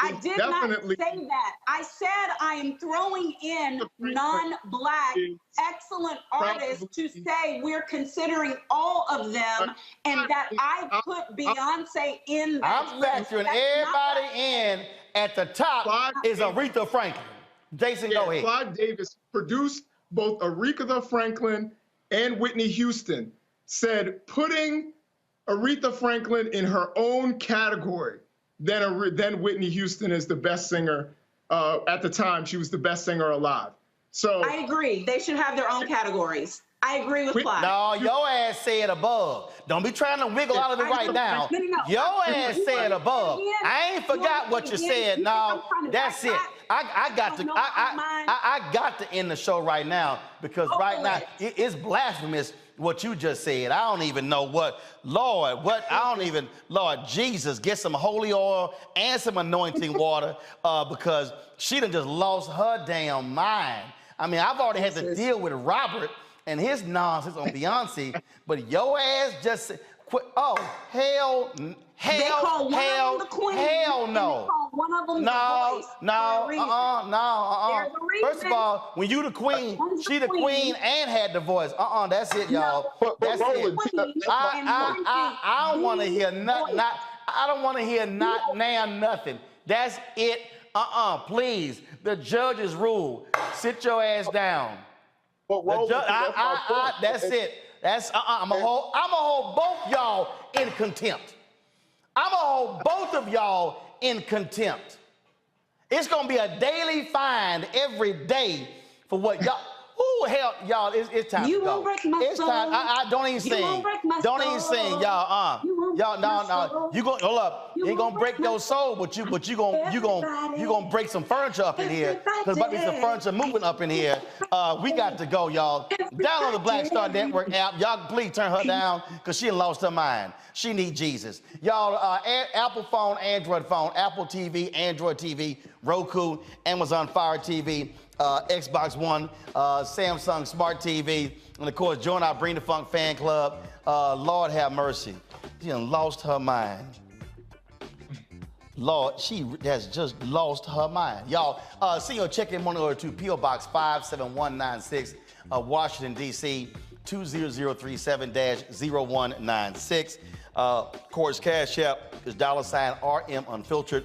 I did not say that. I said I am throwing in non-Black excellent artists to say we're considering all of them, and that I put Beyonce in that. I'm factoring everybody in. At the top is Aretha Franklin. Jason, go ahead. Clive Davis produced both Aretha Franklin and Whitney Houston, said putting Aretha Franklin in her own category, then Whitney Houston is the best singer. At the time, she was the best singer alive. So I agree. They should have their own categories. I agree with Clive. No, your ass said above. Don't be trying to wiggle out of it right now. No. Your ass said above. I ain't forgot what you said. No, that's it. I got to end the show right now because right now it's blasphemous what you just said. I don't even know Lord Jesus, get some holy oil and some anointing water because she done just lost her damn mind. I mean, I've already had to deal with Robert and his nonsense on Beyonce, but your ass just quit. Oh, hell no. One of them the voice. First of all, when you the queen, she the queen and had the voice. That's it, y'all. That's it. I don't want to hear nothing. I don't want to hear nothing. That's it. Please. The judges rule. Sit your ass down. That's it. I'm gonna hold both y'all in contempt. I'm gonna hold both of y'all in contempt. It's gonna be a daily fine every day for what y'all. Ooh, hell, y'all, it's time to go. It's time. I don't even sing. Don't even sing, y'all. Y'all, no. You gonna hold up. You ain't gonna break your soul, but you gonna break some furniture up in here. Cause about to be some furniture moving up in here. We got to go, y'all. Download the Black Star Network app. Y'all please turn her down, cause she lost her mind. She need Jesus. Y'all, Apple phone, Android phone, Apple TV, Android TV, Roku, Amazon Fire TV. Xbox One, Samsung Smart TV, and of course, join our Bring the Funk fan club. Lord have mercy. She done lost her mind. Lord, she has just lost her mind. Y'all, send your check-in money order to P.O. Box 57196, Washington, D.C., 20037-0196. Course Cash App is $RM Unfiltered.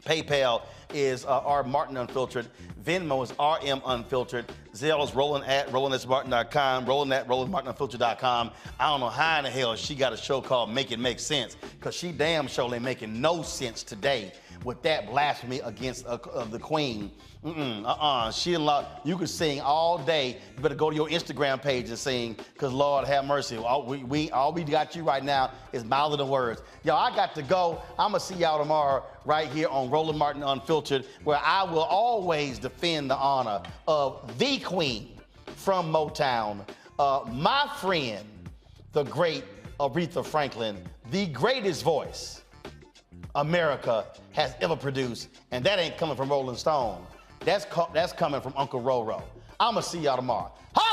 PayPal is R Martin Unfiltered. Venmo is RM Unfiltered. Zelle is rolling@rollingatmartin.com, rolling@rollinmartinunfiltered.com. I don't know how in the hell she got a show called Make It Make Sense, because she damn sure ain't making no sense today with that blasphemy against the queen. She you can sing all day. You better go to your Instagram page and sing, because Lord have mercy. All we got you right now is mouthing the words. Y'all, I got to go. I'm going to see y'all tomorrow right here on Roland Martin Unfiltered, where I will always defend the honor of the queen from Motown, my friend, the great Aretha Franklin, the greatest voice America has ever produced, and that ain't coming from Rolling Stone. That's coming from Uncle Roro. I'm gonna see y'all tomorrow. Hi!